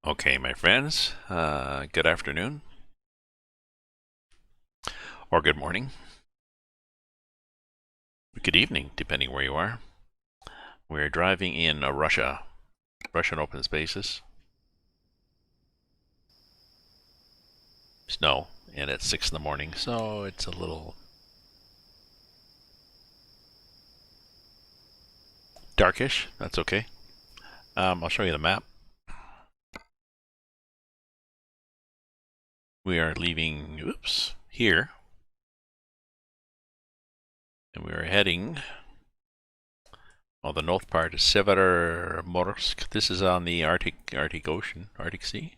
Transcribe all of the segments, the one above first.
Okay, my friends, good afternoon or good morning, good evening, depending where you are. We're driving in Russian open spaces, snow, and it's 6 in the morning, so it's a little darkish. That's okay. I'll show you the map. We are leaving, here, and we are heading. Well, the north part is Severomorsk. This is on the Arctic Ocean, Arctic Sea.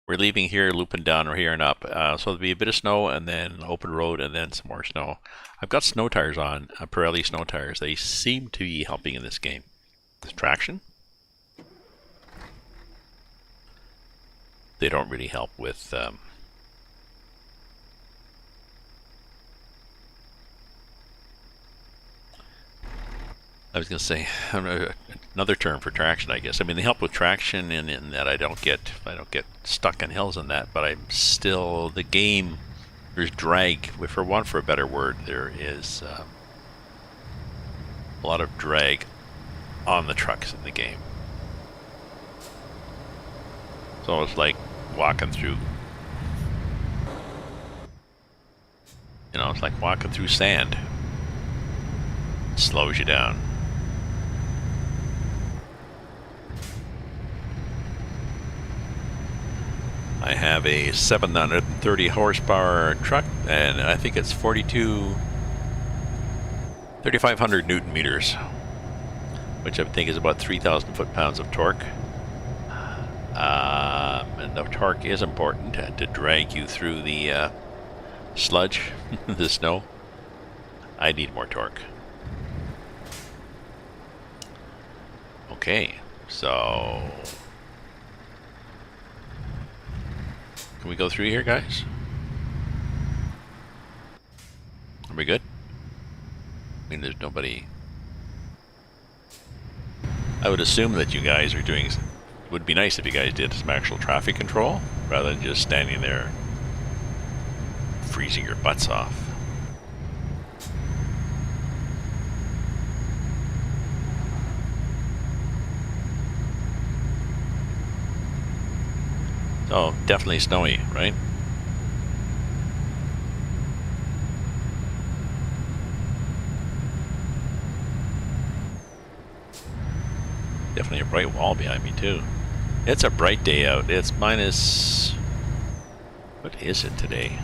We're leaving here, looping down here and up. So there'll be a bit of snow and then open road and then some more snow. I've got snow tires on, Pirelli snow tires. They seem to be helping in this game. This traction. They don't really help with I was going to say another term for traction, I guess. I mean, they help with traction in that I don't get stuck on hills and that, but I'm still the game. There's drag, for a better word. There is a lot of drag on the trucks in the game. So it's like walking through. It's like walking through sand. It slows you down. I have a 730 horsepower truck, and I think it's 3,500 Newton meters, which I think is about 3,000 foot-pounds of torque. And the torque is important to drag you through the sludge, the snow. I need more torque. Okay, so can we go through here, guys? Are we good? I mean, there's nobody. I would assume that you guys are doing. Would be nice if you guys did some actual traffic control rather than just standing there freezing your butts off. Oh, definitely snowy, right? Definitely a bright wall behind me too. It's a bright day out. It's minus... What is it today?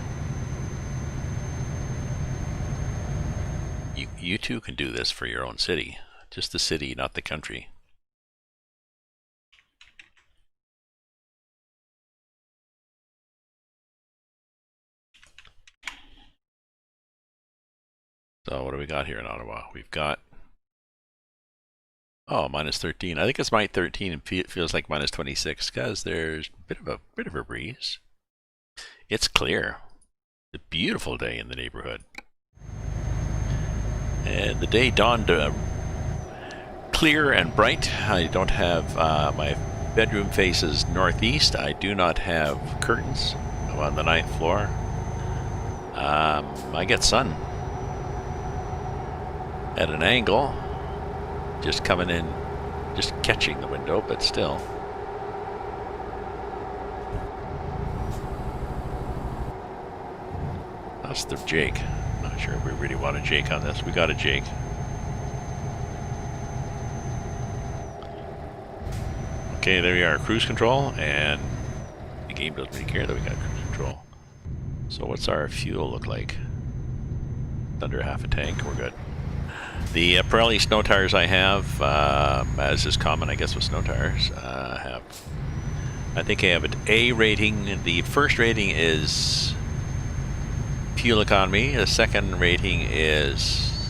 You too can do this for your own city. Just the city, not the country. So what do we got here in Ottawa? We've got, oh, minus 13. I think it's minus 13 and it feels like minus 26 because there's a bit of a breeze. It's clear. It's a beautiful day in the neighborhood. And the day dawned clear and bright. I don't have, my bedroom faces northeast. I do not have curtains. I'm on the 9th floor. I get sun at an angle, just coming in, just catching the window, but still. That's the Jake. Not sure if we really want a Jake on this. We got a Jake. Okay, there we are, cruise control, and the game doesn't really care that we got cruise control. So what's our fuel look like? Under half a tank, we're good. The Pirelli snow tires I have, as is common, I guess, with snow tires, I think I have an A rating. The first rating is fuel economy. The second rating is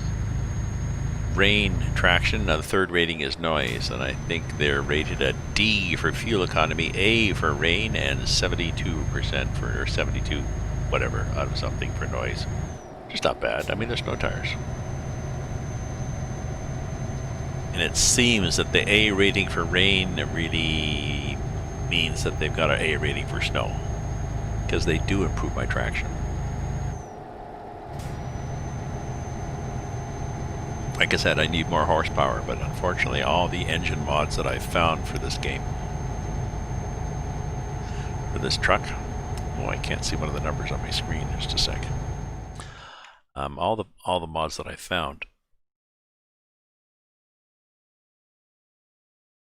rain traction. Now the third rating is noise, and I think they're rated a D for fuel economy, A for rain, and 72% for, or 72 whatever out of something for noise. Just not bad. I mean, there's snow tires. And it seems that the A rating for rain really means that they've got an A rating for snow, because they do improve my traction. Like I said, I need more horsepower, but unfortunately all the engine mods that I've found for this game, for this truck, oh, I can't see one of the numbers on my screen, just a sec. All the mods that I found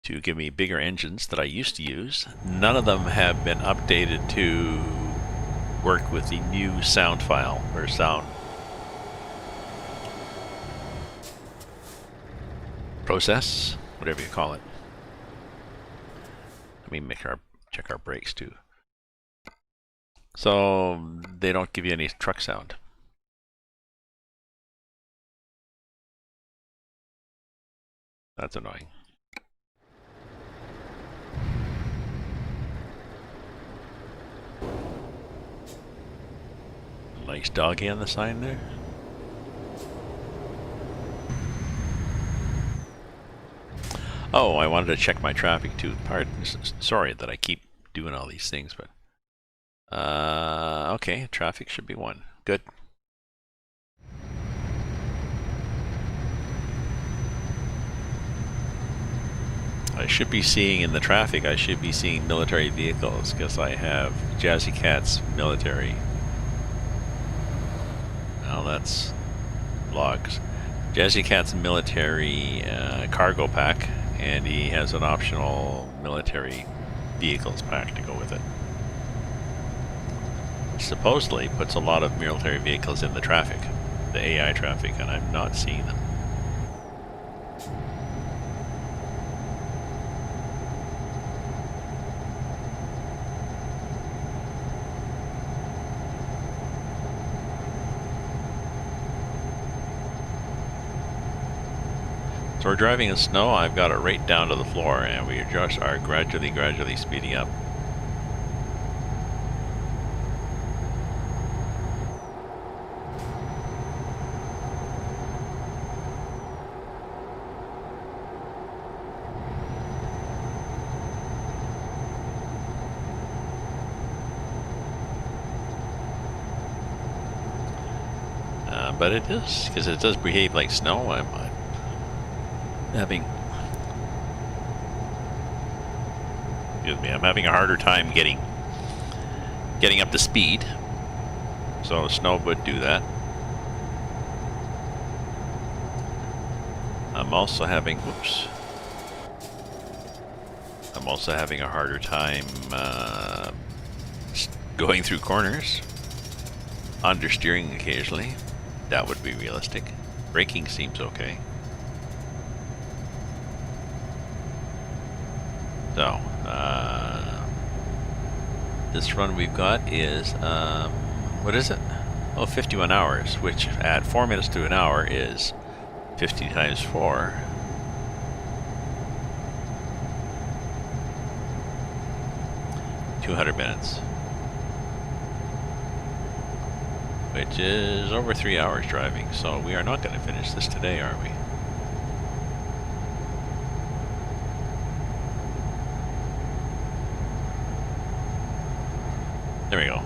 to give me bigger engines that I used to use, none of them have been updated to work with the new sound file, or sound process, whatever you call it. Let me check our brakes too. So they don't give you any truck sound. That's annoying. Nice doggy on the sign there. Oh, I wanted to check my traffic too. Sorry that I keep doing all these things, but okay, traffic should be 1. Good. I should be seeing in the traffic, I should be seeing military vehicles, because I have Jazzy Cat's military. Well, that's logs. Jazzy Cat's military cargo pack, and he has an optional military vehicles pack to go with it. Which supposedly puts a lot of military vehicles in the traffic, the AI traffic, and I'm not seeing them. So we're driving in snow. I've got it right down to the floor, and we just are gradually speeding up. But it is, because it does behave like snow. I'm having a harder time getting up to speed. So snow would do that. I'm also having a harder time going through corners, understeering occasionally. That would be realistic. Braking seems okay. So, this run we've got is, what is it? Oh, 51 hours, which at 4 minutes to an hour is 50 times 4. $200 minutes. Which is over 3 hours driving, so we are not going to finish this today, are we? There we go.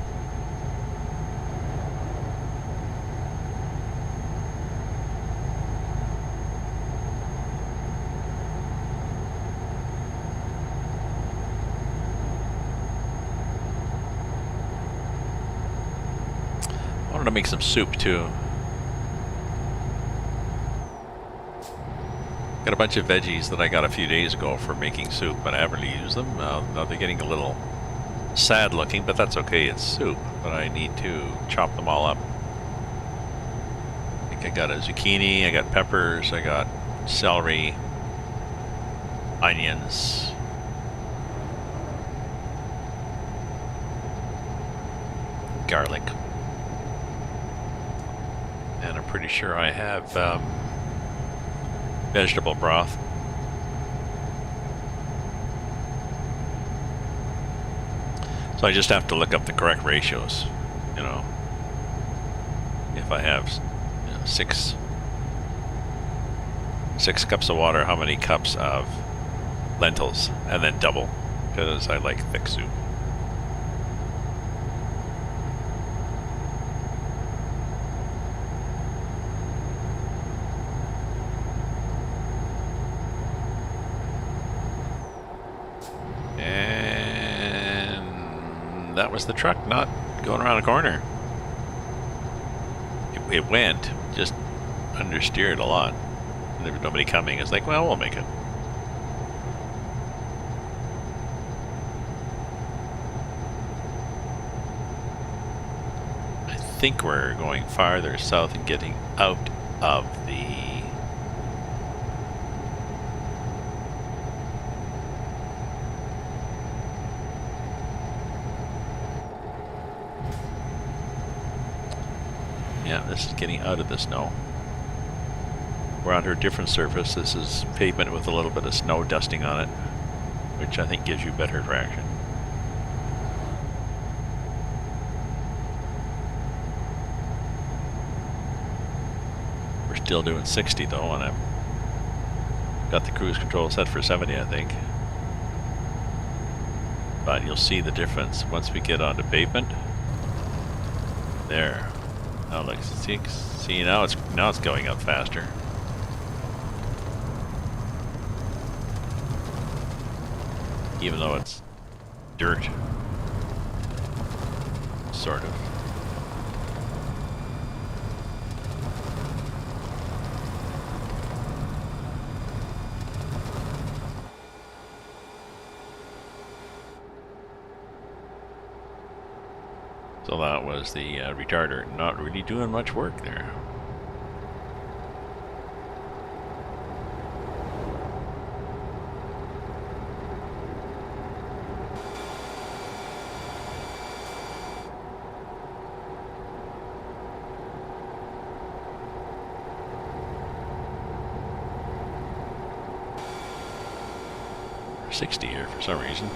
I wanted to make some soup too. Got a bunch of veggies that I got a few days ago for making soup, but I haven't really used them. Now they're getting a little sad looking, but that's okay, it's soup. But I need to chop them all up. I think I got a zucchini, I got peppers, I got celery, onions, garlic. And I'm pretty sure I have vegetable broth. So I just have to look up the correct ratios, you know. If I have, you know, six cups of water, how many cups of lentils, and then double. because I like thick soup. And that was the truck not going around a corner. It went, just understeered a lot. And there was nobody coming. It's like, well, we'll make it. I think we're going farther south and getting out of the this is getting out of the snow. We're onto a different surface. This is pavement with a little bit of snow dusting on it, which I think gives you better traction. We're still doing 60 though, and I've got the cruise control set for 70, I think. But you'll see the difference once we get onto pavement. There. Now look, see now it's going up faster. Even though it's dirt, sort of. So that was the retarder, not really doing much work there. We're 60 here for some reason.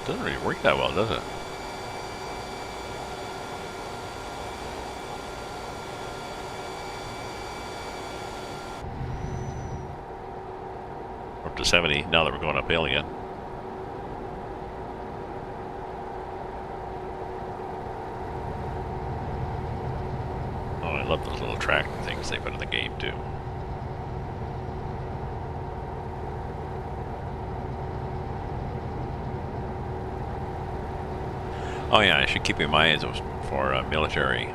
Doesn't really work that well, does it? Up to 70 now that we're going uphill again. Oh, I love those little track things they put in the game too. Oh yeah, I should keep in mind those for military.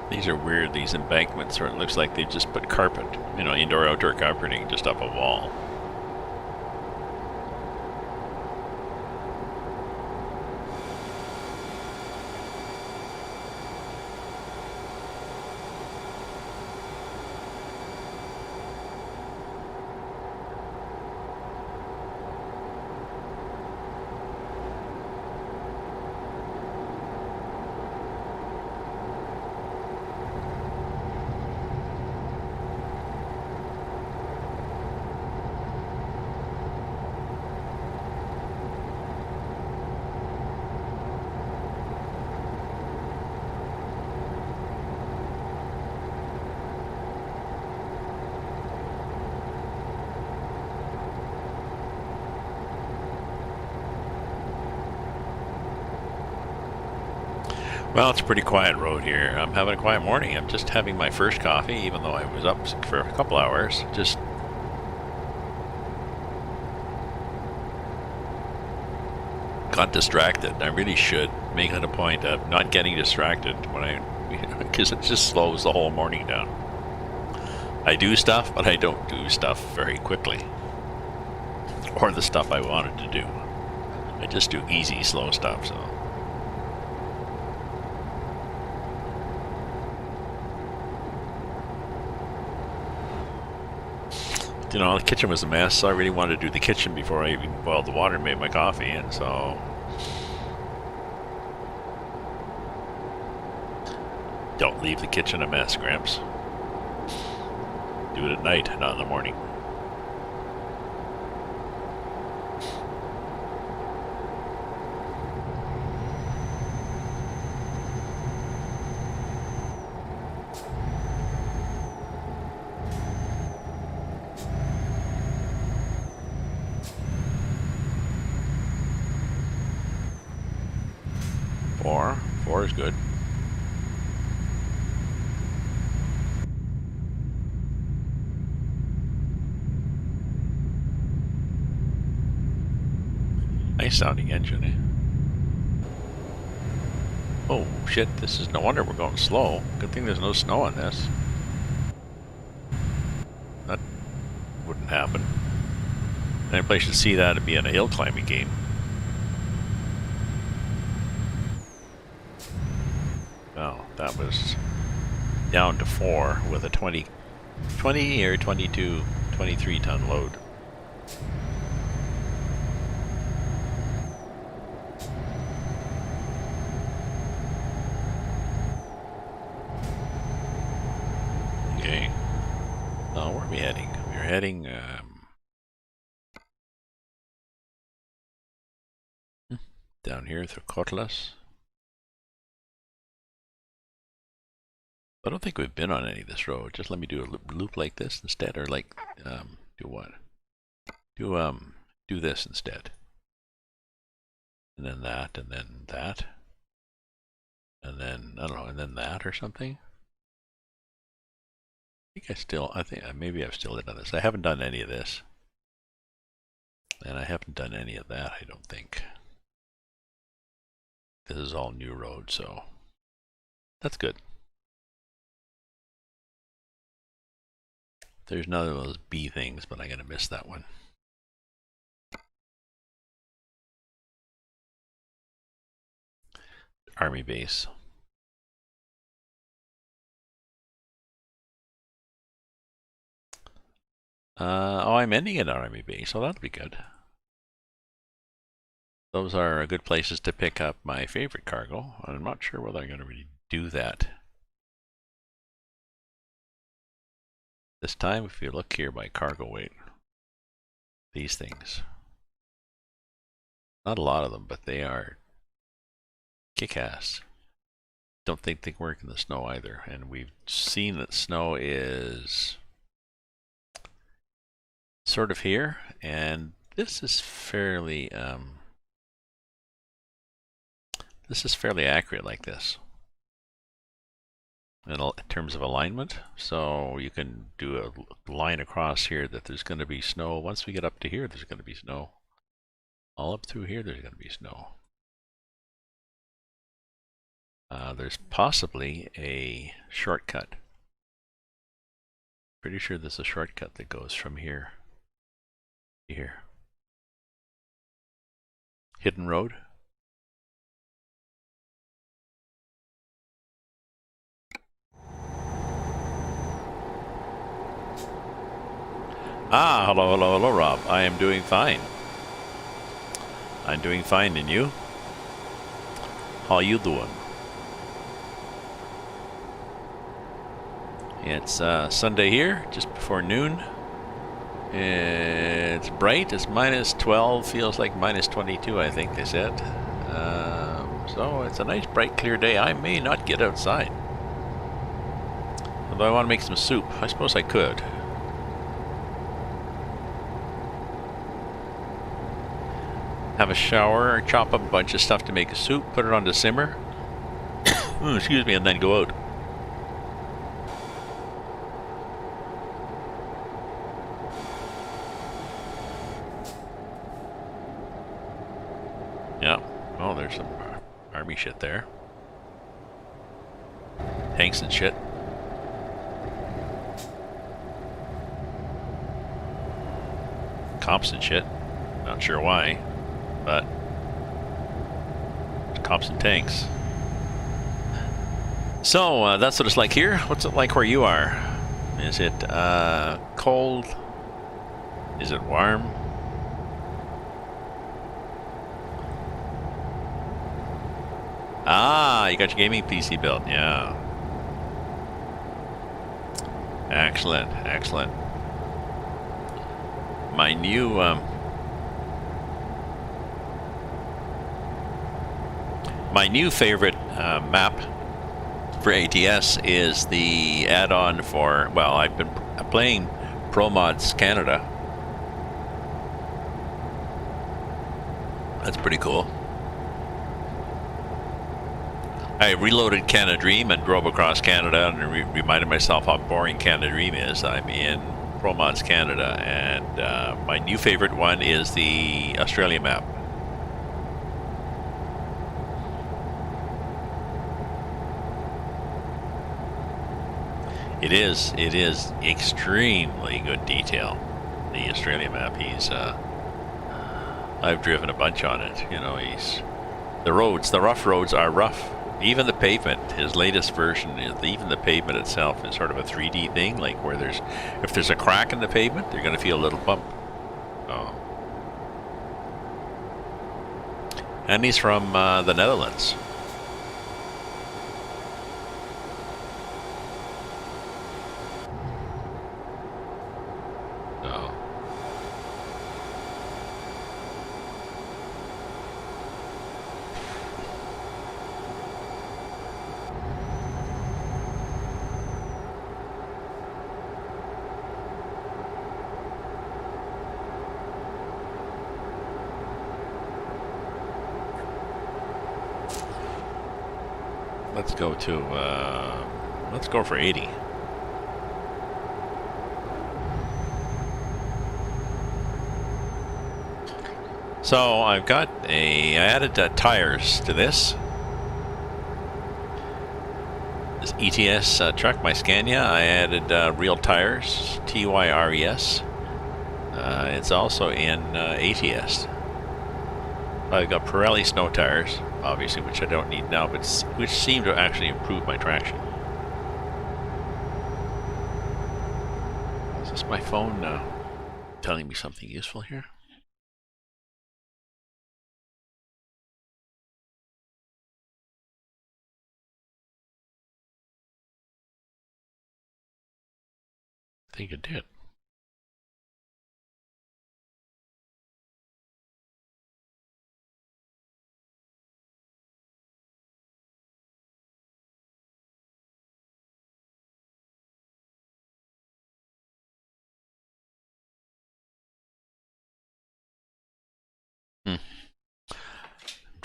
These are weird, these embankments, or it looks like they just put carpet, you know, indoor-outdoor carpeting just up a wall. Well, it's a pretty quiet road here. I'm having a quiet morning. I'm just having my first coffee, even though I was up for a couple hours. Just got distracted. I really should make it a point of not getting distracted when because it just slows the whole morning down. I do stuff, but I don't do stuff very quickly. Or the stuff I wanted to do. I just do easy, slow stuff, so. You know, the kitchen was a mess, so I really wanted to do the kitchen before I even boiled the water and made my coffee, and so... Don't leave the kitchen a mess, Gramps. Do it at night, not in the morning. Four is good. Nice sounding engine, eh? Oh shit, this is no wonder we're going slow. Good thing there's no snow on this. That wouldn't happen. Any place to see that, it'd be in a hill climbing game. Oh, that was down to 4 with a 20 or 22, 23 ton load. Okay. Now, where are we heading? We're heading, down here through Kotlas. I don't think we've been on any of this road. Just let me do a loop like this instead, or like, do what? Do this instead. And then that, and then that. And then, I don't know, and then that or something. I think maybe I've still done this. I haven't done any of this. And I haven't done any of that, I don't think. This is all new road, so that's good. There's none of those B things, but I'm going to miss that one. Army base. Oh, I'm ending at Army base, so that'll be good. Those are good places to pick up my favorite cargo. I'm not sure whether I'm going to really do that this time. If you look here by cargo weight, these things, not a lot of them, but they are kick-ass. Don't think they work in the snow either, and we've seen that snow is sort of here, and this is fairly accurate like this in terms of alignment. So you can do a line across here that there's going to be snow. Once we get up to here, there's going to be snow. All up through here, there's going to be snow. There's possibly a shortcut. Pretty sure there's a shortcut that goes from here to here. Hidden road. Ah, hello, Rob. I am doing fine. I'm doing fine, and you? How you doing? It's Sunday here, just before noon. It's bright. It's minus 12. Feels like minus 22, I think they said. So it's a nice, bright, clear day. I may not get outside. Although I want to make some soup. I suppose I could. Have a shower, chop up a bunch of stuff to make a soup, put it on to simmer. excuse me, and then go out. Yeah. Oh, there's some army shit there. Tanks and shit. Cops and shit. Not sure why, but cops and tanks. So that's what it's like here. What's it like where you are? Is it cold? Is it warm? Ah, you got your gaming PC built, yeah. Excellent, excellent. My new favorite map for ATS is the add-on for, well, I've been playing Pro Mods Canada. That's pretty cool. I reloaded Canada Dream and drove across Canada and reminded myself how boring Canada Dream is. I'm in Pro Mods Canada, and my new favorite one is the Australia map. It is extremely good detail. The Australia map. I've driven a bunch on it. You know, the rough roads are rough. Even the pavement, his latest version, even the pavement itself is sort of a 3D thing, like where if there's a crack in the pavement, you're going to feel a little bump. Oh. And he's from the Netherlands. Oh. Let's go for 80. So I added tires to this ETS truck, my Scania. I added real tires, TYRES. It's also in ATS. I've got Pirelli snow tires, obviously, which I don't need now, but which seem to actually improve my traction. Is this my phone telling me something useful here? I think it did.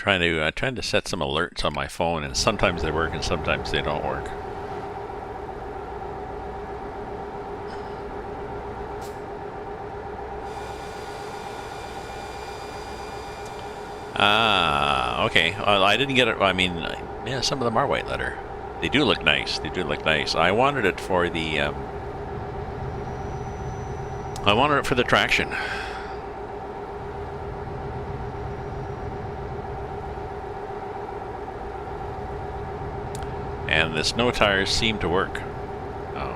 I'm trying to set some alerts on my phone, and sometimes they work and sometimes they don't work. Ah, okay. Well, I didn't get it. I mean, yeah, some of them are white letter. They do look nice. They do look nice. I wanted it for the. I wanted it for the traction. And the snow tires seem to work. Oh.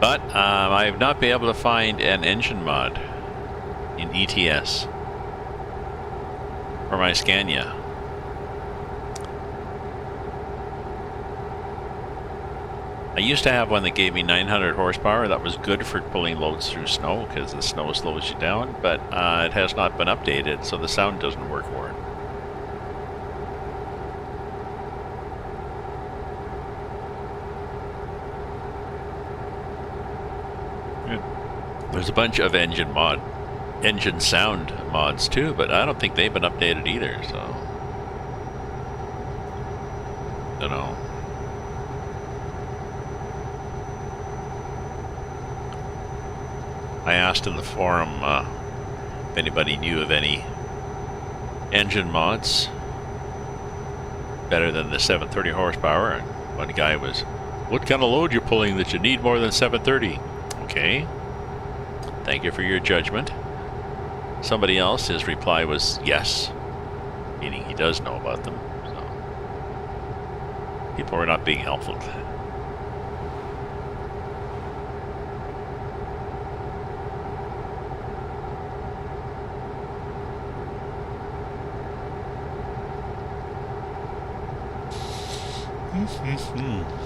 But I have not been able to find an engine mod in ETS for my Scania. I used to have one that gave me 900 horsepower. That was good for pulling loads through snow because the snow slows you down, but it has not been updated, so the sound doesn't work for it. There's a bunch of engine sound mods too, but I don't think they've been updated either, so. Don't know. I asked in the forum if anybody knew of any engine mods better than the 730 horsepower, and one guy was, "What kind of load you pulling that you need more than 730?" Okay, thank you for your judgment. Somebody else, his reply was yes, meaning he does know about them. So people were not being helpful.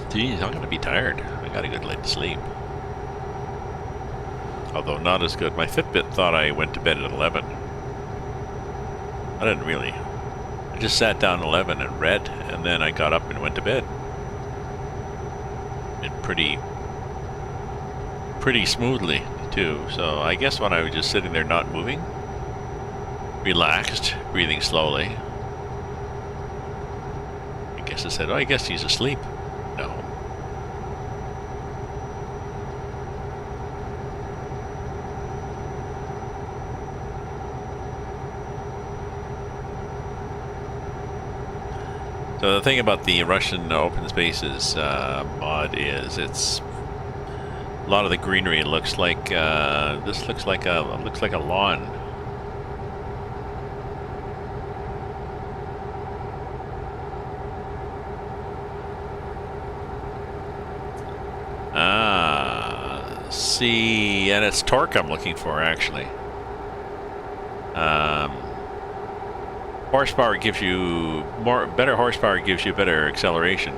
Geez, I'm gonna be tired. I got a good night to sleep. Although not as good. My Fitbit thought I went to bed at 11. I didn't really. I just sat down at 11 and read, and then I got up and went to bed. And pretty smoothly, too. So I guess when I was just sitting there not moving, relaxed, breathing slowly, I said, "Oh, I guess he's asleep." No. So the thing about the Russian open spaces mod is it's a lot of the greenery looks like this looks like a lawn. See, and it's torque I'm looking for, actually. Horsepower gives you better horsepower gives you better acceleration.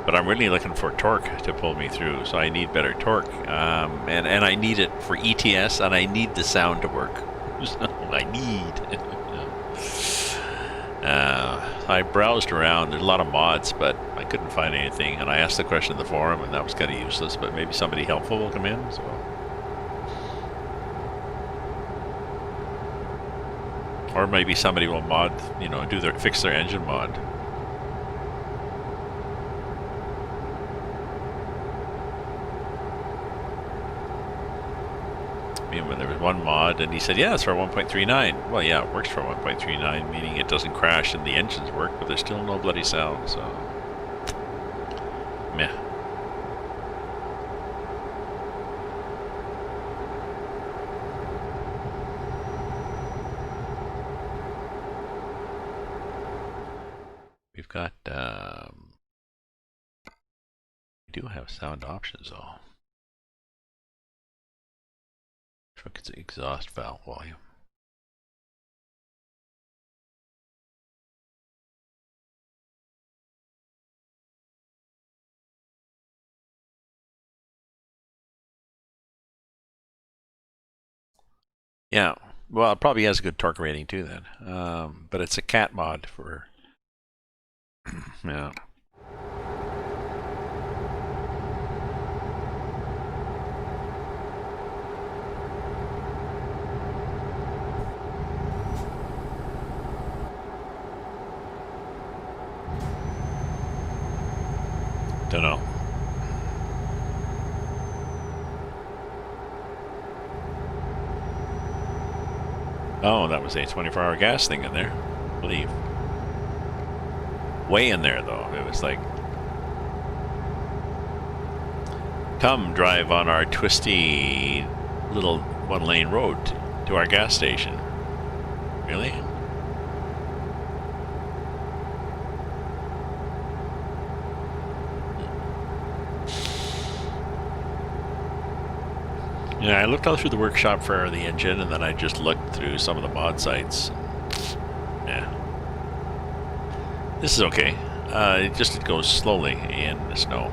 But I'm really looking for torque to pull me through, so I need better torque. And I need it for ETS, and I need the sound to work. So I need. I browsed around. There's a lot of mods, but I couldn't find anything. And I asked the question in the forum, and that was kind of useless. But maybe somebody helpful will come in. So, or maybe somebody will mod, you know, fix their engine mod. When there was one mod and he said, yeah, it's for 1.39. Well, yeah, it works for 1.39, meaning it doesn't crash and the engines work, but there's still no bloody sound, so meh. We've got we do have sound options though. It's exhaust valve volume. Yeah, well, it probably has a good torque rating too then. But it's a cat mod for yeah. Don't know. Oh, that was a 24-hour gas thing in there, I believe. Way in there, though. It was like, come drive on our twisty little one-lane road to our gas station. Really? Yeah, I looked all through the workshop for the engine, and then I just looked through some of the mod sites. Yeah. This is okay. It goes slowly in the snow.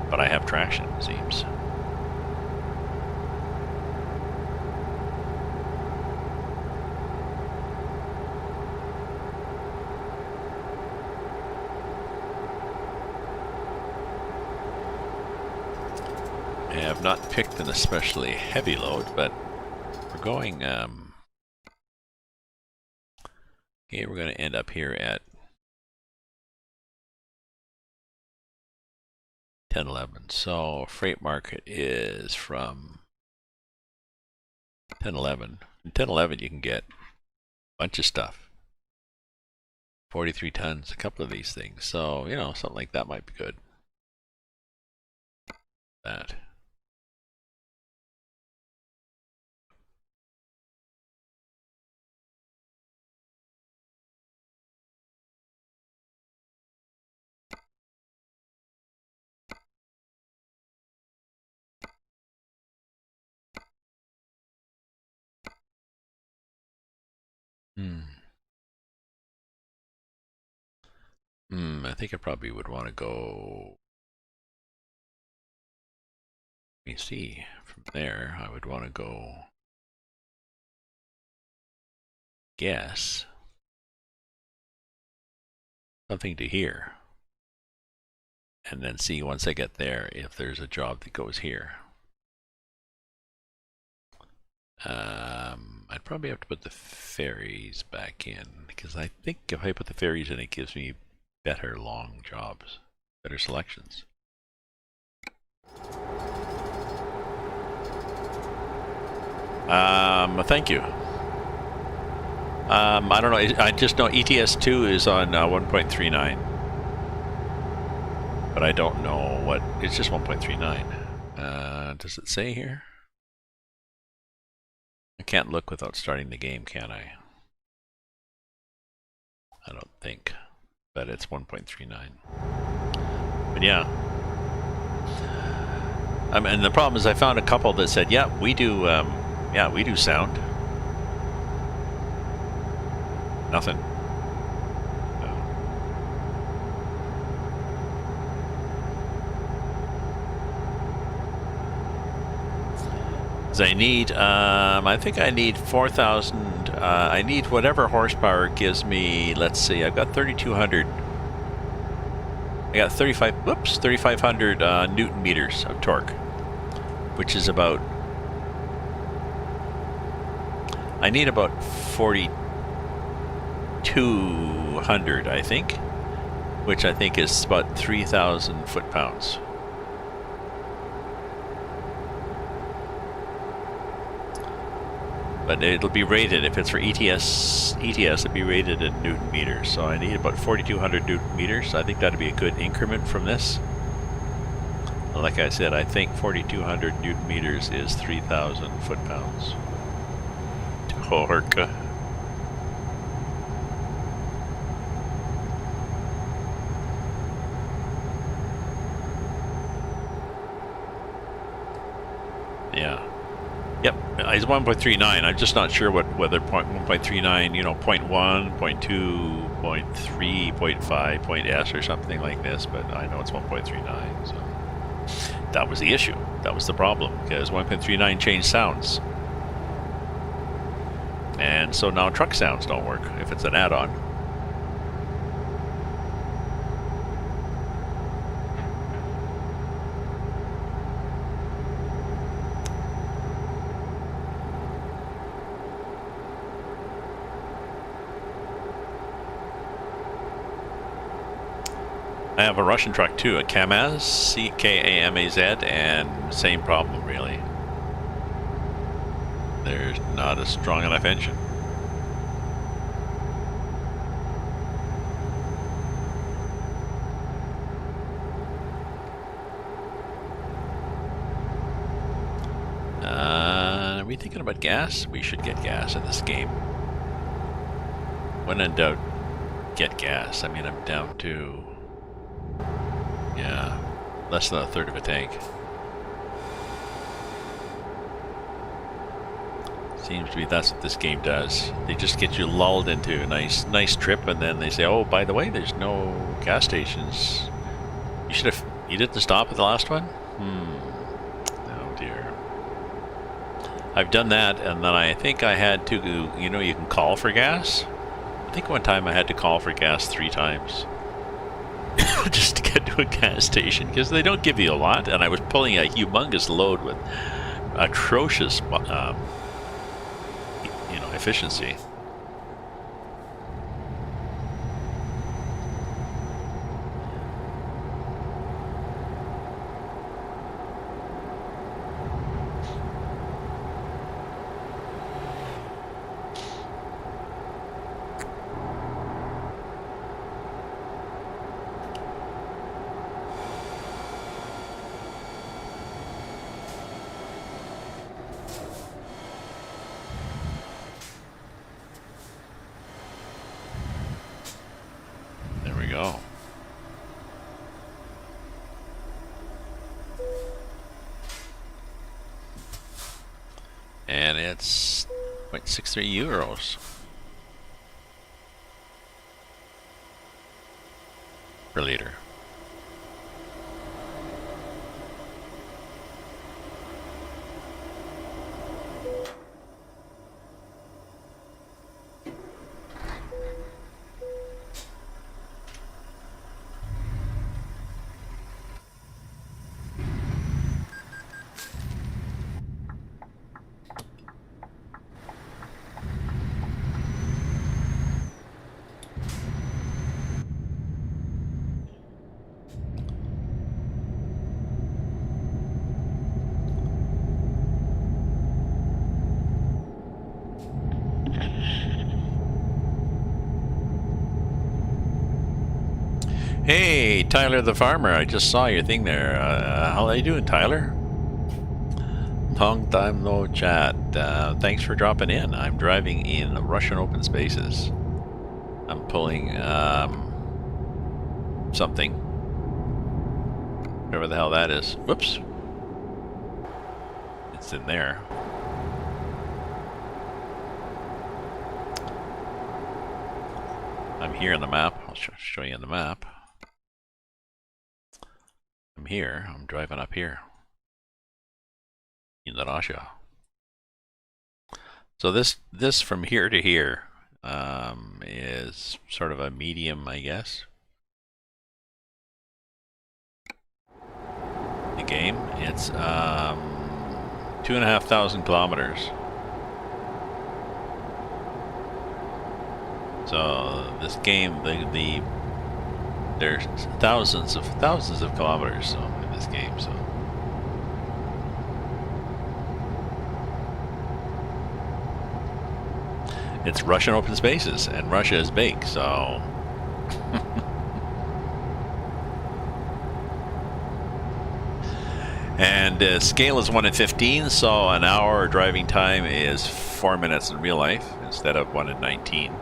But I have traction, it seems. I have not picked an especially heavy load, but we're going, okay, we're going to end up here at 1011. So freight market is from 1011. In 1011 you can get a bunch of stuff. 43 tons, a couple of these things. So, you know, something like that might be good. That. I think I probably would want to go. Let me see. From there, I would want to go. Guess. Something to here. And then see once I get there if there's a job that goes here. I'd probably have to put the ferries back in because I think if I put the ferries in, it gives me better long jobs, better selections. Thank you. I don't know. I just know ETS2 is on 1.39, but I don't know what. It's just 1.39. Does it say here? I can't look without starting the game, can I? I don't think, but it's 1.39. But yeah. And the problem is I found a couple that said, yeah, we do sound. Nothing. I need, I think I need 4,000, I need whatever horsepower gives me, let's see, I've got 3,200, I got 3,500 Newton meters of torque, which is about, I need about 4,200, I think, which I think is about 3,000 foot-pounds. But it'll be rated, if it's for ETS, it'll be rated in Newton meters. So I need about 4,200 Newton meters. I think that'd be a good increment from this. Like I said, I think 4,200 Newton meters is 3,000 foot-pounds. Torque. Yeah. Yep, it's 1.39. I'm just not sure whether 1.39, you know, 0.1, 0.2, 0.3, 0.5, point S or something like this, but I know it's 1.39, so that was the issue. That was the problem, because 1.39 changed sounds. And so now truck sounds don't work if it's an add-on. I have a Russian truck too, a Kamaz, C-K-A-M-A-Z, and same problem really. There's not a strong enough engine. Are we thinking about gas? We should get gas in this game. When in doubt, get gas. I mean, I'm down to... yeah, less than a third of a tank. Seems to be that's what this game does. They just get you lulled into a nice trip, and then they say, "Oh, by the way, there's no gas stations. You didn't stop at the last one." Oh dear. I've done that, and then I think I had to, you know, you can call for gas. I think one time I had to call for gas 3 times. Just to get to a gas station, because they don't give you a lot, and I was pulling a humongous load with atrocious you know, efficiency. And it's 0.63 euros per liter. Hey, Tyler the farmer, I just saw your thing there. How are you doing, Tyler? Long time no chat. Thanks for dropping in. I'm driving in Russian open spaces. I'm pulling something. Whatever the hell that is. Whoops. It's in there. I'm here on the map. I'll show you on the map. I'm here. I'm driving up here in Russia. So this from here to here is sort of a medium, I guess. The game. It's 2,500 kilometers. So this game, there's thousands of kilometers in this game. So it's Russian open spaces, and Russia is big. So and scale is 1 in 15. So an hour driving time is 4 minutes in real life instead of 1 in 19.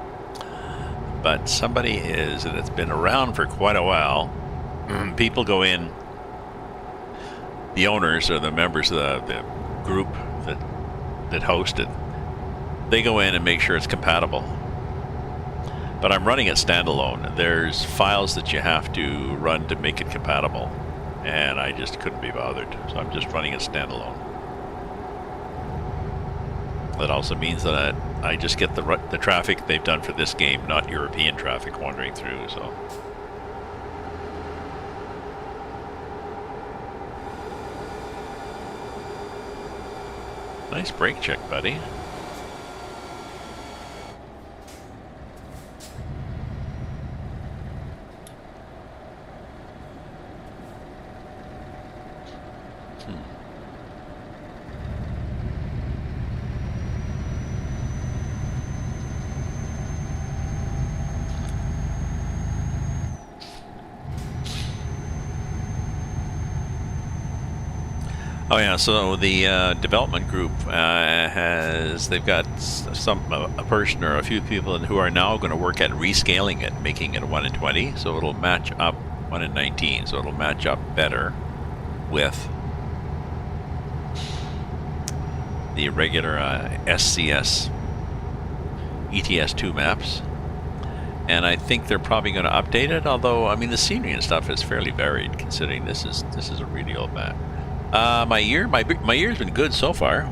But somebody that's been around for quite a while. People go in, the owners or the members of the group that hosted, they go in and make sure it's compatible. But I'm running it standalone. There's files that you have to run to make it compatible, and I just couldn't be bothered. So I'm just running it standalone. That also means that I just get the traffic they've done for this game, not European traffic wandering through. So nice brake check, buddy. Oh yeah, so the development group they've got a person or a few people who are now going to work at rescaling it, making it a 1 in 20, so it'll match up 1 in 19, so it'll match up better with the regular SCS ETS2 maps. And I think they're probably going to update it, although I mean the scenery and stuff is fairly varied considering this is a really old map. My year's been good so far.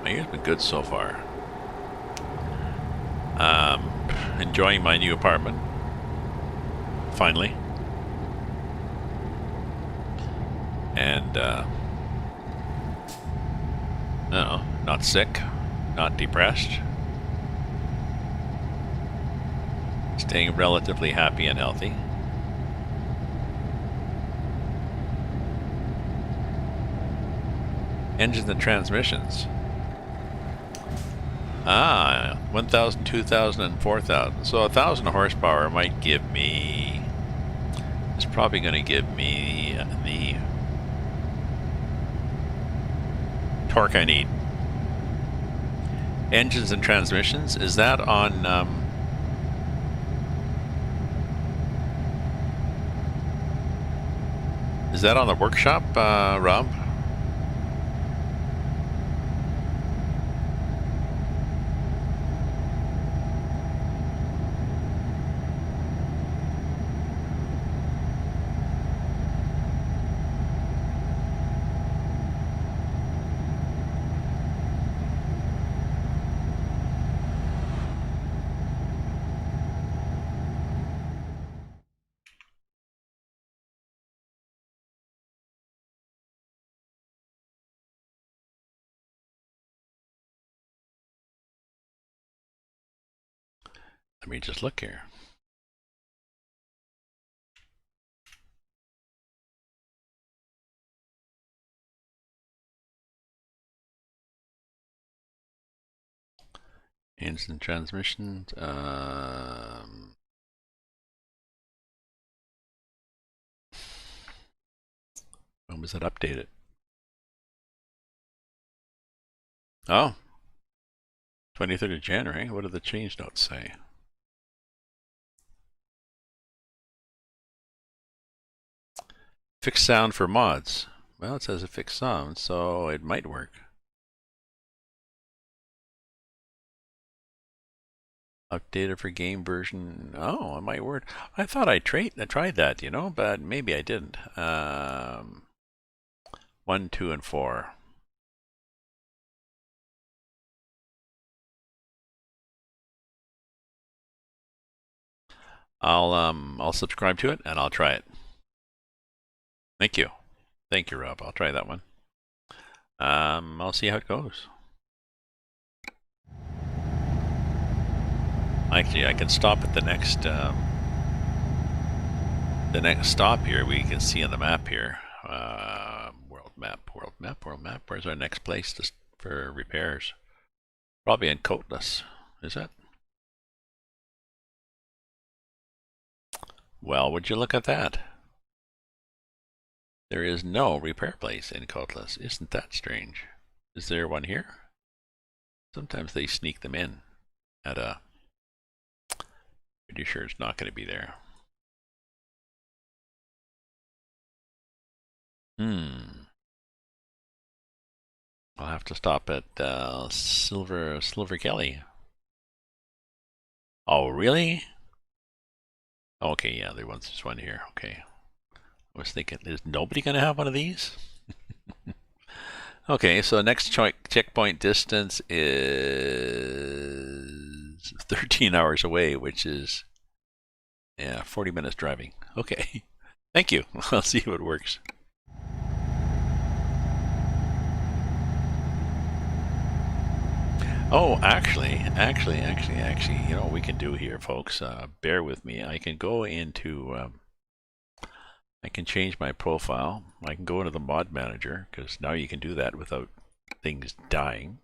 My year's been good so far. Enjoying my new apartment. Finally. And no, not sick, not depressed. Staying relatively happy and healthy. Engines and transmissions. 1,000, 2,000, and 4,000. So 1,000 horsepower might give me... It's probably going to give me the torque I need. Engines and transmissions. Is that on... Is that on the workshop, Rob? Let me just look here. Instant transmission. When was it updated? Oh, 23rd of January. What do the change notes say? Fixed sound for mods. Well, it says a fixed sound, so it might work. Updated for game version. Oh, my word. I thought I tried that, you know, but maybe I didn't. 1, 2, and 4. I'll subscribe to it and I'll try it. Thank you. Thank you, Rob. I'll try that one. I'll see how it goes. Actually, I can stop at the next stop here. We can see on the map here. World map. Where's our next place for repairs? Probably in Coatless. Is it? Well, would you look at that? There is no repair place in Coatless. Isn't that strange? Is there one here? Sometimes they sneak them in at a... Pretty sure it's not going to be there. I'll have to stop at Silver Kelly. Oh, really? Okay, yeah, there was just one here. Okay. I was thinking, is nobody going to have one of these? Okay, so next checkpoint distance is 13 hours away, which is, yeah, 40 minutes driving. Okay, thank you. I'll see if it works. Oh, actually, you know what we can do here, folks? Bear with me. I can go into, I can change my profile. I can go into the mod manager, because now you can do that without things dying.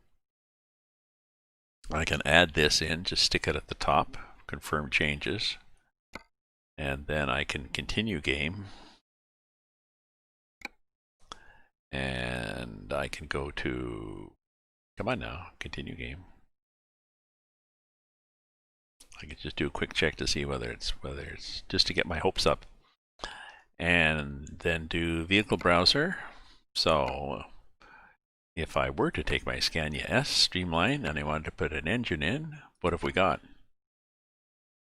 I can add this in, just stick it at the top, confirm changes, and then I can continue game. And I can go to, come on now, continue game. I can just do a quick check to see whether it's just to get my hopes up. And then do vehicle browser. So if I were to take my Scania S streamline and I wanted to put an engine in, what have we got?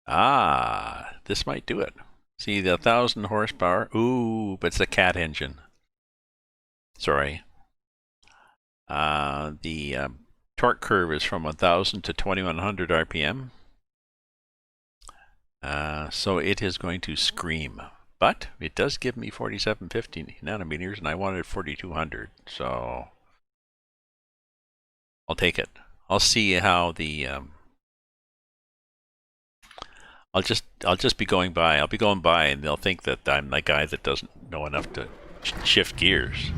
Ah, this might do it. See the 1,000 horsepower. Ooh, but it's a cat engine. Sorry. The torque curve is from 1,000 to 2,100 RPM. So it is going to scream. But it does give me 4750 nanometers, and I wanted 4200, so I'll take it. I'll see how the I'll just be going by. I'll be going by, and they'll think that I'm the guy that doesn't know enough to shift gears.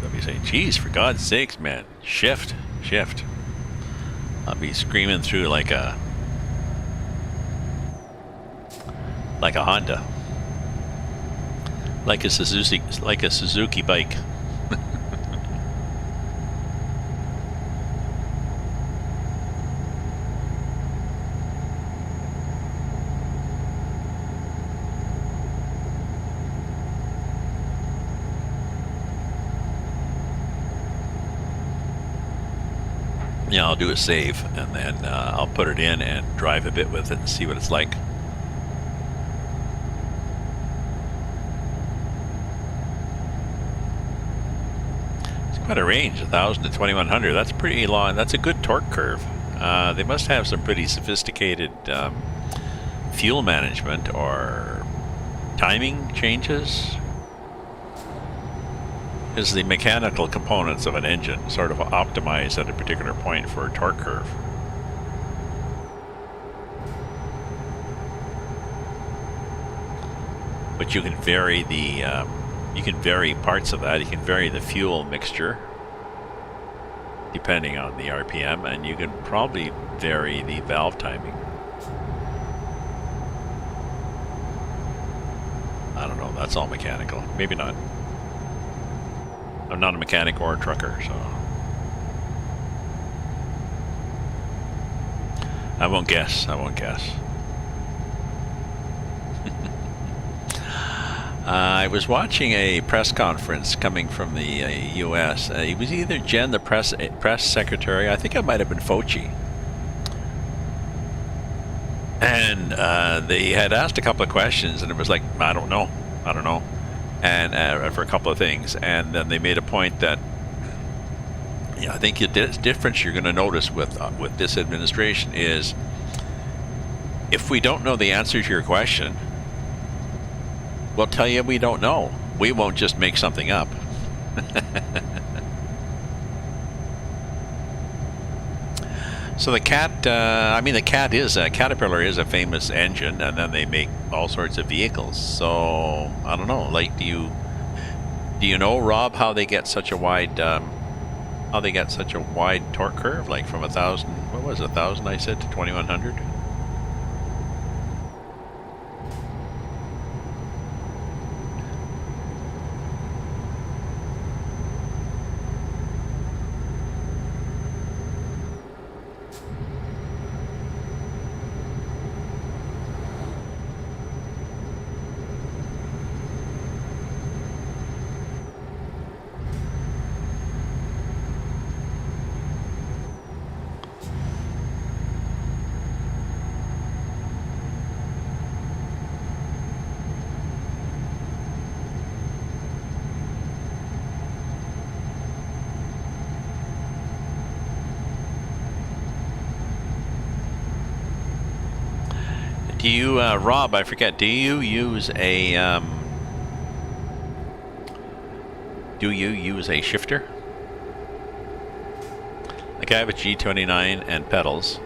They'll be saying, "Geez, for God's sakes, man, shift." I'll be screaming through like a Honda, like a Suzuki bike. Yeah, I'll do a save, and then I'll put it in and drive a bit with it and see what it's like. It's quite a range, 1,000 to 2,100. That's pretty long. That's a good torque curve. They must have some pretty sophisticated fuel management or timing changes, because the mechanical components of an engine sort of optimize at a particular point for a torque curve. But you can vary the you can vary parts of that. You can vary the fuel mixture depending on the RPM, and you can probably vary the valve timing. I don't know, that's all mechanical. Maybe not. I'm not a mechanic or a trucker, so I won't guess. I was watching a press conference coming from the U.S. It was either Jen, the press secretary. I think it might have been Fauci. And they had asked a couple of questions, and it was like, I don't know, and for a couple of things. And then they made a point that, I think the difference you're going to notice with this administration is, if we don't know the answer to your question, we'll tell you we don't know. We won't just make something up. So the Cat, the Cat is Caterpillar is a famous engine, and then they make all sorts of vehicles. So I don't know. Like, do you know, Rob, how they get such a wide torque curve, like from 1,000? What was it, 1,000? I said to 2,100. Do you, Rob, I forget, do you use a shifter? Like, I have a G29 and pedals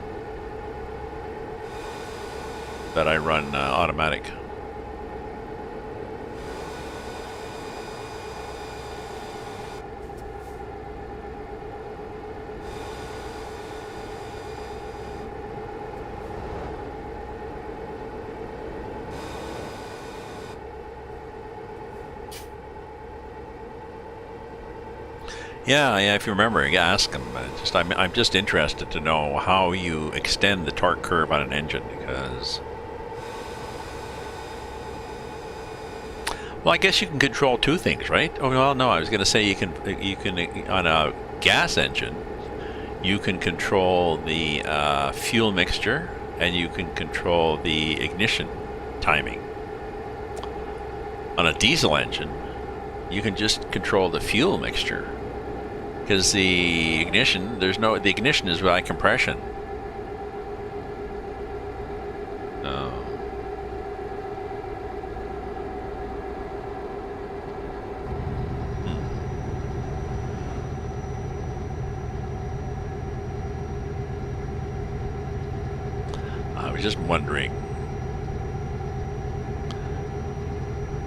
that I run automatic. Yeah, if you remember, ask them. I'm just interested to know how you extend the torque curve on an engine, because, well, I guess you can control two things, right? Oh, well, no, I was going to say you can on a gas engine, you can control the fuel mixture, and you can control the ignition timing. On a diesel engine, you can just control the fuel mixture, because the ignition, the ignition is by compression. Oh. I was just wondering,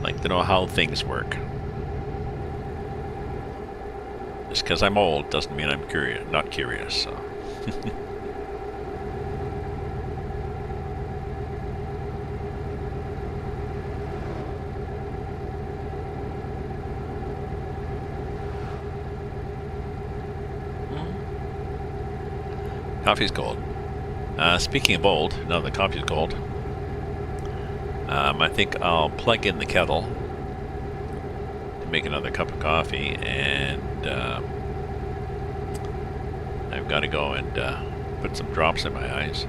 like, to know how things work. Just because I'm old doesn't mean I'm not curious. So. Coffee's cold. Speaking of old, now the coffee's cold, I think I'll plug in the kettle to make another cup of coffee, and I've got to go and put some drops in my eyes.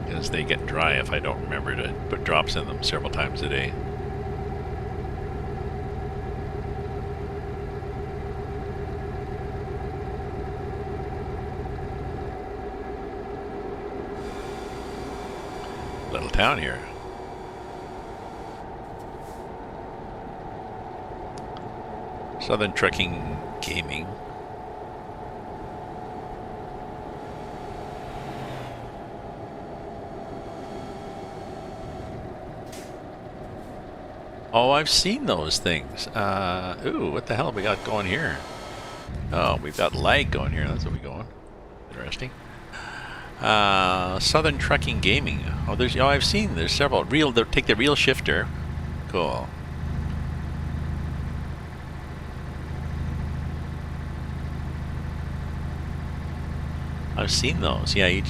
Because they get dry if I don't remember to put drops in them several times a day. Little town here. Southern Trucking Gaming. Oh, I've seen those things. Ooh, what the hell have we got going here? Oh, we've got lag going here. That's what we're going. Interesting. Southern Trucking Gaming. Oh, I've seen. There's several. They'll take the real shifter. Cool. I've seen those. Yeah, you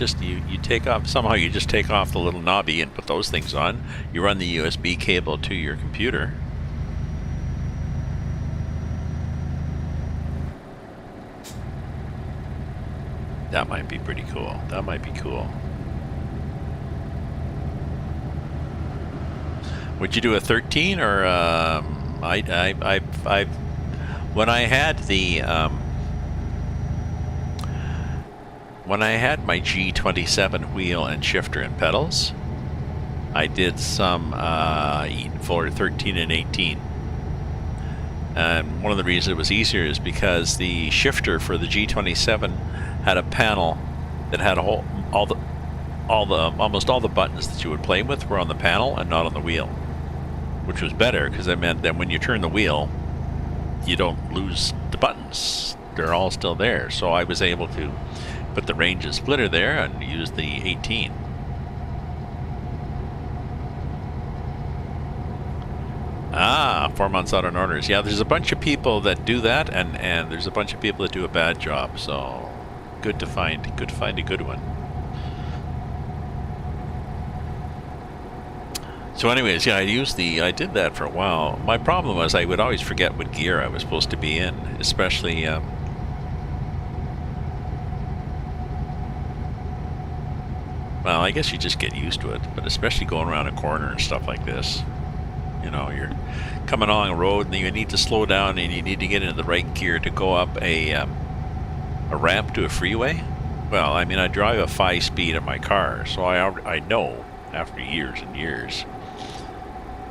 take off, somehow you just take off the little knobby and put those things on. You run the USB cable to your computer. That might be pretty cool. That might be cool. Would you do a 13 or when I had the when I had my G27 wheel and shifter and pedals, I did some for 13 and 18. And one of the reasons it was easier is because the shifter for the G27 had a panel that had almost all the buttons that you would play with were on the panel and not on the wheel, which was better because it meant that when you turn the wheel, you don't lose the buttons. They're all still there. So I was able to put the ranges splitter there and use the 18. Ah, 4 months out on orders. Yeah, there's a bunch of people that do that, and there's a bunch of people that do a bad job. So good to find a good one. So anyways, yeah, I did that for a while. My problem was I would always forget what gear I was supposed to be in, especially well, I guess you just get used to it, but especially going around a corner and stuff like this. You know, you're coming along a road and you need to slow down and you need to get into the right gear to go up a ramp to a freeway. Well, I mean, I drive a 5-speed in my car, so I know after years and years,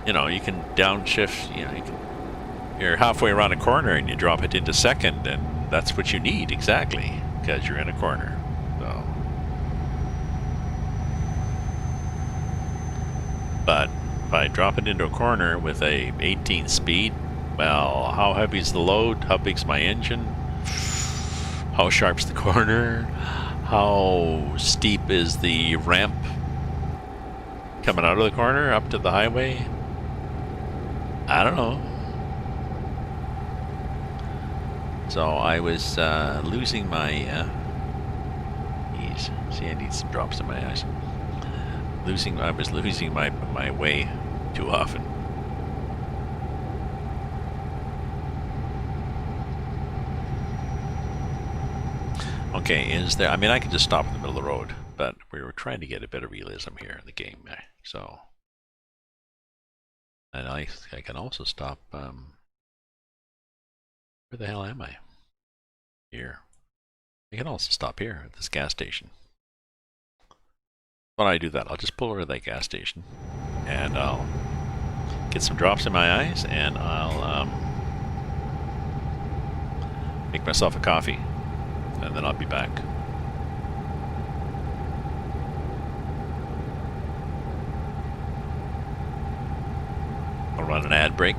you know, you can downshift, you know, you're halfway around a corner and you drop it into second, and that's what you need exactly, because you're in a corner. So, but if I drop it into a corner with a 18 speed, well, how heavy is the load? How big's my engine? How sharp's the corner? How steep is the ramp coming out of the corner up to the highway? I don't know. So I was losing my ease. See, I need some drops in my eyes. I was losing my way too often. Okay, is there? I mean, I could just stop in the middle of the road, but we were trying to get a bit of realism here in the game, so. And I can also stop. Where the hell am I? Here. I can also stop here at this gas station. When I do that, I'll just pull over to that gas station, and I'll get some drops in my eyes, and I'll make myself a coffee, and then I'll be back. I'll run an ad break.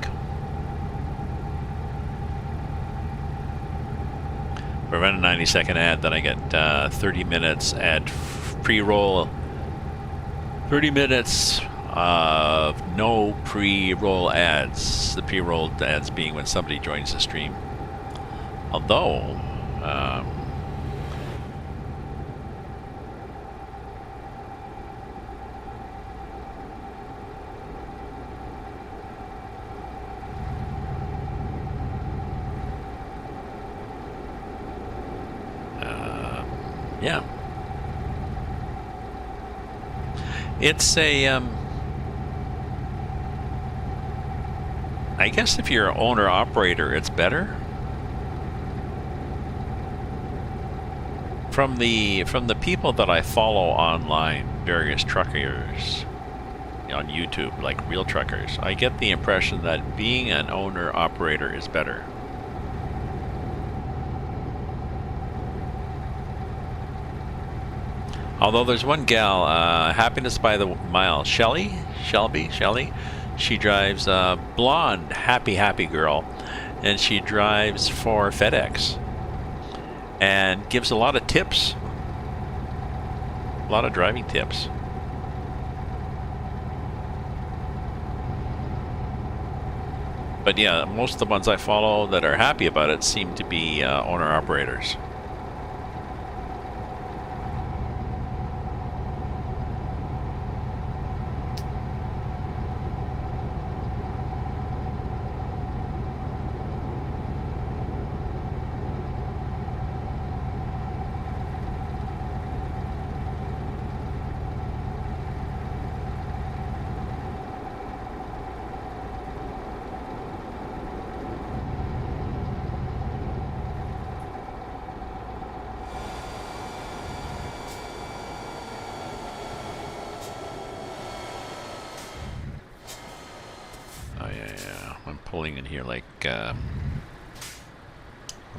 If I run a 90-second ad, then I get 30 minutes ad pre-roll. 30 minutes of no pre-roll ads. The pre-rolled ads being when somebody joins the stream. Although, Yeah. It's a, I guess if you're an owner operator, it's better. From the people that I follow online, various truckers on YouTube, like real truckers, I get the impression that being an owner operator is better. Although there's one gal, Happiness by the Mile, Shelby. She drives a blonde, happy girl, and she drives for FedEx and gives a lot of tips, a lot of driving tips. But yeah, most of the ones I follow that are happy about it seem to be owner operators. Oh yeah. I'm pulling in here like I'm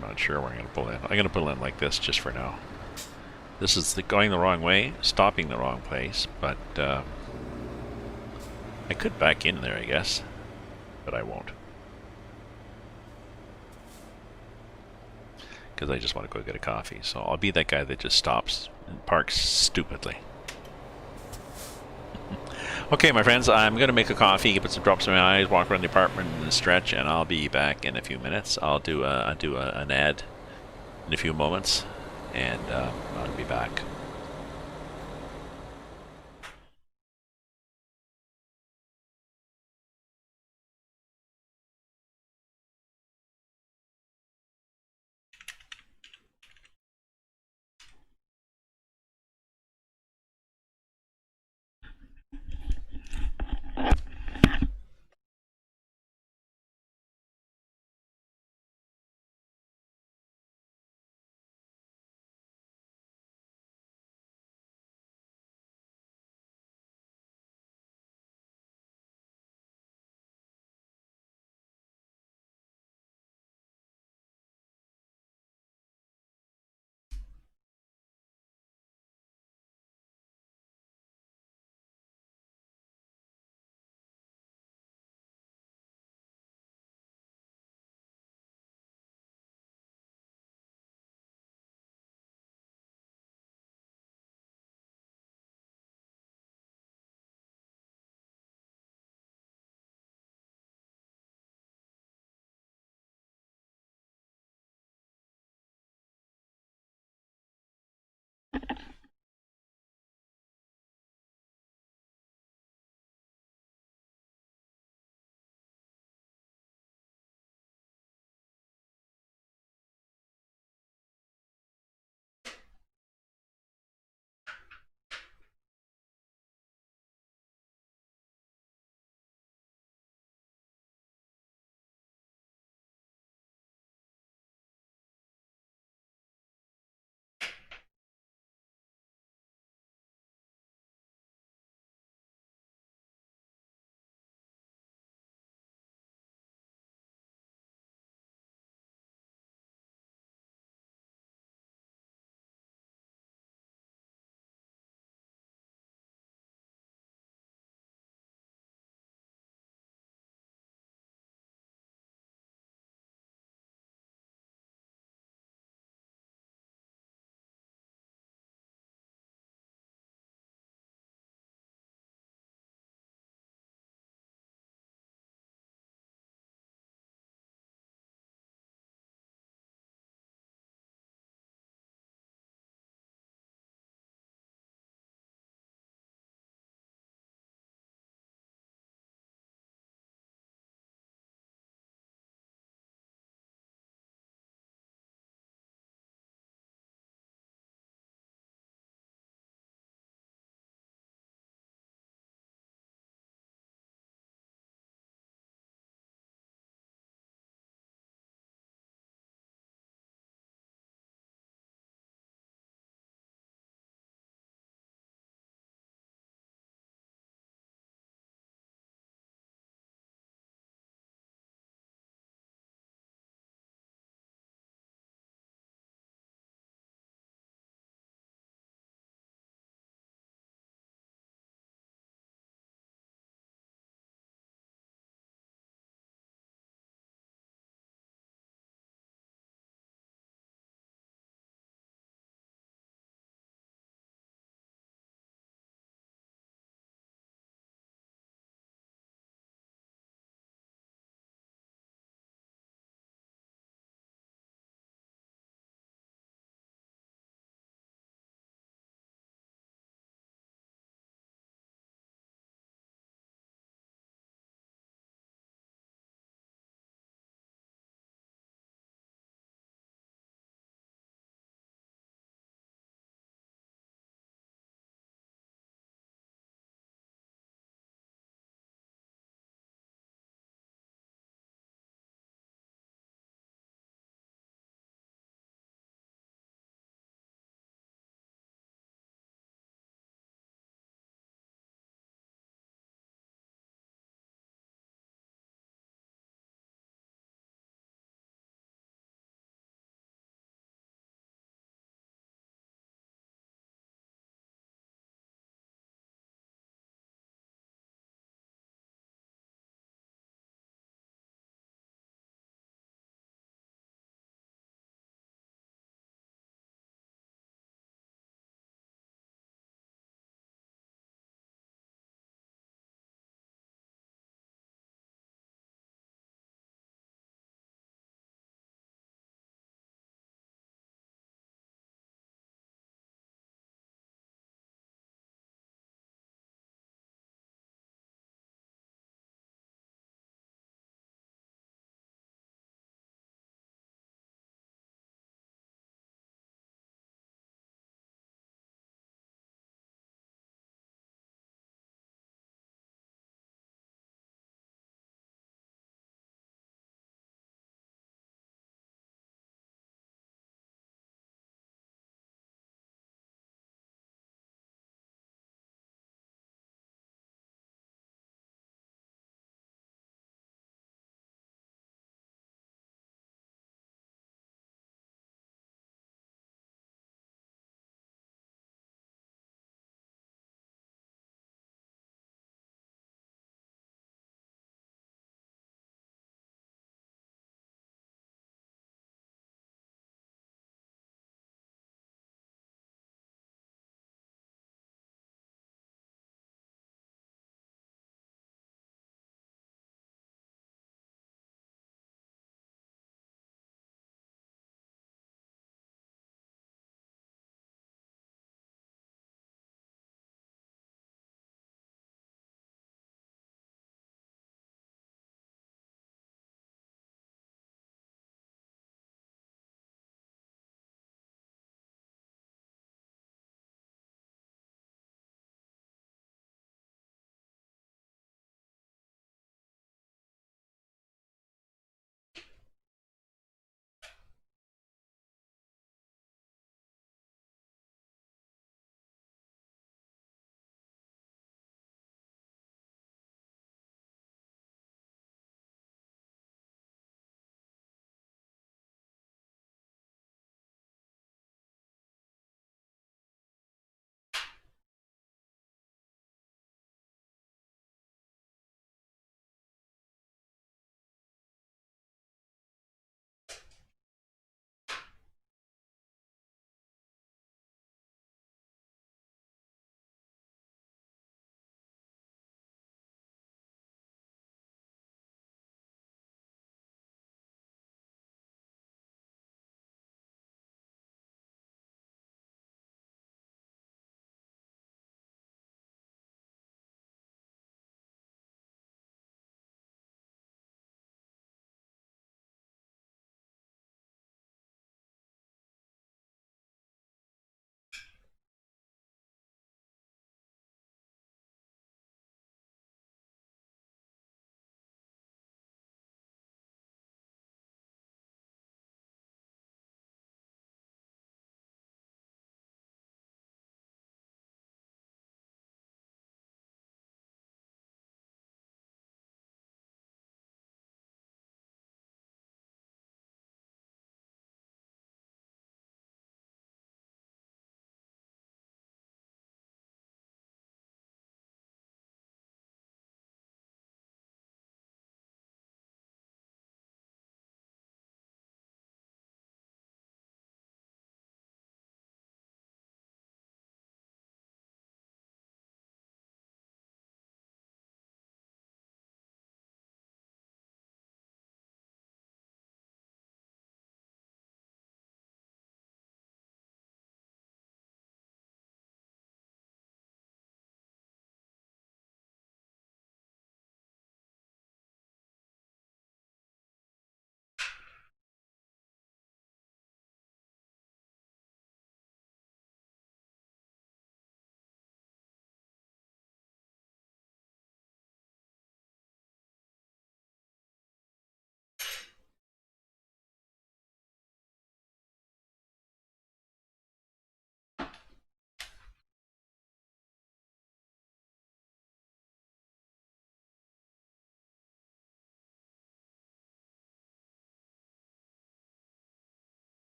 not sure where I'm gonna pull in. I'm gonna pull in like this just for now. This is going the wrong way, stopping the wrong place, but I could back in there, I guess, but I won't. Because I just want to go get a coffee. So I'll be that guy that just stops and parks stupidly. Okay, my friends, I'm going to make a coffee, put some drops in my eyes, walk around the apartment and stretch, and I'll be back in a few minutes. I'll do an ad in a few moments, and I'll be back.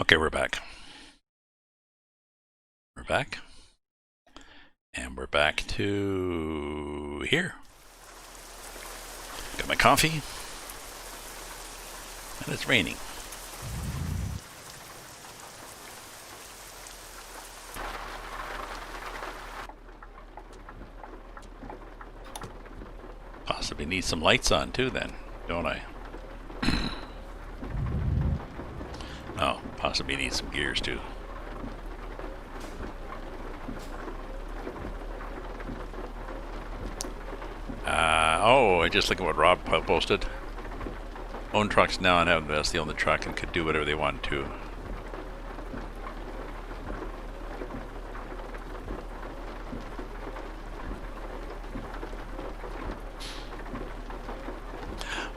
Okay, we're back. We're back. And we're back to here. Got my coffee. And it's raining. Possibly need some lights on too then, don't I? Oh, possibly need some gears too. Oh, I just look at what Rob posted. Own trucks now and have invest. They own the truck and could do whatever they want to.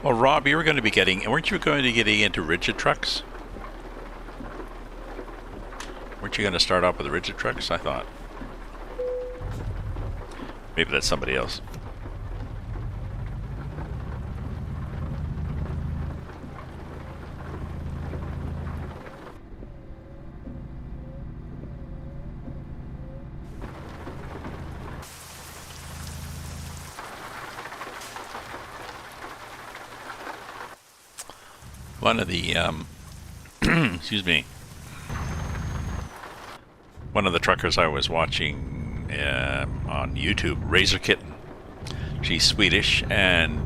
Well, Rob, you were going to be weren't you going to get into rigid trucks? Weren't you going to start off with the rigid trucks? I thought. Maybe that's somebody else. One of the, excuse me, one of the truckers I was watching on YouTube, Razor Kitten, she's Swedish and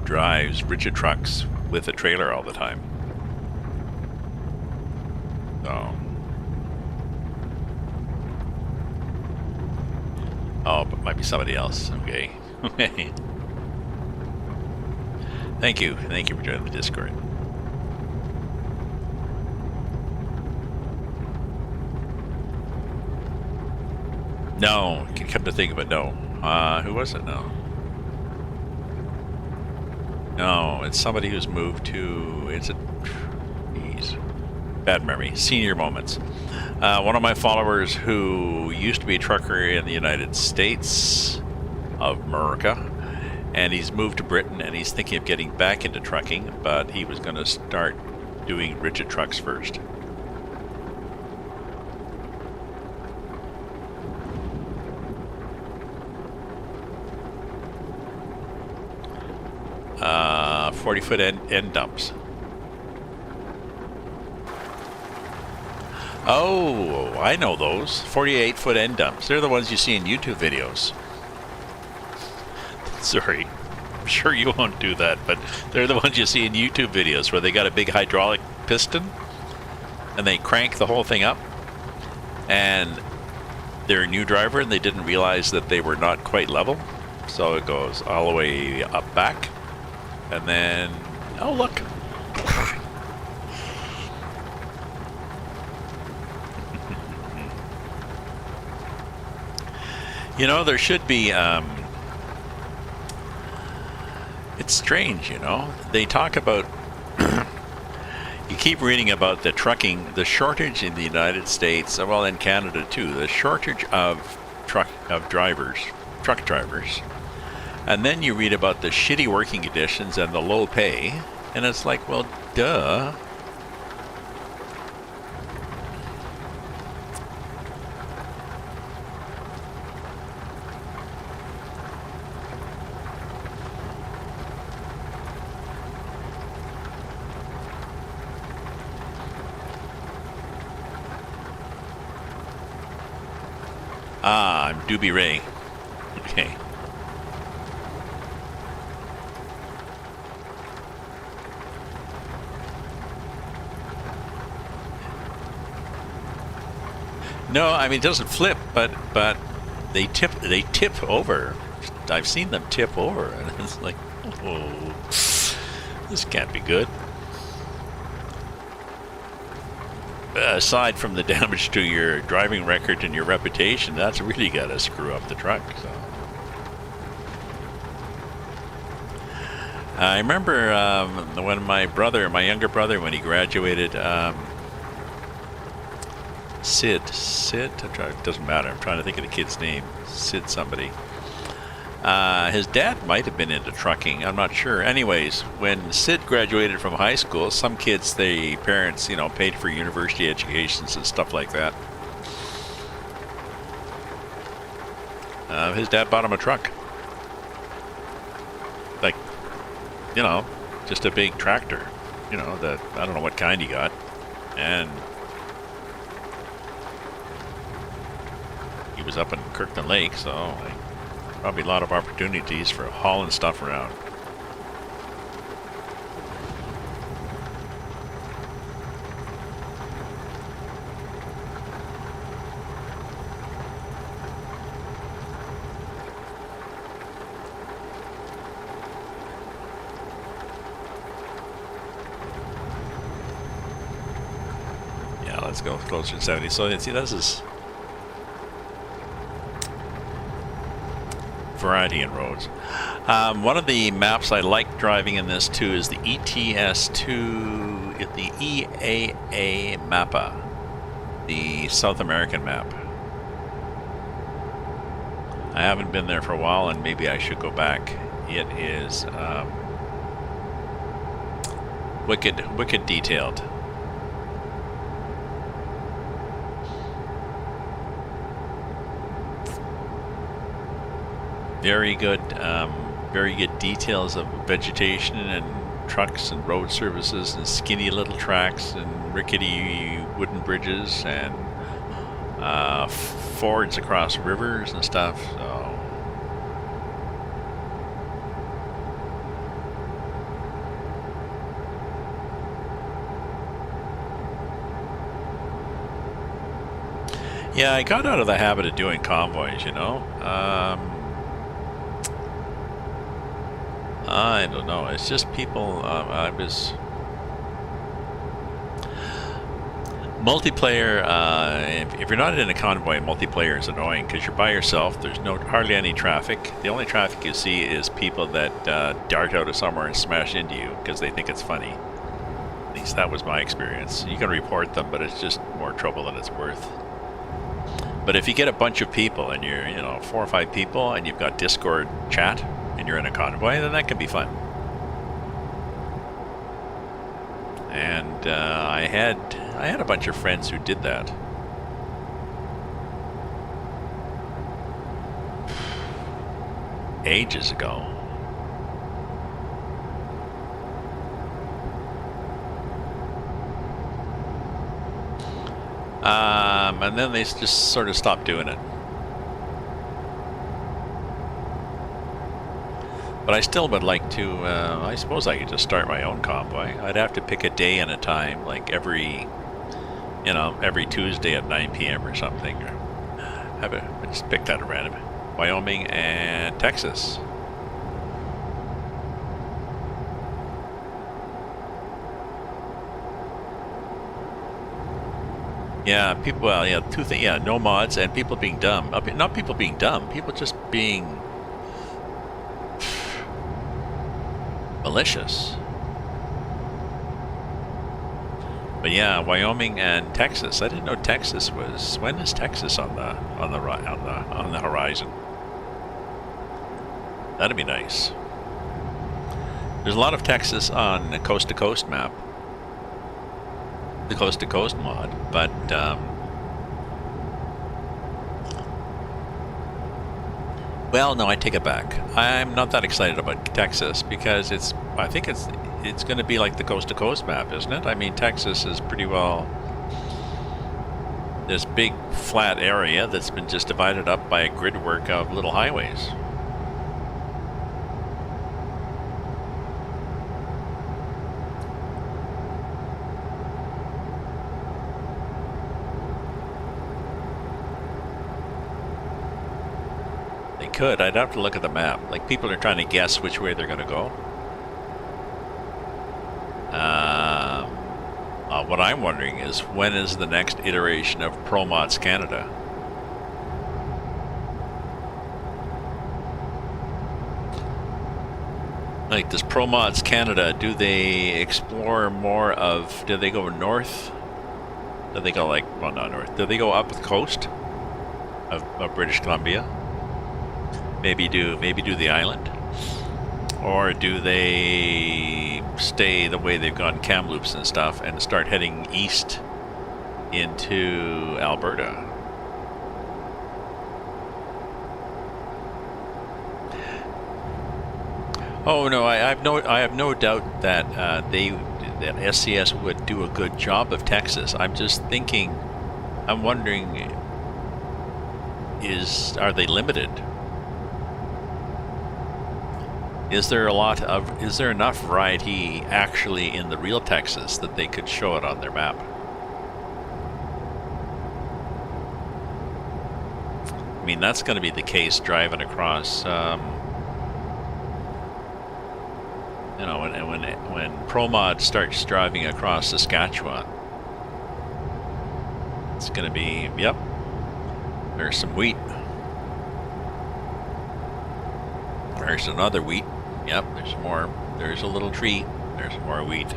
drives rigid trucks with a trailer all the time. So, oh, but it might be somebody else. Okay. Thank you for joining the Discord. No, come to think of it, no. Who was it? No. No, it's somebody who's moved to... It's a... Geez. Bad memory. Senior moments. One of my followers who used to be a trucker in the United States of America, and he's moved to Britain, and he's thinking of getting back into trucking, but he was going to start doing rigid trucks first. Uh, 40-foot end dumps. Oh, I know those. 48-foot end dumps. They're the ones you see in YouTube videos. Sorry. I'm sure you won't do that, but they're the ones you see in YouTube videos where they got a big hydraulic piston and they crank the whole thing up, and they're a new driver and they didn't realize that they were not quite level. So it goes all the way up back. And then, oh look. You know, there should be, it's strange, you know. They talk about, you keep reading about the trucking, the shortage in the United States, well in Canada too, the shortage of truck drivers. And then you read about the shitty working conditions and the low pay, and it's like, well, duh. Ah, I'm Doobie Ray. Okay. No, I mean it doesn't flip, but they tip over. I've seen them tip over, and it's like, oh, this can't be good. Aside from the damage to your driving record and your reputation, that's really got to screw up the truck. So. I remember when my younger brother, when he graduated, Sid, it doesn't matter, I'm trying to think of the kid's name, Sid somebody. His dad might have been into trucking. I'm not sure. Anyways, when Sid graduated from high school, some kids, their parents, you know, paid for university educations and stuff like that. His dad bought him a truck. Like, you know, just a big tractor. You know, that I don't know what kind he got. And he was up in Kirkland Lake, so like, probably a lot of opportunities for hauling stuff around. Yeah, let's go closer to 70. So see, this is variety in roads. One of the maps I like driving in this too is the ETS2, the EAA mappa, the South American map. I haven't been there for a while, and maybe I should go back. It is wicked detailed. Very good details of vegetation and trucks and road services and skinny little tracks and rickety wooden bridges and fords across rivers and stuff. So yeah, I got out of the habit of doing convoys, you know. I don't know. It's just people. I was multiplayer. If you're not in a convoy, multiplayer is annoying because you're by yourself. There's hardly any traffic. The only traffic you see is people that dart out of somewhere and smash into you because they think it's funny. At least that was my experience. You can report them, but it's just more trouble than it's worth. But if you get a bunch of people and you're, you know, 4 or 5 people and you've got Discord chat and you're in a convoy, then that can be fun. And I had a bunch of friends who did that. Ages ago. And then they just sort of stopped doing it. But I still would like to, I suppose I could just start my own convoy. I'd have to pick a day and a time, like every Tuesday at 9 p.m. or something. Or just pick that at random. Wyoming and Texas. Yeah, people, well, yeah, two things, yeah, no mods and people being dumb. Not people being dumb, people just being malicious. But yeah, Wyoming and Texas. I didn't know Texas was. When is Texas on the horizon? That'd be nice. There's a lot of Texas on the coast to coast map, the coast to coast mod, but well, no, I take it back. I'm not that excited about Texas because I think it's going to be like the coast to coast map, isn't it? I mean, Texas is pretty well this big flat area that's been just divided up by a gridwork of little highways. Could. I'd have to look at the map. Like, people are trying to guess which way they're going to go. What I'm wondering is, when is the next iteration of ProMods Canada? Like, does ProMods Canada, do they explore more of, do they go north? Do they go like, well, not north, do they go up the coast of British Columbia? Maybe do the island, or do they stay the way they've gone Kamloops and stuff and start heading east into Alberta? Oh no, I have no doubt that that SCS would do a good job of Texas. I'm just thinking, I'm wondering, are they limited? Is there enough variety actually in the real Texas that they could show it on their map? I mean, that's going to be the case driving across. You know, when ProMod starts driving across Saskatchewan, it's going to be, yep, there's some wheat. There's another wheat. Yep, there's more. There's a little tree. There's more wheat.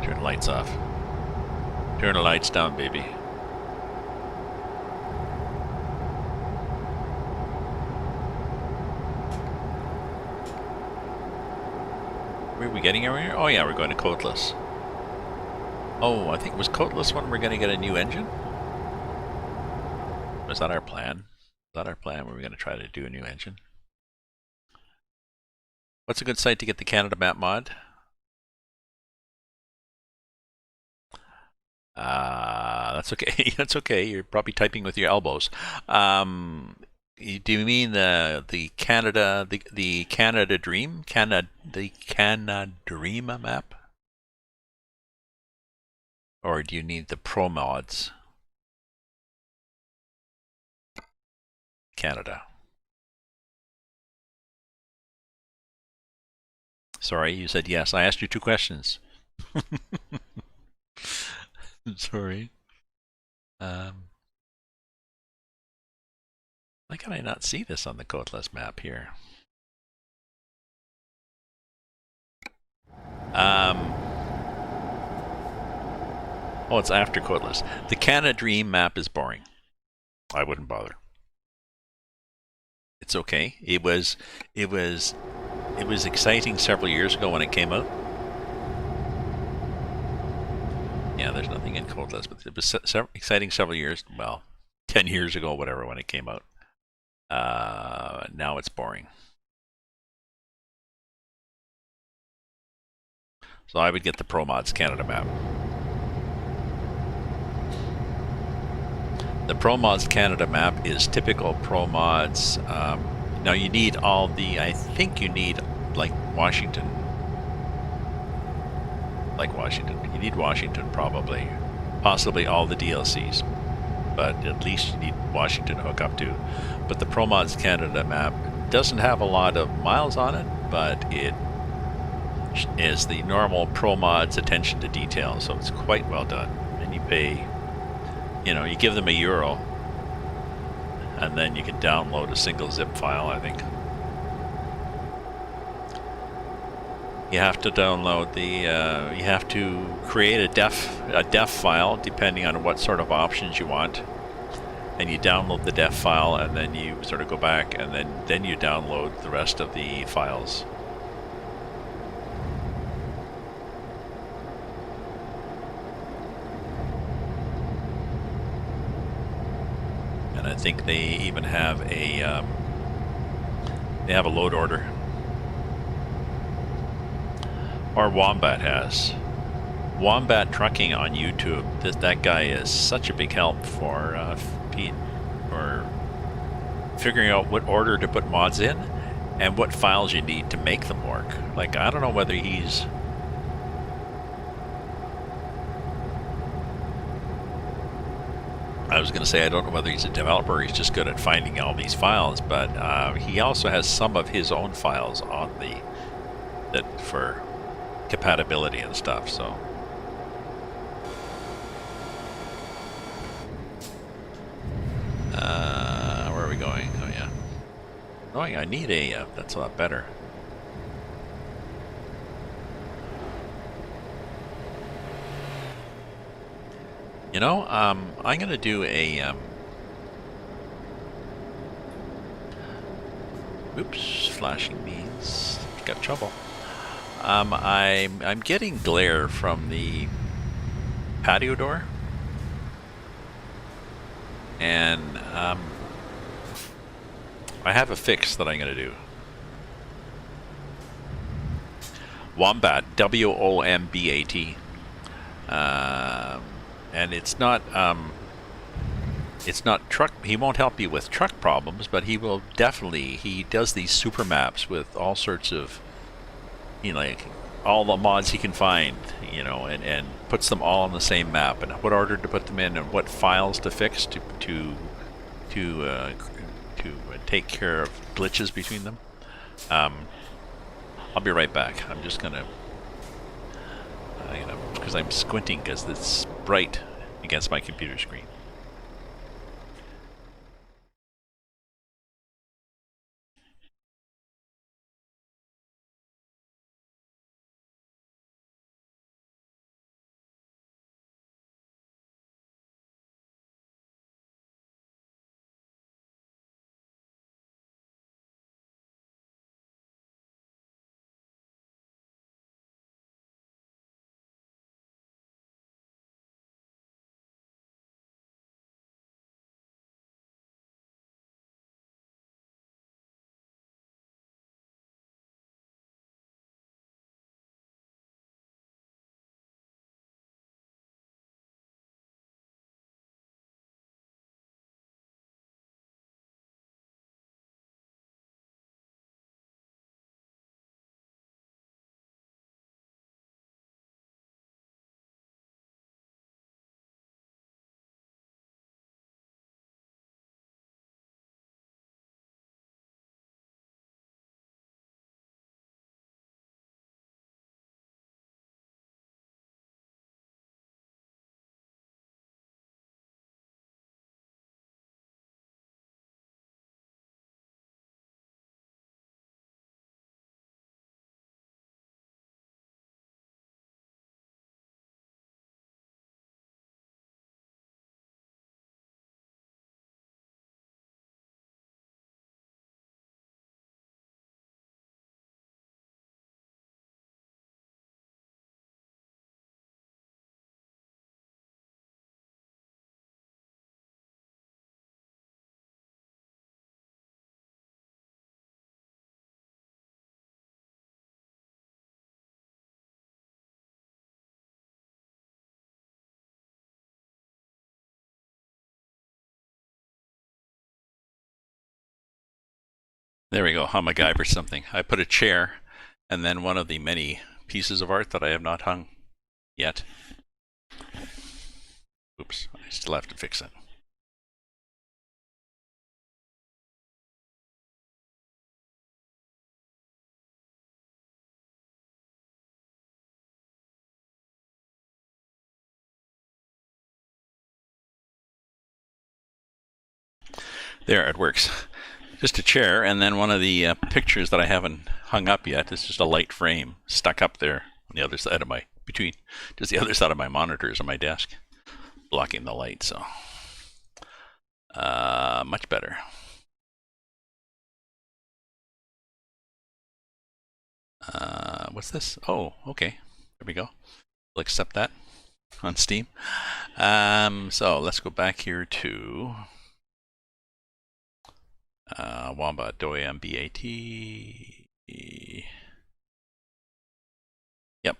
Turn the lights off. Turn the lights down, baby. Where are we getting over here? Oh yeah, we're going to Coatless. Oh, I think, was Coatless when we're going to get a new engine? Was that our plan? Was that our plan? Were we going to try to do a new engine? What's a good site to get the Canada map mod? That's okay. That's okay. You're probably typing with your elbows. Do you mean the Canada the Canada Dream the Canada Dream map, or do you need the Pro Mods Canada? Sorry, you said yes. I asked you two questions. Sorry. Why can I not see this on the Coatless map here? Oh, it's after Coatless. The Canada Dream map is boring. I wouldn't bother. It's okay. It was exciting several years ago when it came out. Yeah, there's nothing in Coatless, but it was exciting several years. Well, 10 years ago, whatever, when it came out. Now it's boring. So I would get the Pro Mods Canada map. The Pro Mods Canada map is typical Pro Mods. Now you need all the, I think you need like Washington. You need Washington probably. Possibly all the DLCs. But at least you need Washington to hook up to. But the Pro Mods Canada map doesn't have a lot of miles on it, but it is the normal Pro Mods attention to detail, so it's quite well done. And you pay, you know, you give them €1, and then you can download a single zip file, I think. You have to download the, you have to create a def file depending on what sort of options you want. And you download the def file, and then you sort of go back, and then you download the rest of the files. And I think they even have a load order. Or Wombat has. Wombat Trucking on YouTube. That guy is such a big help for Pete, for figuring out what order to put mods in and what files you need to make them work. Like, I don't know whether he's... I was going to say, I don't know whether he's a developer or he's just good at finding all these files, but he also has some of his own files on that for compatibility and stuff, so. Where are we going? Oh yeah. Oh, I need a, that's a lot better. You know, I'm gonna do a oops, flashing means got trouble. I'm getting glare from the patio door, and I have a fix that I'm gonna do. Wombat, W-O-M-B-A-T, and it's not truck. He won't help you with truck problems, but he will definitely. He does these super maps with all sorts of, like all the mods he can find, and puts them all on the same map, and what order to put them in, and what files to fix to take care of glitches between them. I'll be right back. I'm just gonna, because I'm squinting because it's bright against my computer screen. There we go. I'll MacGyver something. I put a chair and then one of the many pieces of art that I have not hung yet. Oops, I still have to fix it. There, it works. Just a chair, and then one of the pictures that I haven't hung up yet is just a light frame stuck up there on the other side of just the other side of my monitors on my desk, blocking the light, so much better. What's this? Oh, okay. There we go. We'll accept that on Steam. So let's go back here to Wombat, DOAMBAT. Yep.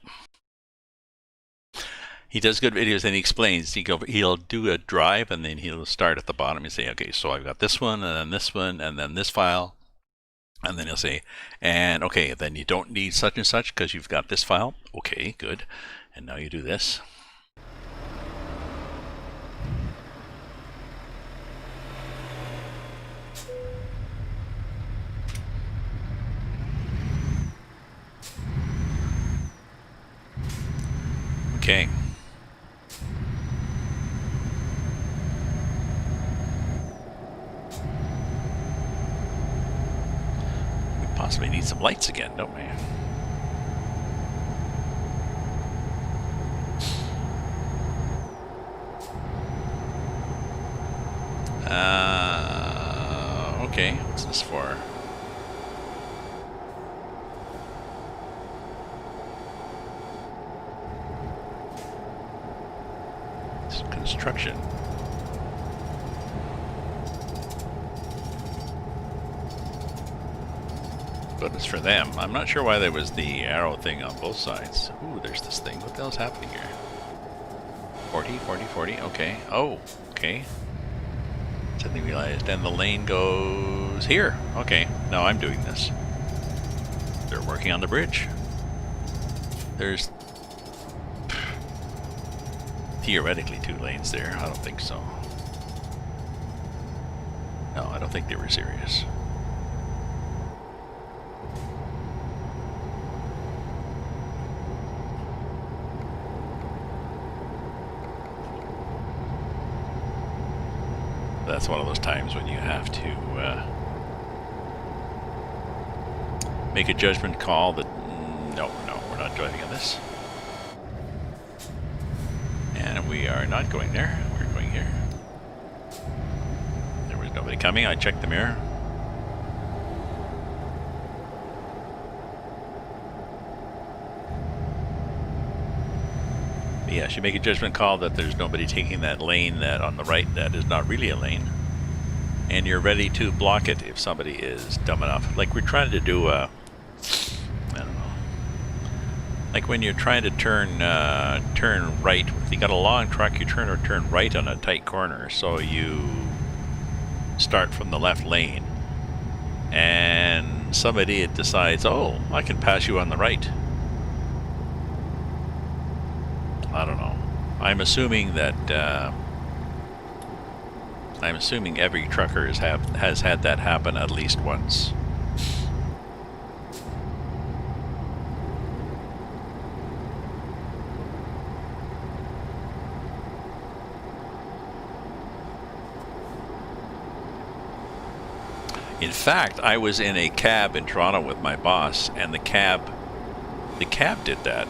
He does good videos and he explains. He'll do a drive and then he'll start at the bottom and say, okay, so I've got this one and then this one and then this file. And then he'll say, and okay, then you don't need such and such because you've got this file. Okay, good. And now you do this. Okay. We possibly need some lights again, don't we? construction. But it's for them. I'm not sure why there was the arrow thing on both sides. Ooh, there's this thing. What the hell's happening here? 40, 40, 40. Okay. Oh, okay. Suddenly realized. And the lane goes here. Okay. Now I'm doing this. They're working on the bridge. There's theoretically 2 lanes there. I don't think so. No, I don't think they were serious. That's one of those times when you have to make a judgment call that no, we're not driving on this. And we are not going there. We're going here. There was nobody coming. I checked the mirror. Yeah, should make a judgment call that there's nobody taking that lane that on the right that is not really a lane, and you're ready to block it if somebody is dumb enough. Like we're trying to do a, I don't know, like when you're trying to turn right. If you got a long truck, you turn right on a tight corner, so you start from the left lane, and some idiot decides, oh, I can pass you on the right. I don't know. I'm assuming that every trucker has had that happen at least once. In fact, I was in a cab in Toronto with my boss, and the cab did that.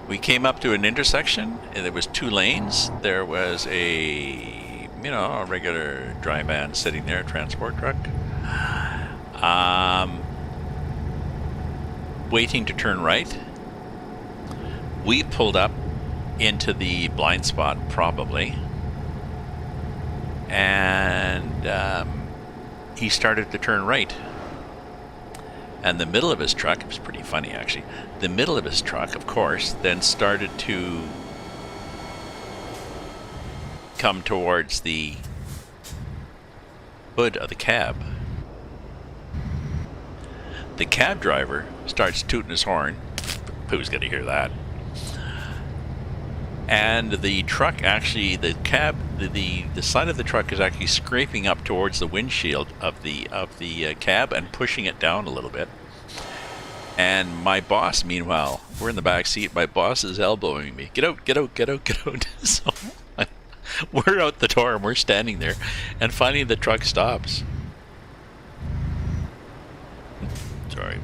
We came up to an intersection, and there was 2 lanes. There was a regular dry van sitting there, a transport truck, waiting to turn right. We pulled up into the blind spot, probably, and he started to turn right. And the middle of his truck, it was pretty funny actually, the middle of his truck, of course, then started to come towards the hood of the cab. The cab driver starts tooting his horn. Who's going to hear that? And the truck actually, the side of the truck is actually scraping up towards the windshield of the cab and pushing it down a little bit. And my boss, meanwhile, we're in the back seat. My boss is elbowing me. Get out, get out, get out, get out. So we're out the door and we're standing there. And finally the truck stops. Sorry.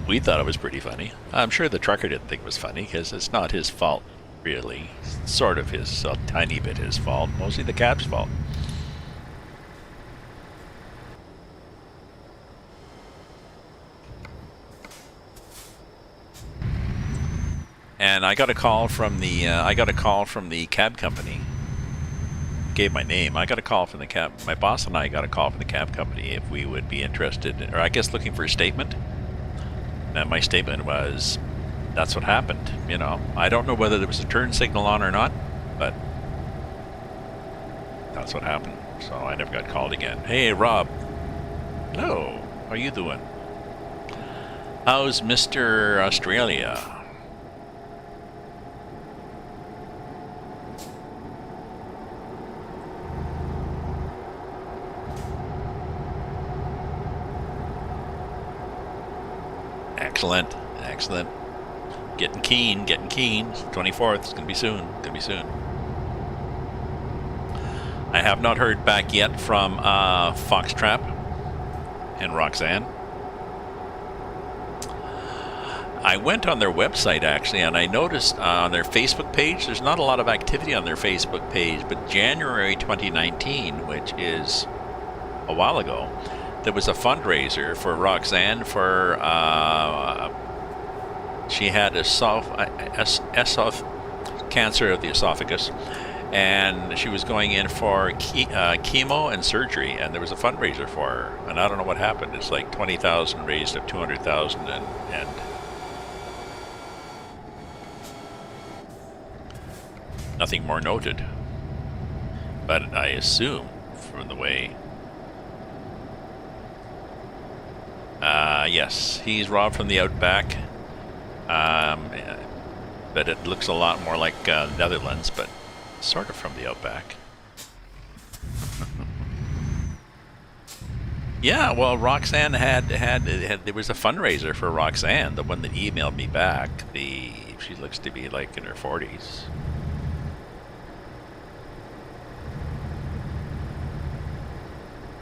We thought it was pretty funny. I'm sure the trucker didn't think it was funny because it's not his fault. Really, sort of his, a tiny bit his fault, mostly the cab's fault. And I got a call from the cab company. Gave my name. I got a call from the cab. My boss and I got a call from the cab company if we would be interested, or I guess looking for a statement. And my statement was, that's what happened, I don't know whether there was a turn signal on or not, but that's what happened. So I never got called again. Hey, Rob. Hello. How are you doing? How's Mr. Australia? Excellent. Excellent. Getting keen. 24th. It's going to be soon. I have not heard back yet from Foxtrap and Roxanne. I went on their website, actually, and I noticed on their Facebook page, there's not a lot of activity on their Facebook page, but January 2019, which is a while ago, there was a fundraiser for Roxanne for... she had a cancer of the esophagus, and she was going in for chemo and surgery, and there was a fundraiser for her, and I don't know what happened. It's like 20,000 raised up 200,000, and nothing more noted. But I assume from the way, yes, he's Rob from the Outback, but it looks a lot more like Netherlands, but sort of from the Outback. Yeah, well, Roxanne had there was a fundraiser for Roxanne, the one that emailed me back. She looks to be like in her 40s.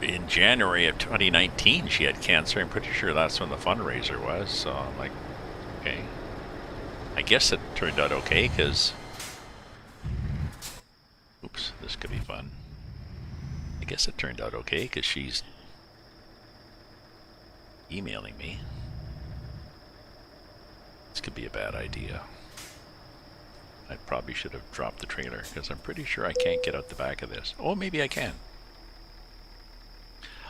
In January of 2019, she had cancer. I'm pretty sure that's when the fundraiser was. So I'm like, okay. I guess it turned out okay, because... Oops, this could be fun. I guess it turned out okay, because she's emailing me. This could be a bad idea. I probably should have dropped the trailer, because I'm pretty sure I can't get out the back of this. Oh, maybe I can.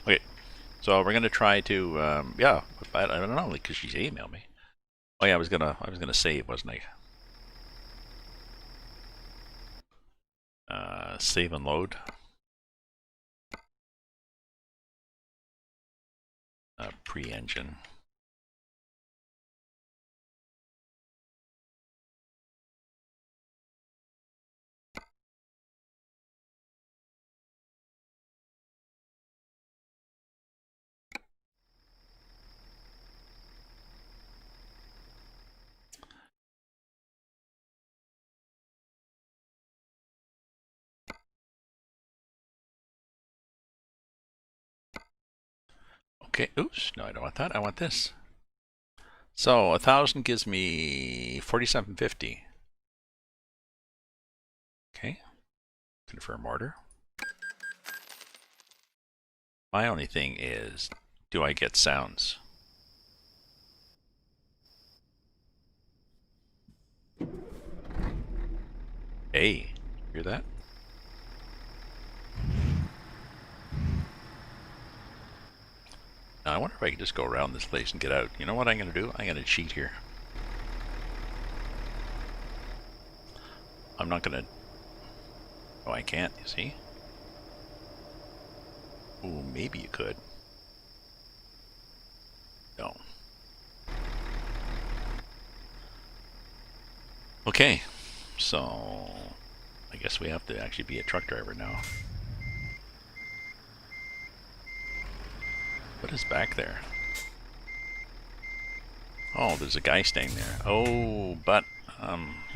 Okay, so we're gonna try to, yeah, I don't know, because she's emailed me. Oh yeah, I was gonna save, wasn't I? Save and load. Pre-engine. Okay, oops, no, I don't want that. I want this. So 1,000 gives me 4750. Okay, confirm order. My only thing is, do I get sounds? Hey, hear that? Now, I wonder if I can just go around this place and get out. You know what I'm going to do? I'm going to cheat here. I'm not going to... Oh, I can't, you see? Ooh, maybe you could. No. Okay, so... I guess we have to actually be a truck driver now. What is back there? Oh, there's a guy staying there. Oh, but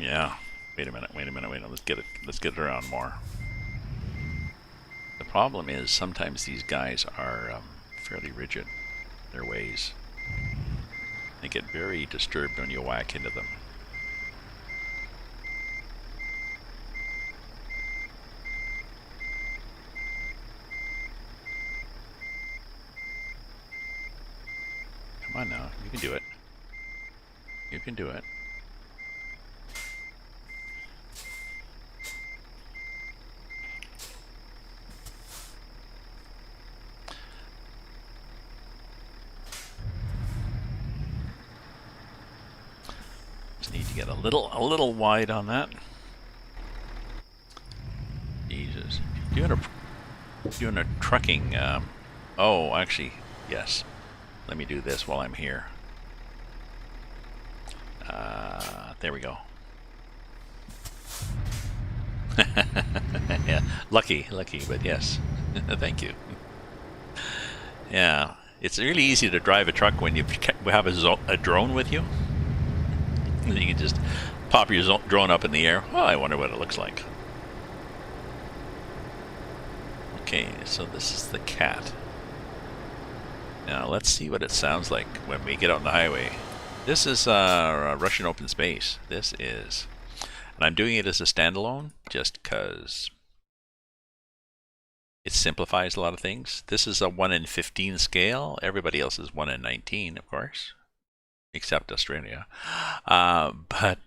yeah. Wait a minute. Let's get it around more. The problem is sometimes these guys are fairly rigid in their ways. They get very disturbed when you whack into them. Come on now, you can do it. You can do it. Just need to get a little wide on that. Jesus, doing a trucking. Oh, actually, yes. Let me do this while I'm here. There we go. Yeah, lucky, but yes. Thank you. Yeah, it's really easy to drive a truck when you have a drone with you. And you can just pop your drone up in the air. Well, I wonder what it looks like. Okay, so this is the cat. Now let's see what it sounds like when we get out on the highway. This is Russian open space. This is, and I'm doing it as a standalone just because it simplifies a lot of things. This is a 1 in 15 scale. Everybody else is 1 in 19, of course, except Australia. But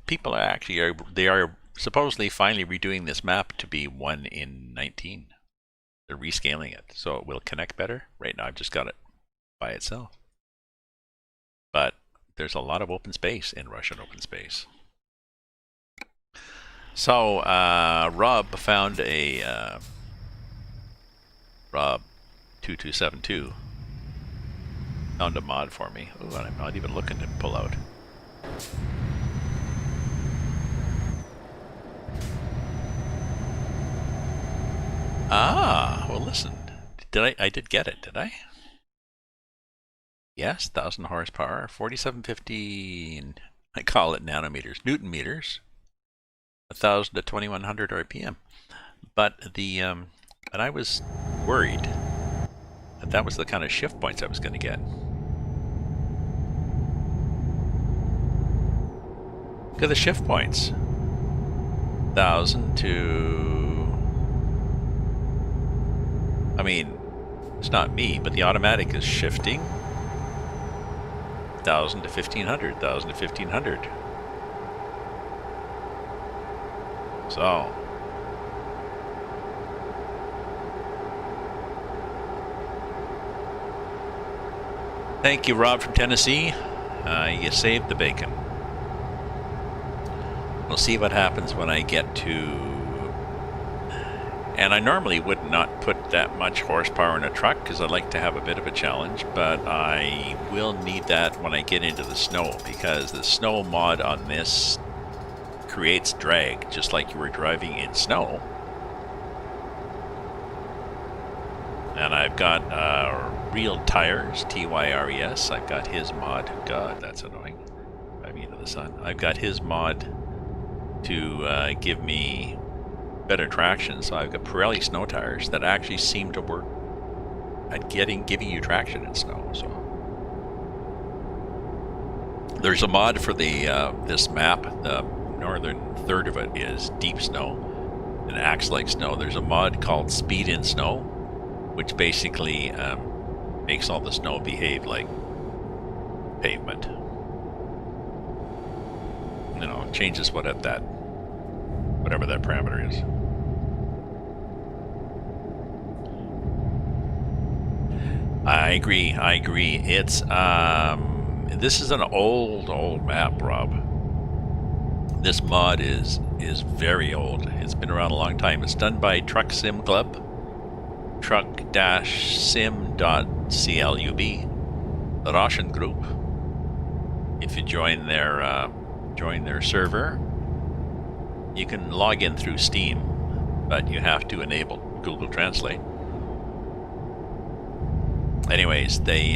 People are actually they are supposedly finally redoing this map to be 1 in 19. They're rescaling it so it will connect better. Right now I've just got it by itself. But there's a lot of open space in Russian open space. So Rob found a Rob2272 found a mod for me. Oh, and I'm not even looking to pull out. Ah, well, listen. I did get it, did I? Yes, 1,000 horsepower, 4750. I call it nanometers, Newton meters, 1,000 to 2,100 RPM. But the and I was worried that that was the kind of shift points I was going to get. Look at the shift points. 1,000 to... I mean, it's not me, but the automatic is shifting. 1,000 to 1,500, 1,000 to 1,500. So... Thank you, Rob from Tennessee. You saved the bacon. We'll see what happens when I get to... And I normally would not put that much horsepower in a truck because I like to have a bit of a challenge, but I will need that when I get into the snow because the snow mod on this creates drag just like you were driving in snow. And I've got real tires, TYRES. I've got his mod. God, that's annoying. Driving into the sun. I've got his mod to give me better traction. So I've got Pirelli snow tires that actually seem to work at giving you traction in snow. So there's a mod for the this map. The northern third of it is deep snow and acts like snow. There's a mod called Speed in Snow, which basically makes all the snow behave like pavement. You know, changes whatever that parameter is. I agree. It's this is an old map, Rob. This mod is very old. It's been around a long time. It's done by Truck Sim Club. truck-sim.club, the Russian group. If you join their server, you can log in through Steam, but you have to enable Google Translate. Anyways, they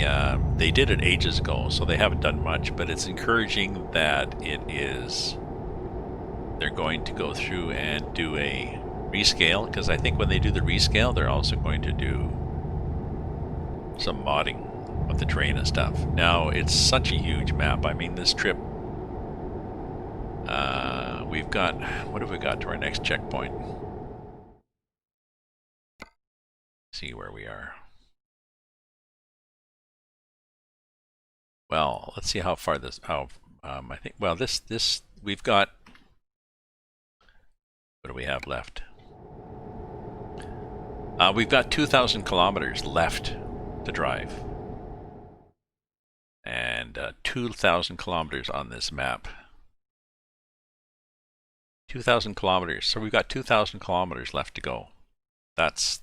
did it ages ago, so they haven't done much, but it's encouraging that they're going to go through and do a rescale, because I think when they do the rescale, they're also going to do some modding of the terrain and stuff. Now, it's such a huge map. I mean, this trip, we've got, what have we got to our next checkpoint? See where we are. Well, let's see how far this, I think, well, this, we've got, what do we have left? We've got 2,000 kilometers left to drive. And 2,000 kilometers on this map. 2,000 kilometers. So we've got 2,000 kilometers left to go. That's...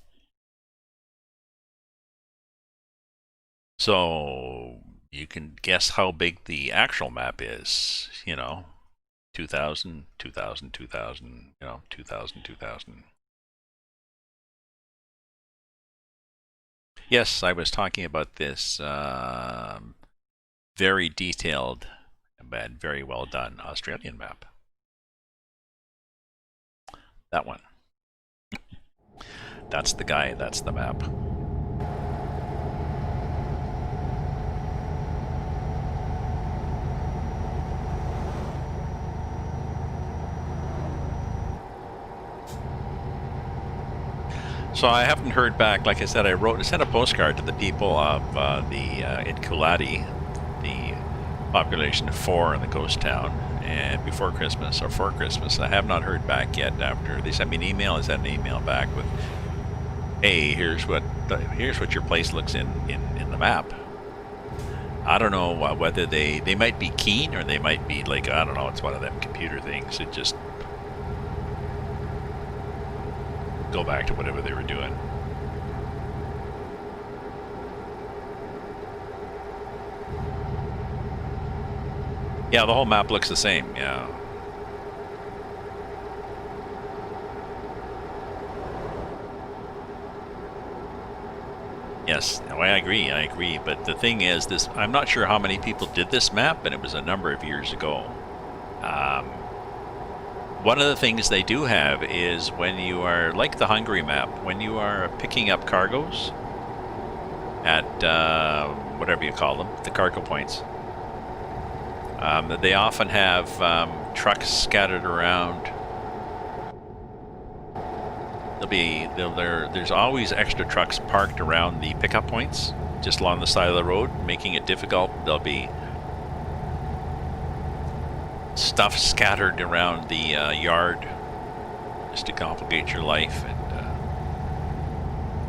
So you can guess how big the actual map is, you know. 2,000, 2,000, 2,000, you know, 2,000, 2,000. Yes, I was talking about this very detailed and very well done Australian map. That one. That's the guy, that's the map. So I haven't heard back. Like I said, I sent a postcard to the people of in Kulati, the population of 4 in the ghost town, and before Christmas or for Christmas. I have not heard back yet. After they sent me an email, I sent an email back with, "Hey, here's what your place looks in the map." I don't know whether they might be keen or they might be like, I don't know. It's one of them computer things. It just go back to whatever they were doing. Yeah, the whole map looks the same, yeah. Yes, no, I agree. But the thing is, I'm not sure how many people did this map, and it was a number of years ago. One of the things they do have is when you are, like the Hungary map, when you are picking up cargoes at whatever you call them, the cargo points, they often have trucks scattered around. There's always extra trucks parked around the pickup points, just along the side of the road, making it difficult. There'll be stuff scattered around the yard just to complicate your life. And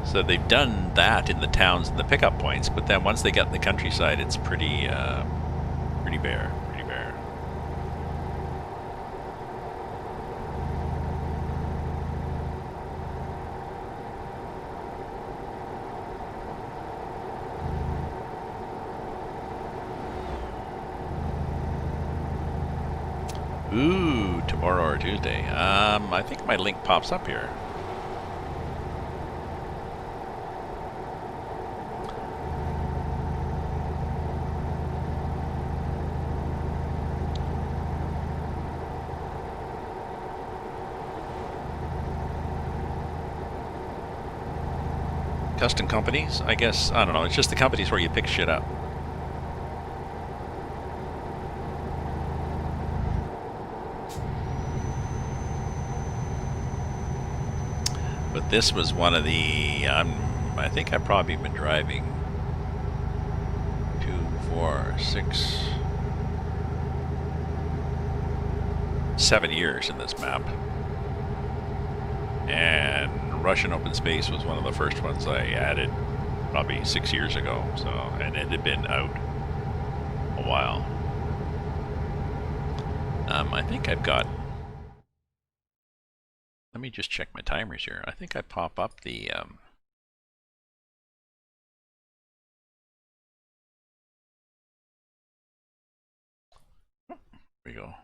so they've done that in the towns and the pickup points, but then once they get in the countryside, it's pretty bare. Ooh, tomorrow or Tuesday. I think my link pops up here. Custom companies, I guess. I don't know. It's just the companies where you pick shit up. But this was one of the, I think I've probably been driving 2, 4, 6, 7 years in this map. And Russian open space was one of the first ones I added probably 6 years ago. So, and it had been out a while. I think I've got, let me just check my timers here. I think I pop up the here we go.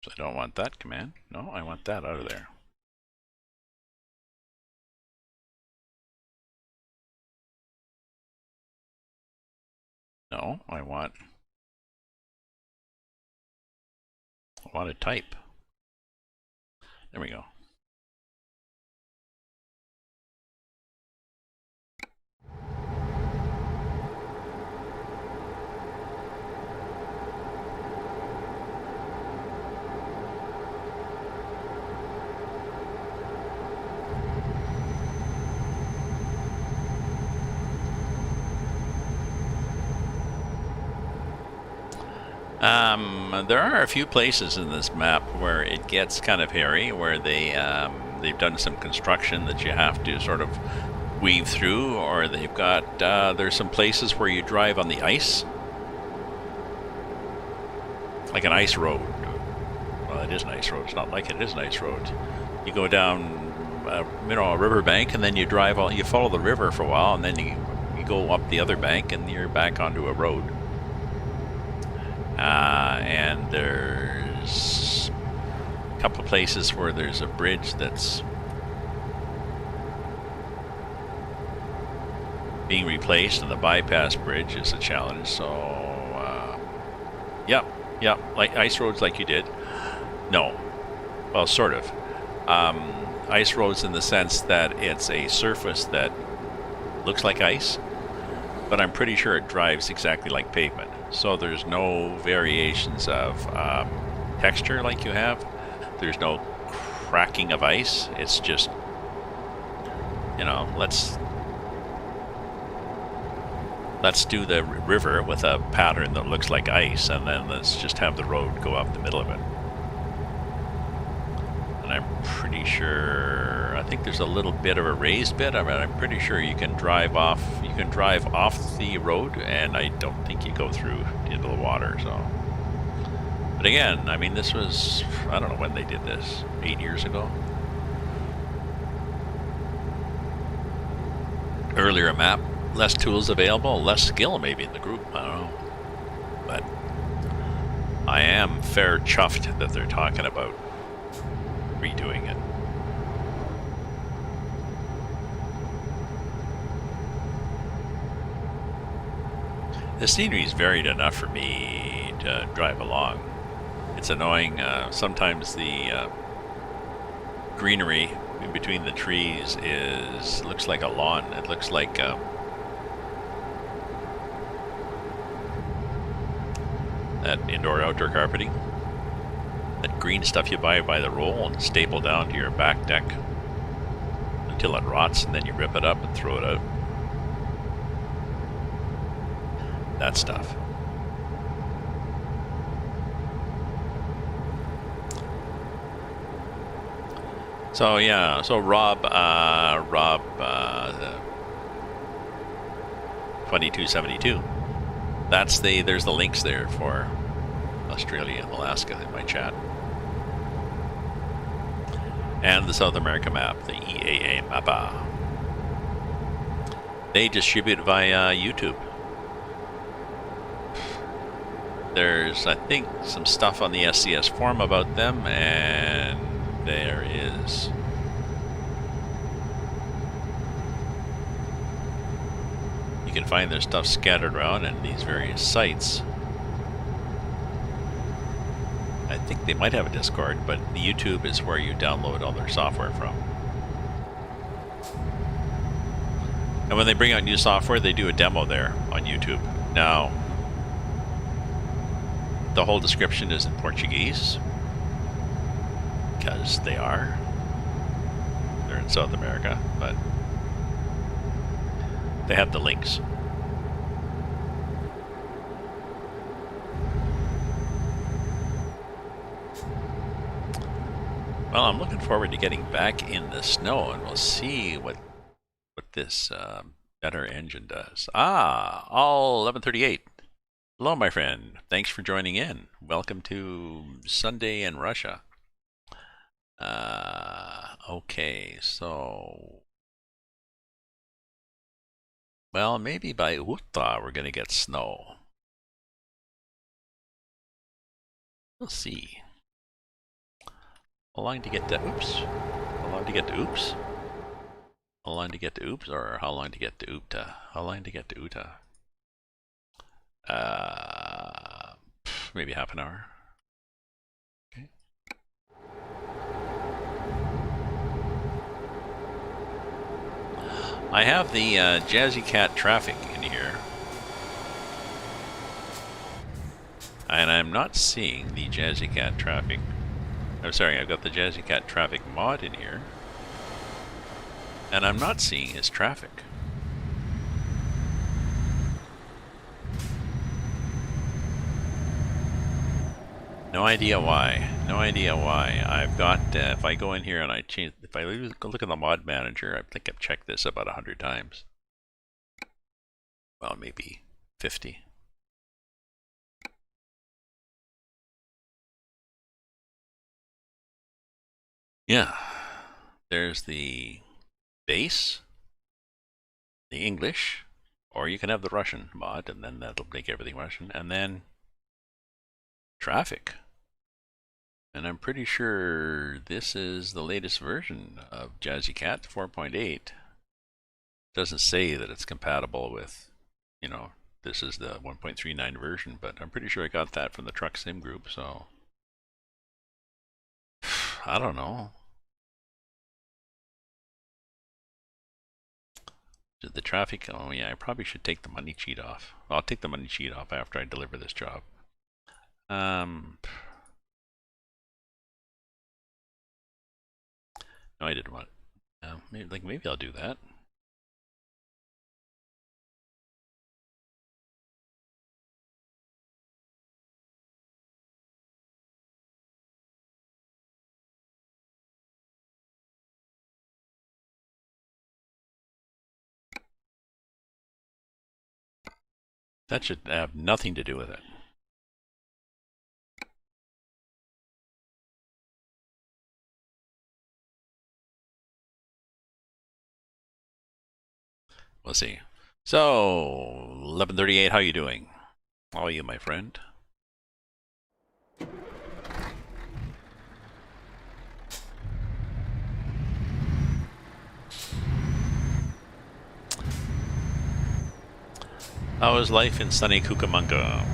So I don't want that command. No, I want that out of there. No, I want to type. There we go. There are a few places in this map where it gets kind of hairy, where they've done some construction that you have to sort of weave through, or they've got there's some places where you drive on the ice, like an ice road. Well, it is an ice road. It's not like it is an ice road. You go down, a riverbank, and then you you follow the river for a while, and then you go up the other bank, and you're back onto a road. And there's a couple of places where there's a bridge that's being replaced, and the bypass bridge is a challenge. So, yep, like ice roads, like you did. No, well, sort of. Ice roads in the sense that it's a surface that looks like ice, but I'm pretty sure it drives exactly like pavement. So there's no variations of texture like you have. There's no cracking of ice. It's just, you know, let's do the river with a pattern that looks like ice, and then let's just have the road go up the middle of it. And I'm pretty sure, I think there's a little bit of a raised bit. I mean, I'm pretty sure you can drive off the road, and I don't think you go through into the water. So, but again, I mean, this was, I don't know when they did this, 8 years ago. Earlier map, less tools available, less skill maybe in the group, I don't know. But I am fair chuffed that they're talking about redoing it. The scenery is varied enough for me to drive along. It's annoying, sometimes the greenery in between the trees looks like a lawn. It looks like that indoor-outdoor carpeting. That green stuff you buy by the roll and staple down to your back deck until it rots, and then you rip it up and throw it out. That stuff. So yeah, so Rob 2272. There's the links there for Australia and Alaska in my chat. And the South America map, the EAA mappa. They distribute via YouTube. There's, I think, some stuff on the SCS forum about them, and there is you can find their stuff scattered around in these various sites. I think they might have a Discord, but the YouTube is where you download all their software from. And when they bring out new software, they do a demo there on YouTube. Now, the whole description is in Portuguese, because they are. They're in South America, but they have the links. Well, I'm looking forward to getting back in the snow, and we'll see what this better engine does. All 1138. Hello, my friend. Thanks for joining in. Welcome to Sunday in Russia. Okay, so... Well, maybe by Utah we're going to get snow. We'll see. How long to get to oops? How long to get to oops? How long to get to oops, or how long to get to Utah? How long to get to Utah? Maybe half an hour. Okay. I have the Jazzy Cat traffic in here, and I'm not seeing the Jazzy Cat traffic. I'm sorry, I've got the Jazzy Cat traffic mod in here, and I'm not seeing his traffic. No idea why. No idea why. I've got, if I go in here and I change, if I look at the mod manager, I think I've checked this about 100 times. Well, maybe 50. Yeah. There's the base, the English, or you can have the Russian mod, and then that'll make everything Russian, and then traffic. And I'm pretty sure this is the latest version of Jazzy Cat 4.8. Doesn't say that it's compatible with, you know, this is the 1.39 version, but I'm pretty sure I got that from the Truck Sim group, so I don't know. Did the traffic? Oh yeah, I probably should take the money cheat off. Well, I'll take the money cheat off after I deliver this job. No, I didn't want it. Maybe I'll do that. That should have nothing to do with it. We'll see. So, 11:38. How you doing? How are you, my friend? How is life in sunny Cucamonga?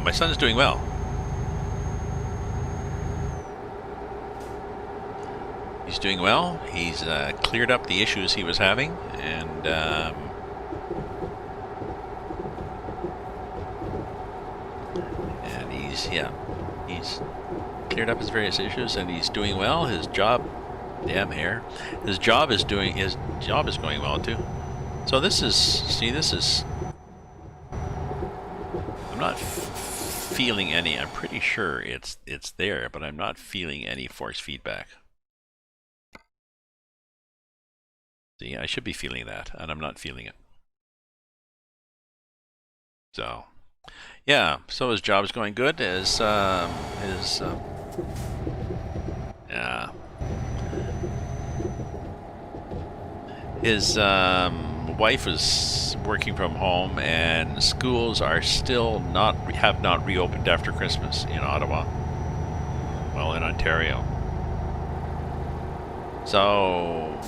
My son's doing well. He's doing well. He's cleared up the issues he was having, and he's cleared up his various issues, and he's doing well. His job, damn hair, his job is going well too. So this is. I'm not feeling any. I'm pretty sure it's there, but I'm not feeling any force feedback. See, I should be feeling that, and I'm not feeling it. So, yeah. So his job's going good. Yeah. His wife is working from home, and schools are still have not reopened after Christmas in Ottawa. Well, in Ontario. So,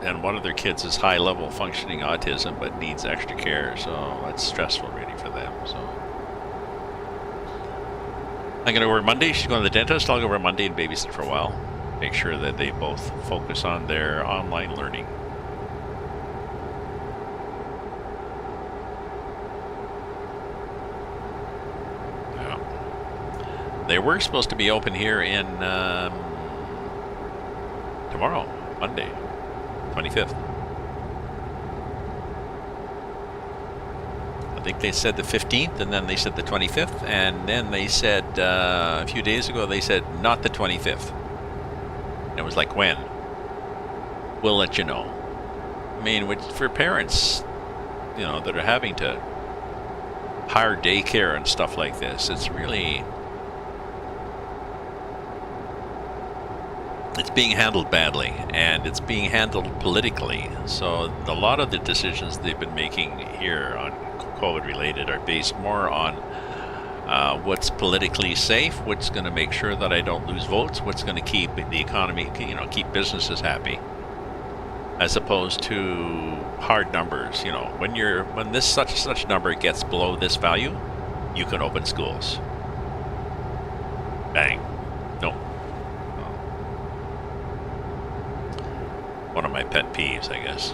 and one of their kids is high-level functioning autism, but needs extra care. So that's stressful, really, for them. So I'm gonna go over Monday. She's going to the dentist. I'll go over Monday and babysit for a while. Make sure that they both focus on their online learning. They were supposed to be open here in tomorrow, Monday, 25th. I think they said the 15th, and then they said the 25th, and then they said a few days ago they said not the 25th. And it was like, when? We'll let you know. I mean, for parents, you know, that are having to hire daycare and stuff like this, it's really. It's being handled badly, and it's being handled politically. So a lot of the decisions they've been making here on COVID-related are based more on what's politically safe, what's going to make sure that I don't lose votes, what's going to keep the economy, you know, keep businesses happy, as opposed to hard numbers. You know, when this such number gets below this value, you can open schools. Bang. No. One of my pet peeves, I guess.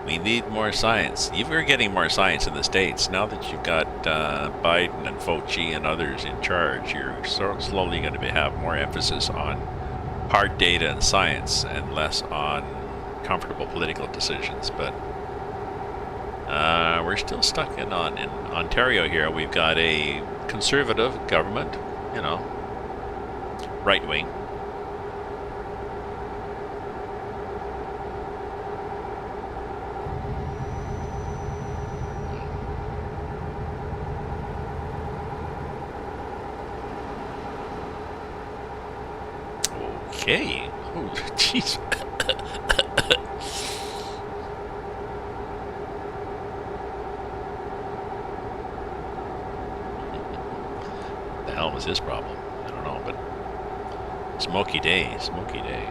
We need more science. You're getting more science in the States. Now that you've got Biden and Fauci and others in charge, you're slowly going to have more emphasis on hard data and science and less on comfortable political decisions. But we're still stuck in Ontario here. We've got a conservative government, you know, right wing. Okay. Oh, jeez. Smoky day, smoky day.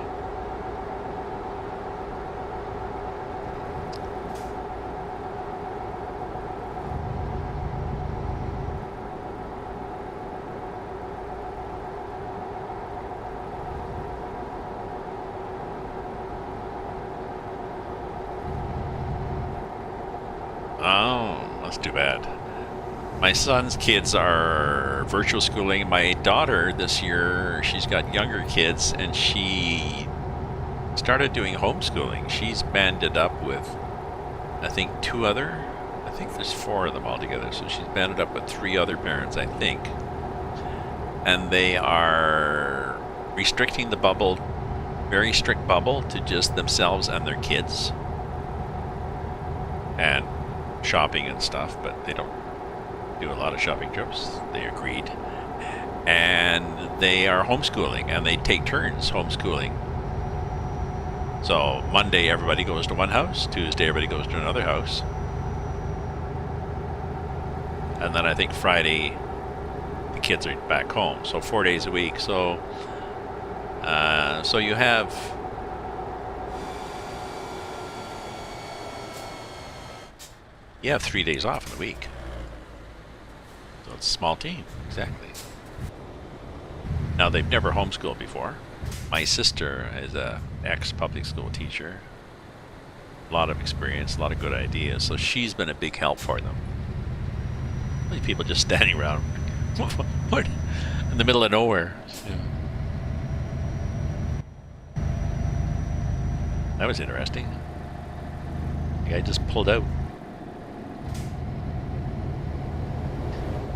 Oh, that's too bad. My son's kids are virtual schooling. My daughter this year, she's got younger kids, and she started doing homeschooling. She's banded up with, I think, I think there's 4 of them altogether. So she's banded up with 3 other parents, I think. And they are restricting the bubble, very strict bubble, to just themselves and their kids. And shopping and stuff, but they don't do a lot of shopping trips. They agreed. And they are homeschooling, and they take turns homeschooling. So Monday everybody goes to one house, Tuesday everybody goes to another house, and then I think Friday the kids are back home. So 4 days a week. So so you have You have 3 days off in the week. So it's a small team, exactly. Now, they've never homeschooled before. My sister is a ex-public school teacher. A lot of experience, a lot of good ideas. So she's been a big help for them. People just standing around what? In the middle of nowhere. Yeah. That was interesting. The guy just pulled out.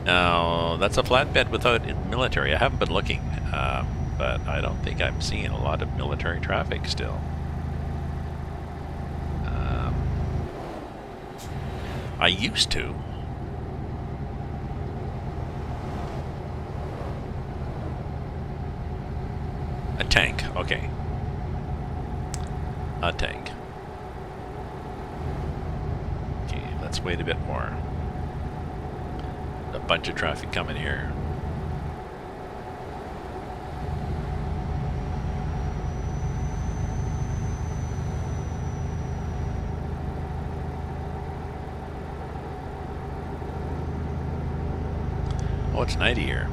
Now, that's a flatbed without military. I haven't been looking, but I don't think I'm seeing a lot of military traffic still. I used to. A tank, okay. A tank. Okay, let's wait a bit more. A bunch of traffic coming here. Oh, it's night here.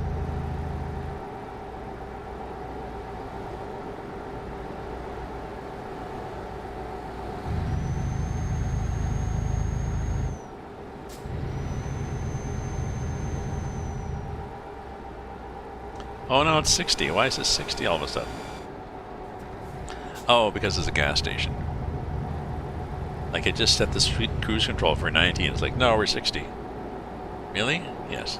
Oh no, it's 60. Why is it 60 all of a sudden? Oh, because it's a gas station. Like, it just set the cruise control for 90 and it's like, no, we're 60. Really? Yes.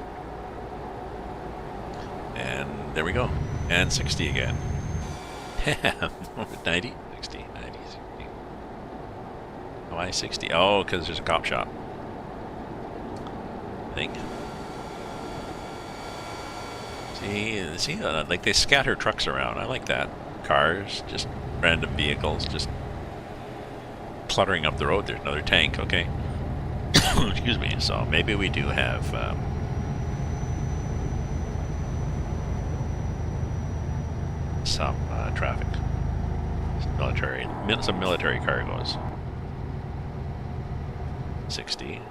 And there we go. And 60 again. 90? 60, 90, 60. Why 60? Oh, because there's a cop shop. I think. See, like they scatter trucks around. I like that. Cars, just random vehicles, just cluttering up the road. There's another tank, okay. Excuse me. So maybe we do have some traffic. Some military cargoes. 60.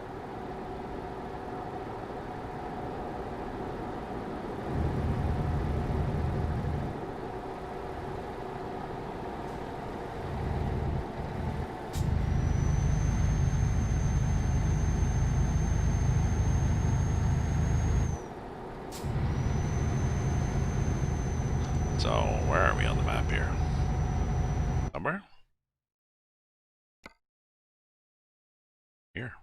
So, where are we on the map here? Somewhere? Here.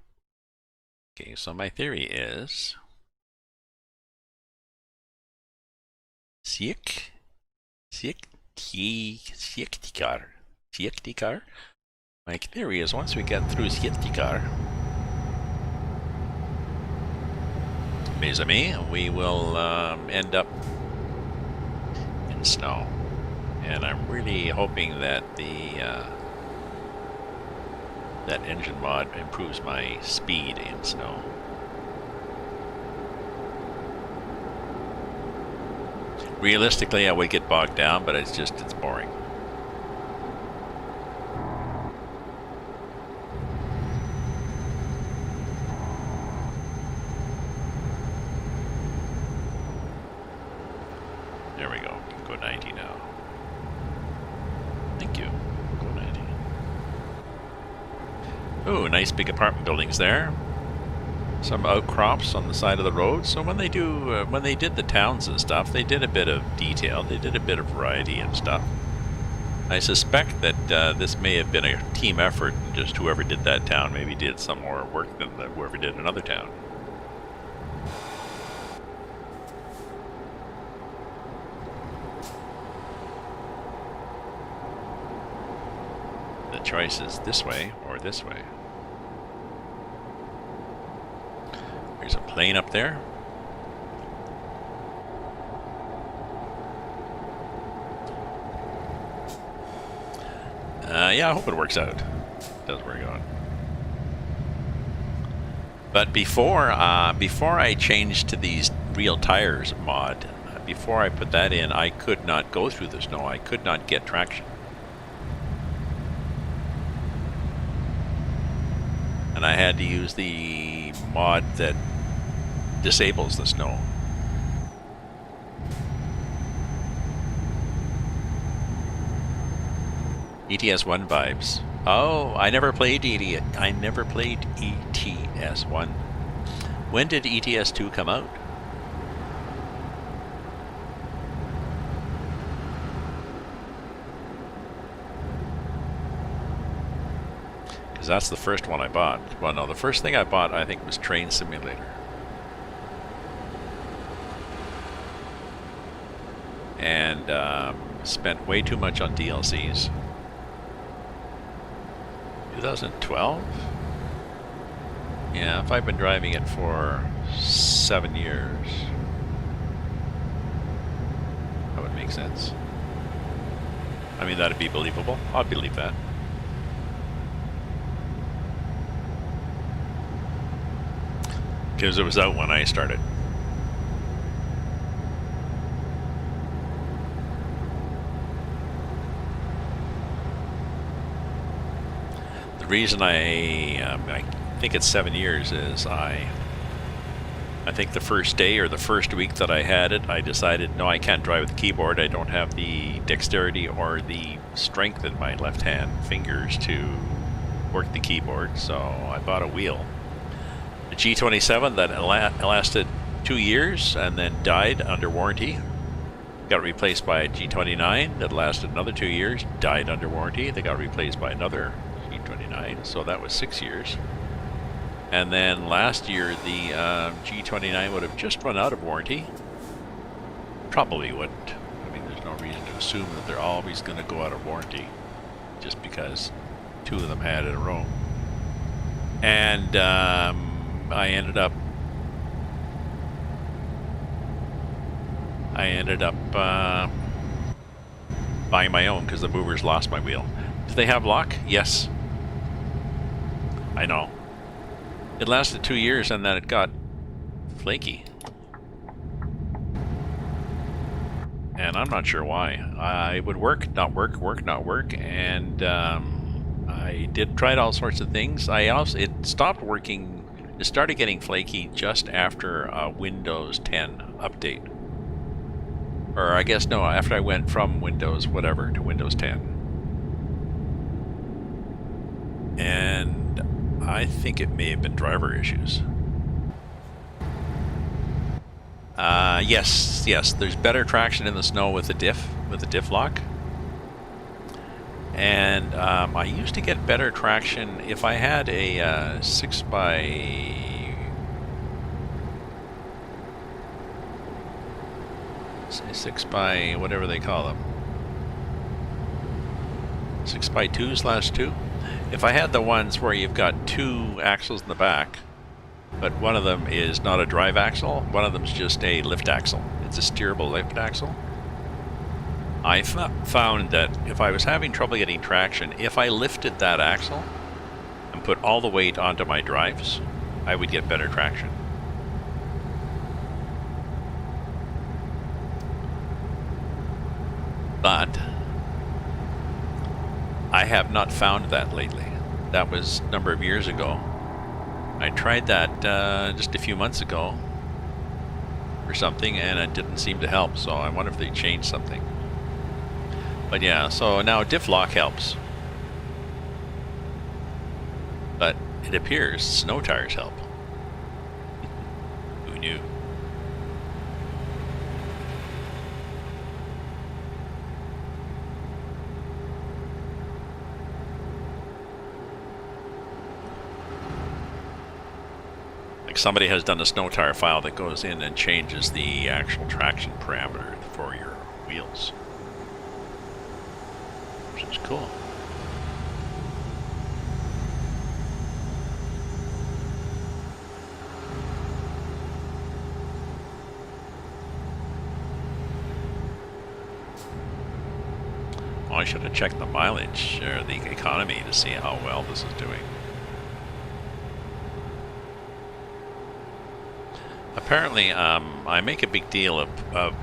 Okay, so my theory is Siektikar. My theory is once we get through Siektikar, mes amis, we will end up in snow. And I'm really hoping that that engine mod improves my speed in snow. Realistically, I would get bogged down, but it's boring. There we go. Go 90 now. Thank you. Go 90. Ooh, nice big apartment buildings there. Some outcrops on the side of the road. So when they did the towns and stuff, they did a bit of detail. They did a bit of variety and stuff. I suspect that this may have been a team effort, and just whoever did that town maybe did some more work than whoever did another town. The choice is this way or this way. There's a plane up there. Yeah, I hope it works out. It does work out. But before I changed to these real tires mod, before I put that in, I could not go through the snow. I could not get traction. And I had to use the mod that disables the snow. ETS1 vibes. Oh, I never played ETS1. When did ETS2 come out? Because that's the first one I bought. Well, no, the first thing I bought, I think, was Train Simulator. And spent way too much on DLCs. 2012? Yeah, if I've been driving it for 7 years, that would make sense. I mean, that'd be believable. I'd believe that. Because it was out when I started. The reason I think it's 7 years is I think the first day or the first week that I had it, I decided, no, I can't drive with the keyboard. I don't have the dexterity or the strength in my left hand fingers to work the keyboard, so I bought a wheel. A G27 that lasted 2 years and then died under warranty. Got replaced by a G29 that lasted another 2 years, died under warranty. They got replaced by another G29, so that was 6 years. And then last year, the G29 would have just run out of warranty. Probably wouldn't. I mean, there's no reason to assume that they're always going to go out of warranty just because 2 of them had it in a row. And I ended up buying my own because the movers lost my wheel. Do they have lock? Yes. I know. It lasted 2 years and then it got flaky. And I'm not sure why. I would work, not work, work, not work, and I did try all sorts of things. It stopped working. It started getting flaky just after a Windows 10 update. Or I guess, no, after I went from Windows whatever to Windows 10. And I think it may have been driver issues. Yes, there's better traction in the snow with the diff lock. And I used to get better traction if I had a 6 by whatever they call them, 6x2/2. If I had the ones where you've got 2 axles in the back, but one of them is not a drive axle, one of them's just a lift axle. It's a steerable lift axle. I found that if I was having trouble getting traction, if I lifted that axle and put all the weight onto my drives, I would get better traction. But I have not found that lately. That was a number of years ago. I tried that just a few months ago or something, and it didn't seem to help, so I wonder if they changed something. But yeah, so now diff lock helps. But it appears snow tires help. Who knew? Like somebody has done a snow tire file that goes in and changes the actual traction parameter for your wheels, which is cool. Well, I should have checked the mileage or the economy to see how well this is doing. Apparently, I make a big deal of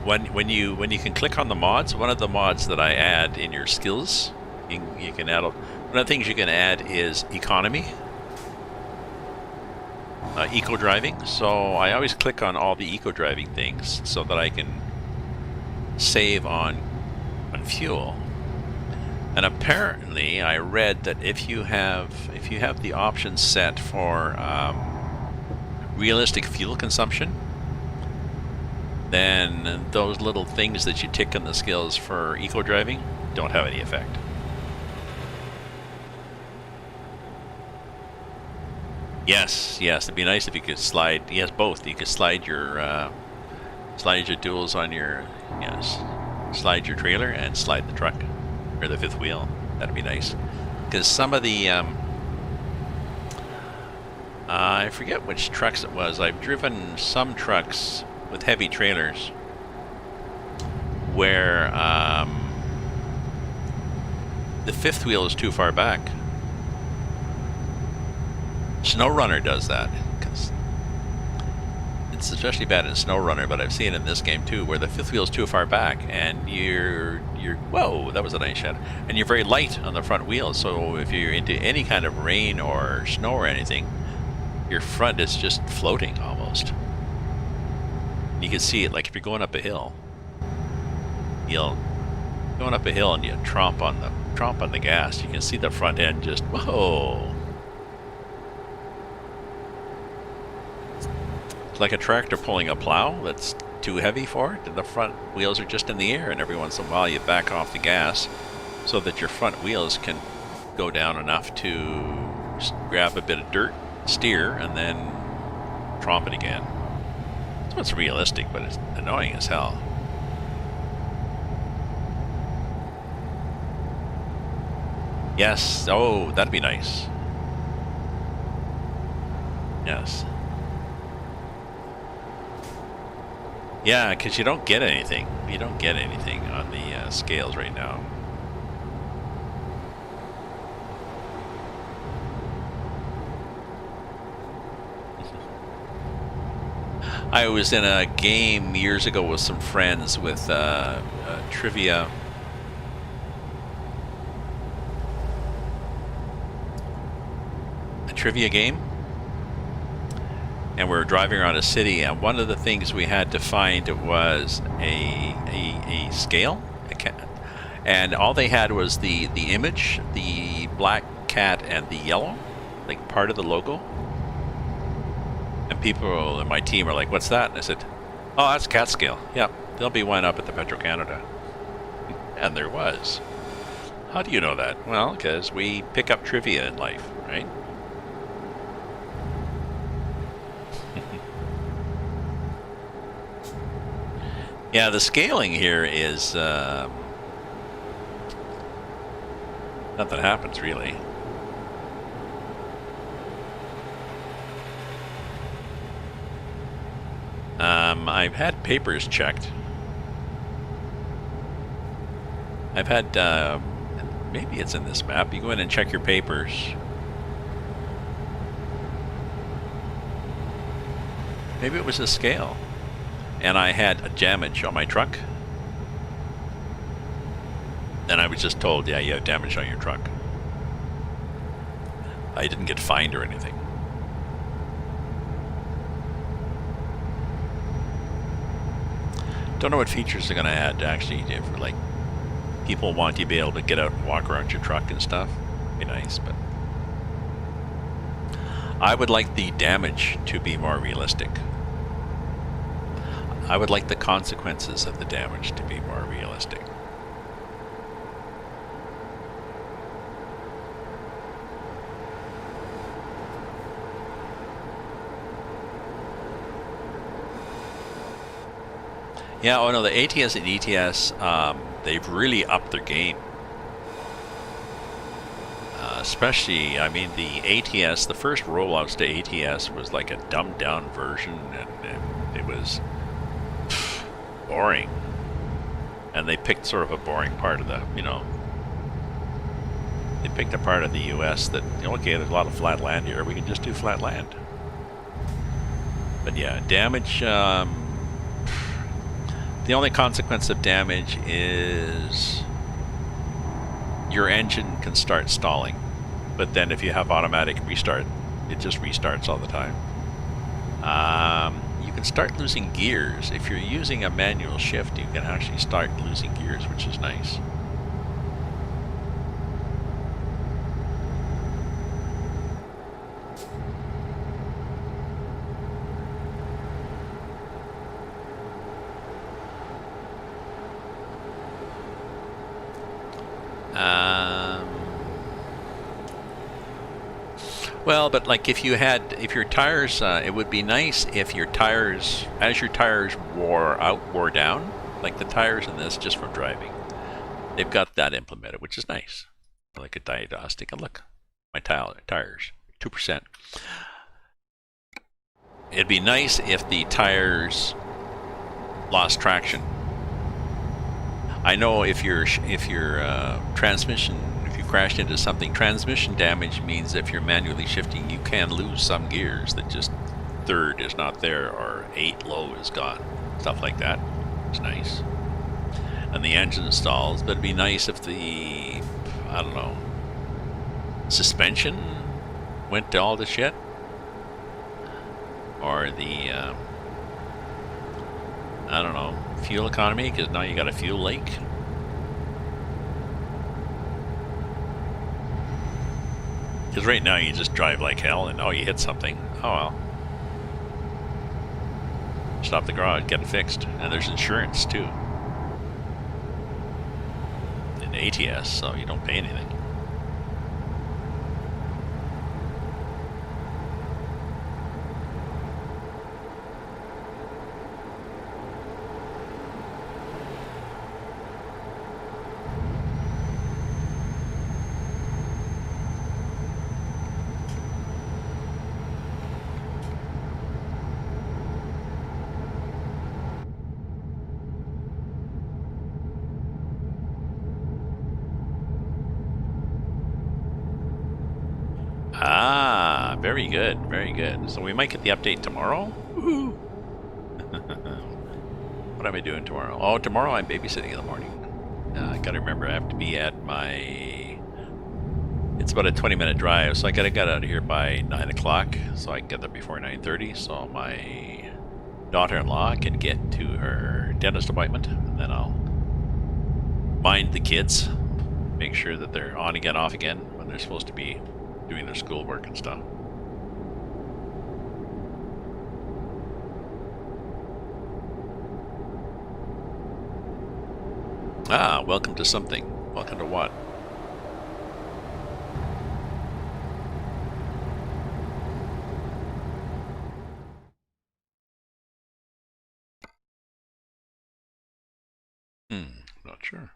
when you can click on the mods. One of the mods that I add in your skills, you can add. One of the things you can add is economy, eco driving. So I always click on all the eco driving things so that I can save on fuel. And apparently, I read that if you have the option set for realistic fuel consumption, then those little things that you tick on the skills for eco driving don't have any effect. Yes, it'd be nice if you could slide. Yes, both. You could slide your duals on your slide your trailer and slide the truck or the fifth wheel. That'd be nice, because some of the I forget which trucks it was. I've driven some trucks with heavy trailers where the fifth wheel is too far back. SnowRunner does that, because it's especially bad in SnowRunner, but I've seen it in this game too, where the fifth wheel is too far back, and you're whoa, that was a nice shot, and you're very light on the front wheel. So if you're into any kind of rain or snow or anything, your front is just floating almost. You can see it, like if you're going up a hill, going up a hill and you tromp on the gas, you can see the front end just whoa. It's like a tractor pulling a plow that's too heavy for it, and the front wheels are just in the air, and every once in a while you back off the gas so that your front wheels can go down enough to grab a bit of dirt, steer, and then tromp it again. So it's realistic, but it's annoying as hell. Yes, oh, that'd be nice. Yes. Yeah, because you don't get anything. You don't get anything on the scales right now. I was in a game years ago with some friends with trivia. A trivia game. And we were driving around a city, and one of the things we had to find was a scale, and all they had was the image, the black cat and the yellow, like part of the logo. And people in my team are like, "What's that?" And I said, "Oh, that's cat scale. Yep, there'll be one up at the Petro-Canada." And there was. How do you know that? Well, because we pick up trivia in life, right? Yeah, the scaling here is nothing happens really. I've had papers checked. I've had maybe it's in this map. You go in and check your papers. Maybe it was a scale. And I had a damage on my truck. And I was just told, yeah, you have damage on your truck. I didn't get fined or anything. Don't know what features they're going to add actually for like people want to be able to get out and walk around your truck and stuff. Be nice, but I would like the damage to be more realistic. I would like the consequences of the damage to be more realistic. Yeah, oh no, the ATS and ETS, they've really upped their game. Especially, I mean, the ATS, the first rollouts to ATS was like a dumbed down version, and it was boring. And they picked sort of a boring part of the, you know, they picked a part of the US that, okay, there's a lot of flat land here, we can just do flat land. But yeah, damage, the only consequence of damage is your engine can start stalling. But then if you have automatic restart, it just restarts all the time. You can start losing gears. If you're using a manual shift, you can actually start losing gears, which is nice. Well, but like if your tires, it would be nice if your tires, as your tires wore down, like the tires in this, just from driving, they've got that implemented, which is nice. Like a diagnostic, and look, my tires, 2%. It'd be nice if the tires lost traction. I know if your transmission, if you crashed into something, transmission damage means if you're manually shifting, you can lose some gears that just third is not there or 8 low is gone. Stuff like that. It's nice. And the engine stalls, but it'd be nice if the, I don't know, suspension went to all the shit. Or the, I don't know, fuel economy, because now you got a fuel leak. Because right now you just drive like hell and you hit something. Oh well. Stop the garage, get it fixed. And there's insurance too. In ATS, so you don't pay anything. Ah, very good, very good. So we might get the update tomorrow? Woohoo! What am I doing tomorrow? Oh, tomorrow I'm babysitting in the morning. I gotta remember I have to be at my... It's about a 20-minute drive, so I gotta get out of here by 9 o'clock, so I can get there before 9:30, so my daughter-in-law can get to her dentist appointment, and then I'll mind the kids, make sure that they're on again, off again, when they're supposed to be doing their schoolwork and stuff. Ah, welcome to something. Welcome to what? Not sure.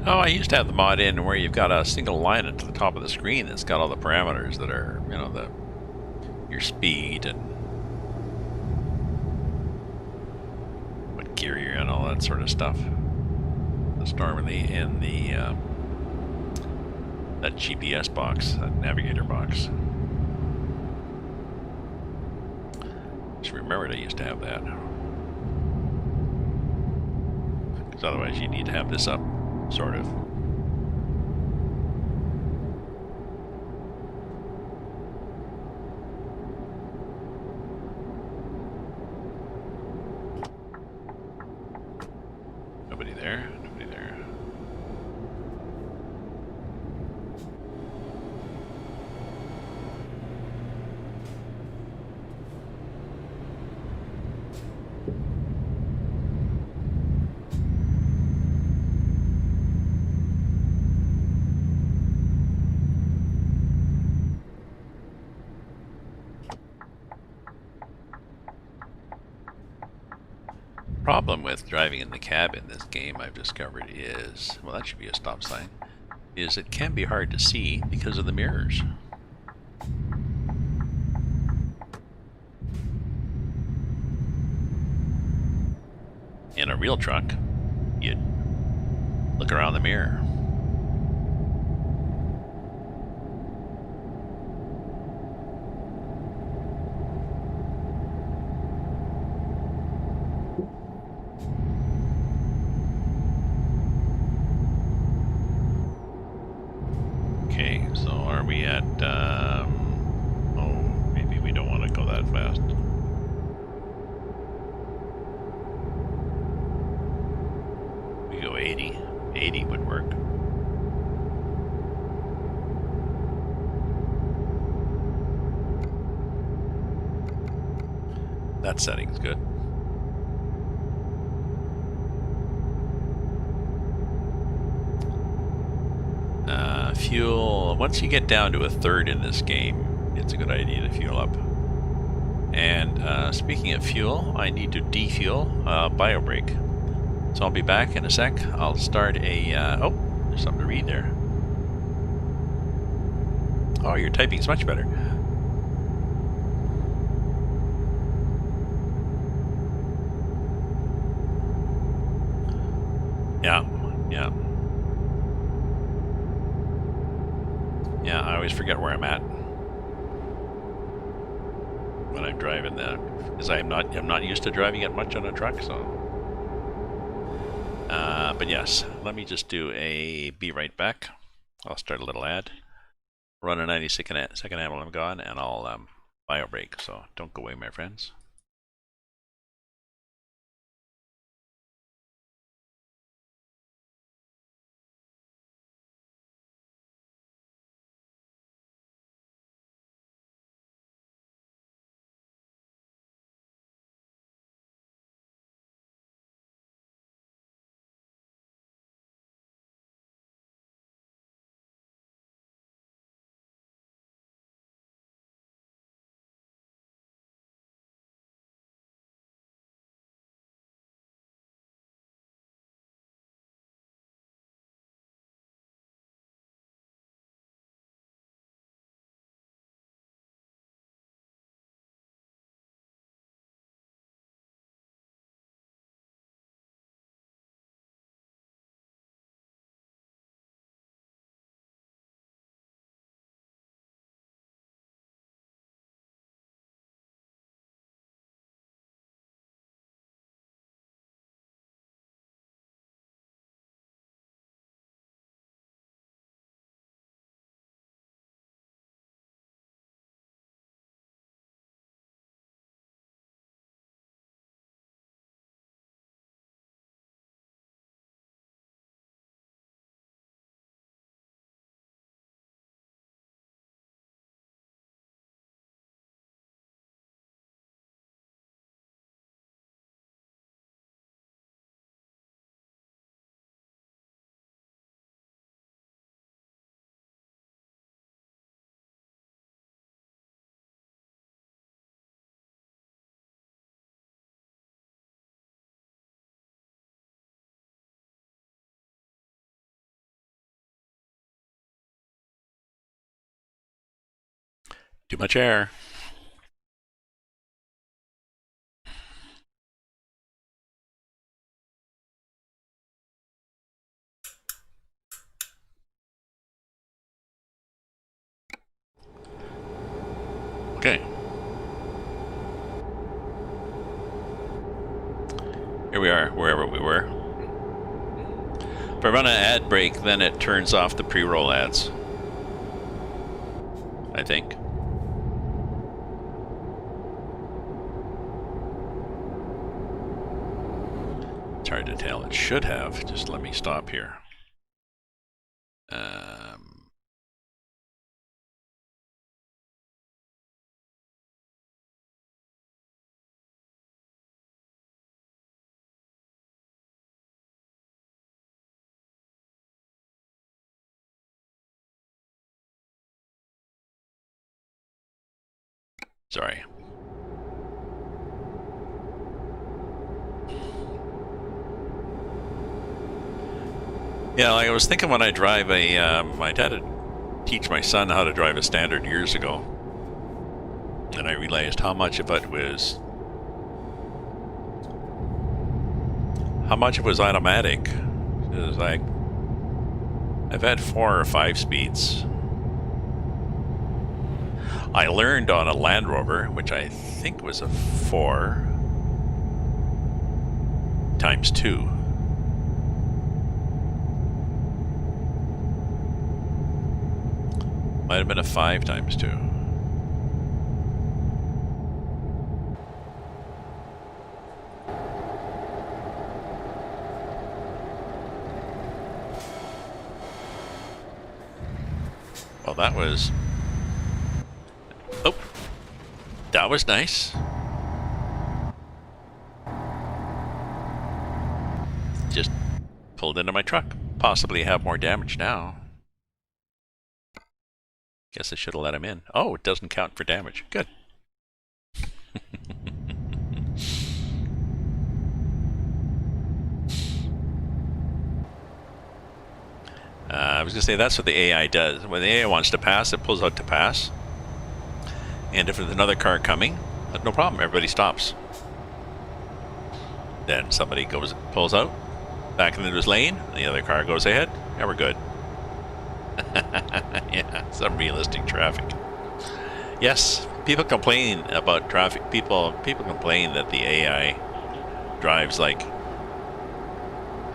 Oh, I used to have the mod in where you've got a single line at the top of the screen that's got all the parameters that are, you know, your speed and what gear you're in, all that sort of stuff. That's normally in the that GPS box, that navigator box. Just remembered I used to have that. Because otherwise you need to have this up, sort of. Nobody there, nobody there. Problem with driving in the cab in this game, I've discovered, is, well, that should be a stop sign, is it can be hard to see because of the mirrors. In a real truck, you'd look around the mirror. Okay, so are we at, oh, maybe we don't want to go that fast. We go 80. 80 would work. That setting's good. Fuel, once you get down to a third in this game, it's a good idea to fuel up. And speaking of fuel, I need to defuel bio brake. So I'll be back in a sec. I'll start a, oh, there's something to read there. Oh, your typing's much better. Yeah, yeah. Yeah, I always forget where I'm at when I'm driving that, because I'm not used to driving it much on a truck, so. But yes, let me just do a be right back. I'll start a little ad, run a 90-second ad while I'm gone, and I'll bio break. So don't go away, my friends. Too much air. Okay. Here we are, wherever we were. If I run an ad break, then it turns off the pre-roll ads. I think. It's hard to tell. It should have. Just let me stop here. Sorry. Yeah, like I was thinking when I drive a, my dad had teach my son how to drive a standard years ago, and I realized how much of it was automatic. It was like I've had 4 or 5 speeds. I learned on a Land Rover, which I think was a 4 times 2. Might have been a 5 times 2. Well, that was... Oh! That was nice. Just pulled into my truck. Possibly have more damage now. Guess I should have let him in. Oh, it doesn't count for damage. Good. I was going to say, that's what the AI does. When the AI wants to pass, it pulls out to pass. And if there's another car coming, no problem, everybody stops. Then somebody pulls out, back into his lane, and the other car goes ahead, and we're good. Yeah, some realistic traffic. Yes, people complain about traffic. People complain that the AI drives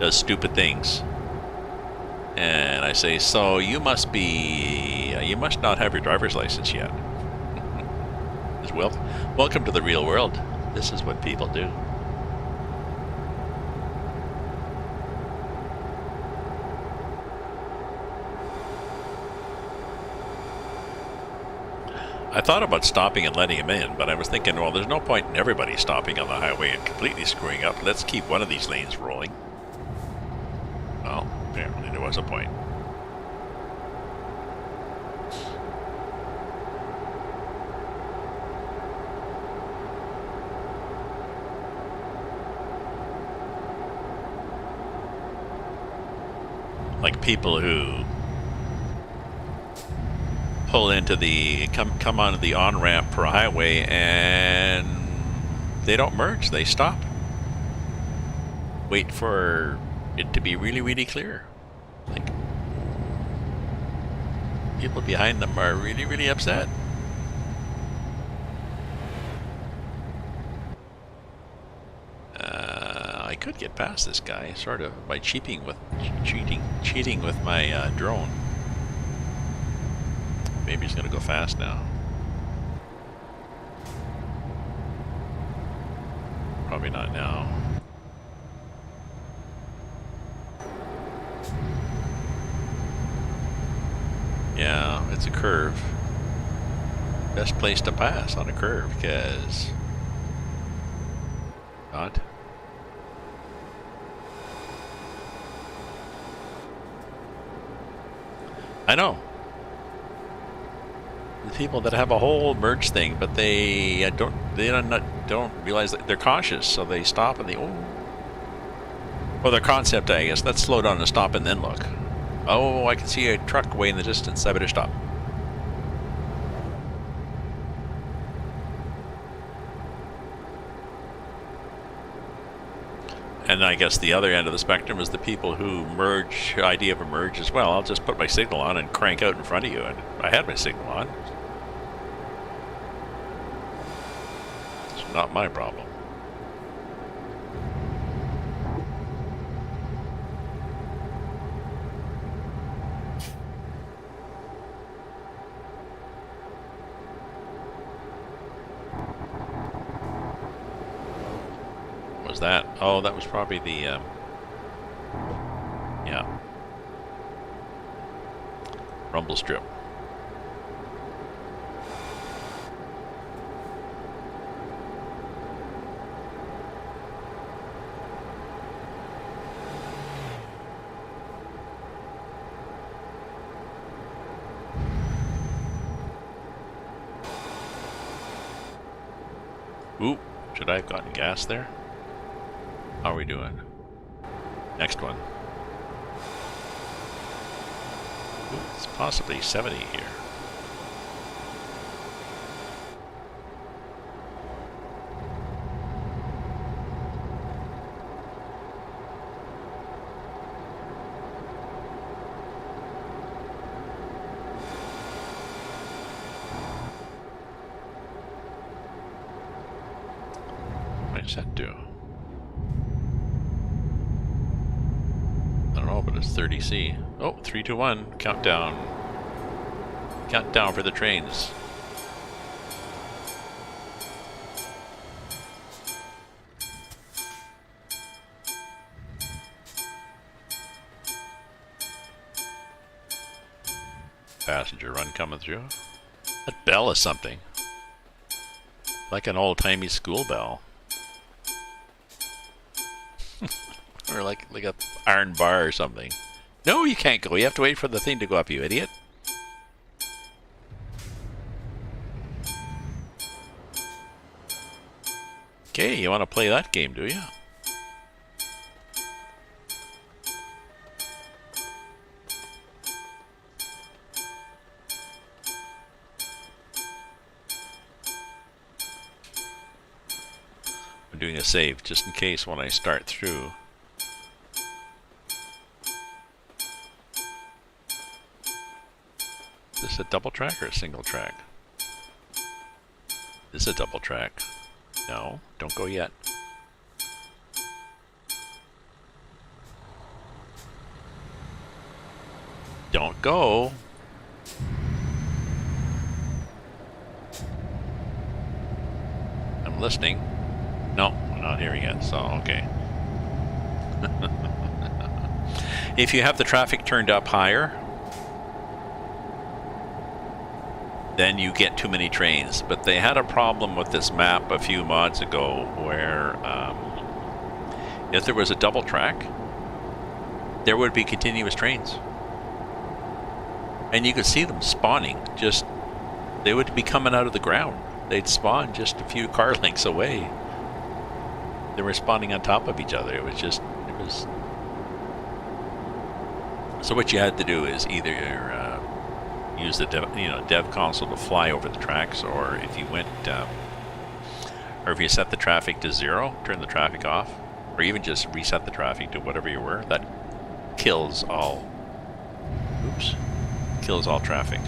does stupid things. And I say, so you must not have your driver's license yet. Welcome to the real world. This is what people do. I thought about stopping and letting him in, but I was thinking, well, there's no point in everybody stopping on the highway and completely screwing up. Let's keep one of these lanes rolling. Well, apparently there was a point. Like people who pull into the come onto the on-ramp for a highway and they don't merge, they stop. Wait for it to be really, really clear. Like, people behind them are really, really upset. I could get past this guy sort of by cheating with my drone. Maybe he's gonna go fast now. Probably not now. Yeah, it's a curve. Best place to pass on a curve, because... Not. I know. The people that have a whole merge thing, but they don't realize that they're cautious, so they stop and they Well, their concept, I guess, let's slow down and stop and then look. Oh, I can see a truck way in the distance. I better stop. then I guess the other end of the spectrum is the people who merge, idea of a merge as well. I'll just put my signal on and crank out in front of you, and I had my signal on. It's not my problem. What was that? Oh, that was probably the, yeah. Rumble strip. Ooh, should I have gotten gas there? How are we doing? Next one. Ooh, it's possibly 70 here. What does that do? I don't know, but it's 30C. Oh, 3, 2, 1. Countdown. Countdown for the trains. Passenger run coming through. That bell is something. Like an old-timey school bell. Or like a iron bar or something. No, you can't go. You have to wait for the thing to go up, you idiot. Okay, you want to play that game, do you? I'm doing a save just in case when I start through. Is this a double track or a single track? This is a double track. No, don't go yet. Don't go. I'm listening. No, I'm not hearing it, so okay. If you have the traffic turned up higher, then you get too many trains. But they had a problem with this map a few mods ago where if there was a double track, there would be continuous trains. And you could see them spawning. Just, they would be coming out of the ground. They'd spawn just a few car lengths away. They were spawning on top of each other. It was just, it was... So what you had to do is either use the dev console to fly over the tracks, or if you went, or if you set the traffic to 0, turn the traffic off, or even just reset the traffic to whatever you were, that kills all, kills all traffic.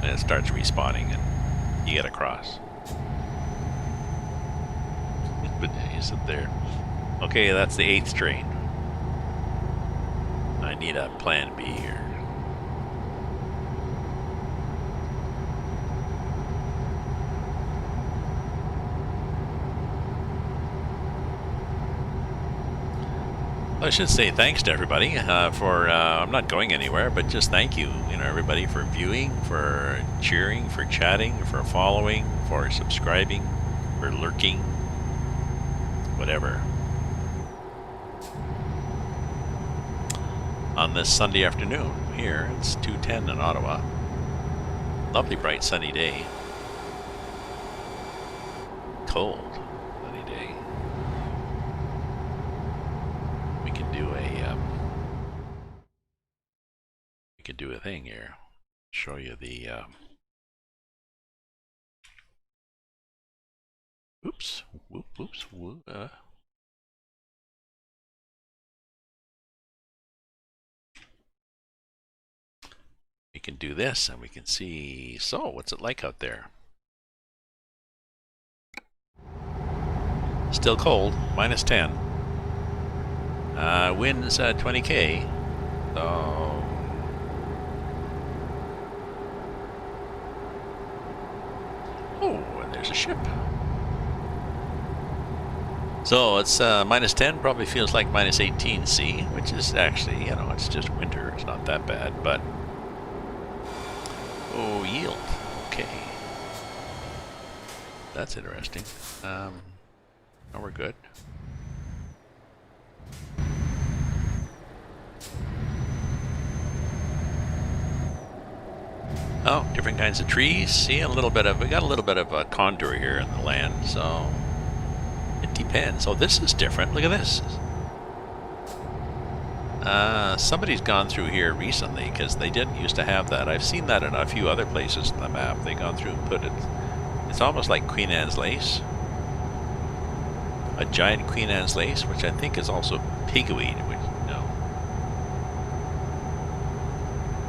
And it starts respawning and you get across. But you sit there. Okay, that's the 8th train. I need a plan B here. I should say thanks to everybody for, I'm not going anywhere, but just thank you, everybody for viewing, for cheering, for chatting, for following, for subscribing, for lurking, whatever. On this Sunday afternoon here, it's 2:10 in Ottawa. Lovely bright sunny day. Cold sunny day. We can do a thing here. Show you the Oops. Whoops. We can do this and we can see. So, what's it like out there? Still cold, minus 10. Winds 20k. So. Oh, and there's a ship. So it's minus 10, probably feels like minus 18 C, which is actually, you know, it's just winter. It's not that bad, but. Oh, yield. Okay. That's interesting. Oh, we're good. Oh, different kinds of trees. See, we got a little bit of a contour here in the land, so it depends. Oh, this is different. Look at this. Somebody's gone through here recently because they didn't used to have that. I've seen that in a few other places in the map. They've gone through and put it. It's almost like Queen Anne's lace. A giant Queen Anne's lace, which I think is also pigweed.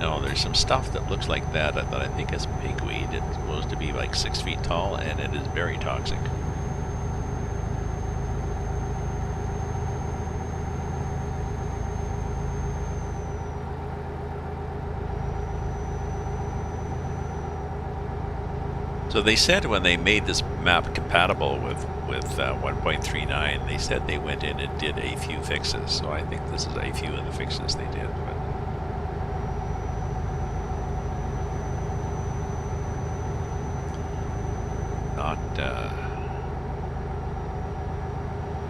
No, there's some stuff that looks like that I think is pigweed. It's supposed to be like 6 feet tall, and it is very toxic. So they said when they made this map compatible with 1.39, they said they went in and did a few fixes. So I think this is a few of the fixes they did. But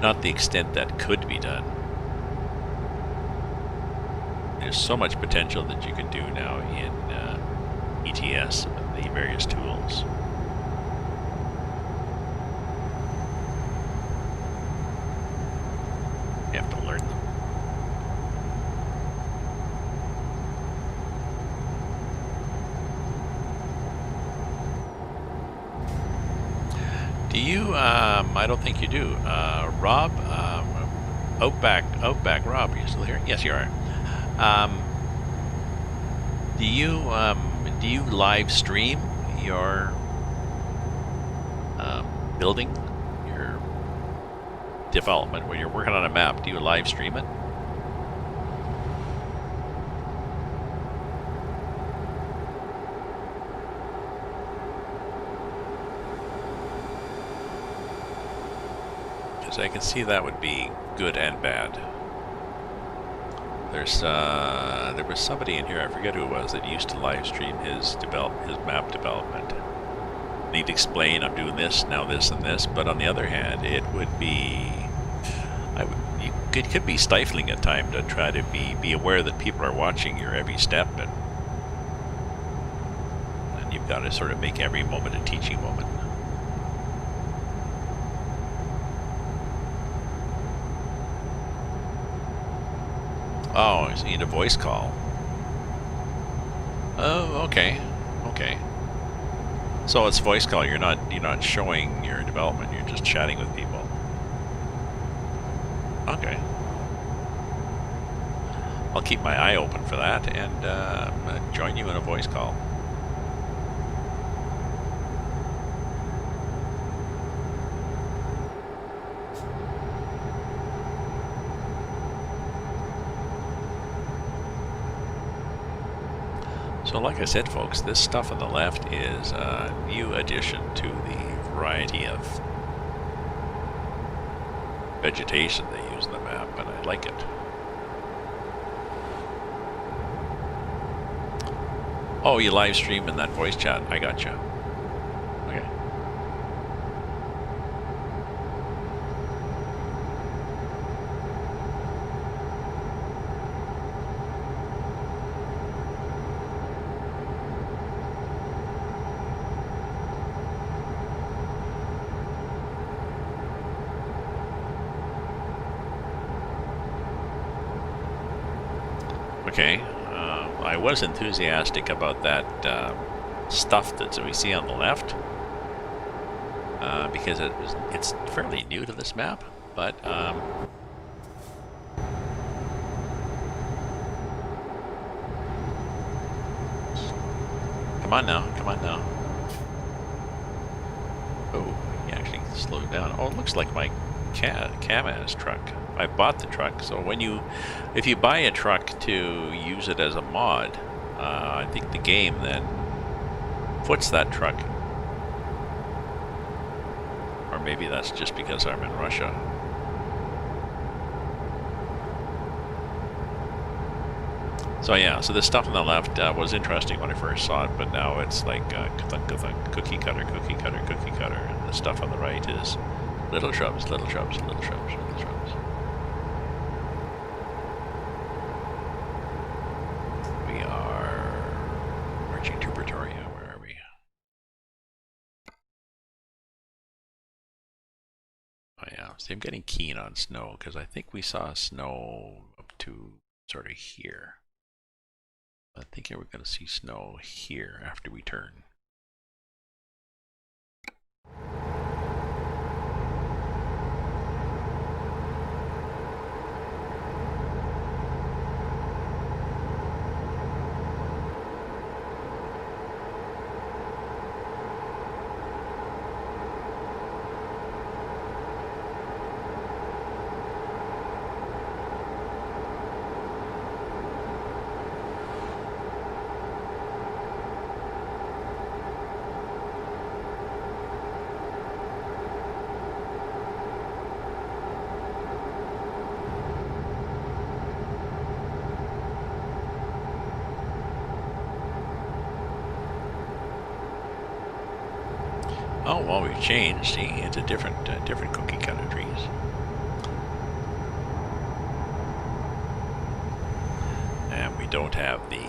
not the extent that could be done. There's so much potential that you can do now in ETS and the various tools. You have to learn them. Do you, I don't think you do. Rob, Outback Rob, are you still here? Yes, you are. Do you live stream your building, your development, when you're working on a map? Do you live stream it? Because I can see that would be good and bad. There was somebody in here, I forget who it was, that used to live stream his map development. And he'd explain, I'm doing this, now this and this, but on the other hand, it would be, it could be stifling at times to try to be aware that people are watching your every step, and you've got to sort of make every moment a teaching moment. Oh, so you need a voice call. Oh, okay. Okay. So it's voice call. You're not showing your development. You're just chatting with people. Okay. I'll keep my eye open for that and join you in a voice call. So like I said, folks, this stuff on the left is a new addition to the variety of vegetation they use in the map, and I like it. Oh, you live stream in that voice chat. I gotcha. Okay. Okay, I was enthusiastic about that stuff that we see on the left. because it's fairly new to this map, but come on now, come on now. Oh, he actually slowed down. Oh, it looks like my Kamaz truck. I bought the truck, so if you buy a truck to use it as a mod, I think the game then foots that truck. Or maybe that's just because I'm in Russia. So yeah, so the stuff on the left was interesting when I first saw it, but now it's like cookie cutter, cookie cutter, cookie cutter, and the stuff on the right is little shrubs, little shrubs, little shrubs, little shrubs. We are marching to Pretoria. Where are we? Oh yeah, see, I'm getting keen on snow because I think we saw snow up to sort of here. I think we're going to see snow here after we turn. Oh, well, we've changed. See, it's a different cookie cutter trees. And we don't have the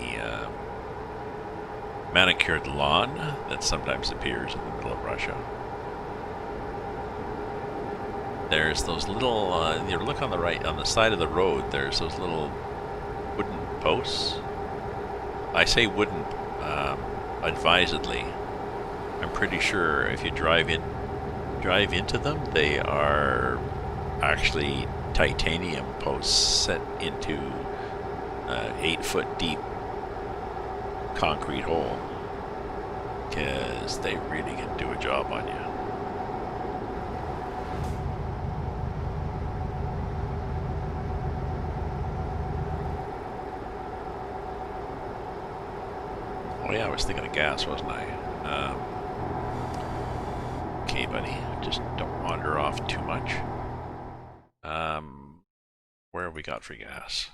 manicured lawn that sometimes appears in the middle of Russia. There's those little, you look on the right, on the side of the road, there's those little wooden posts. I say wooden advisedly. I'm pretty sure if you drive into them, they are actually titanium posts set into 8-foot deep concrete hole, because they really can do a job on you. Oh yeah, I was thinking of gas, wasn't I? Okay, buddy, just don't wander off too much. Where have we got for gas?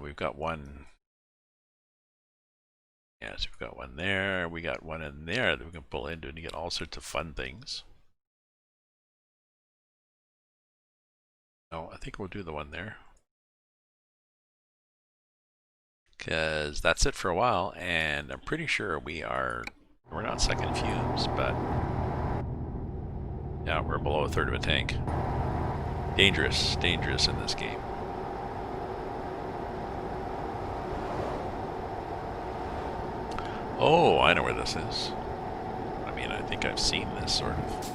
We've got one. Yes, we've got one there. We got one in there that we can pull into and get all sorts of fun things. No, I think we'll do the one there, because that's it for a while, and I'm pretty sure we're not second fumes, but yeah, we're below a third of a tank. Dangerous in this game. Oh, I know where this is. I mean, I think I've seen this sort of.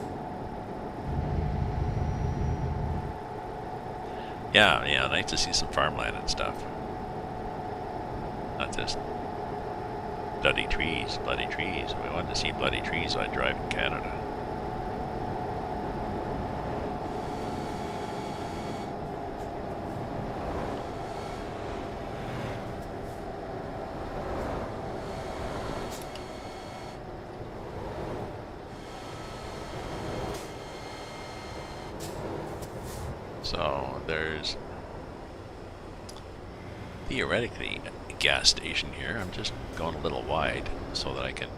Yeah, nice to see some farmland and stuff. Not just bloody trees, bloody trees. If I wanted to see bloody trees, I'd drive in Canada. So there's theoretically a gas station here. I'm just going a little wide so that I can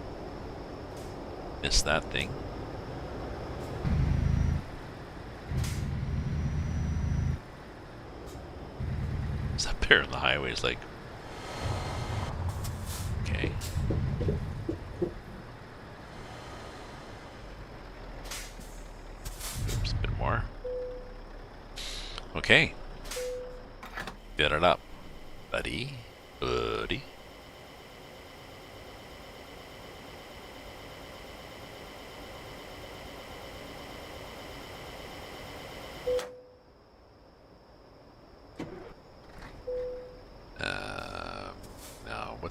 miss that thing. It's up there on the highway is like, okay. Oops, a bit more. Okay. Get it up, buddy.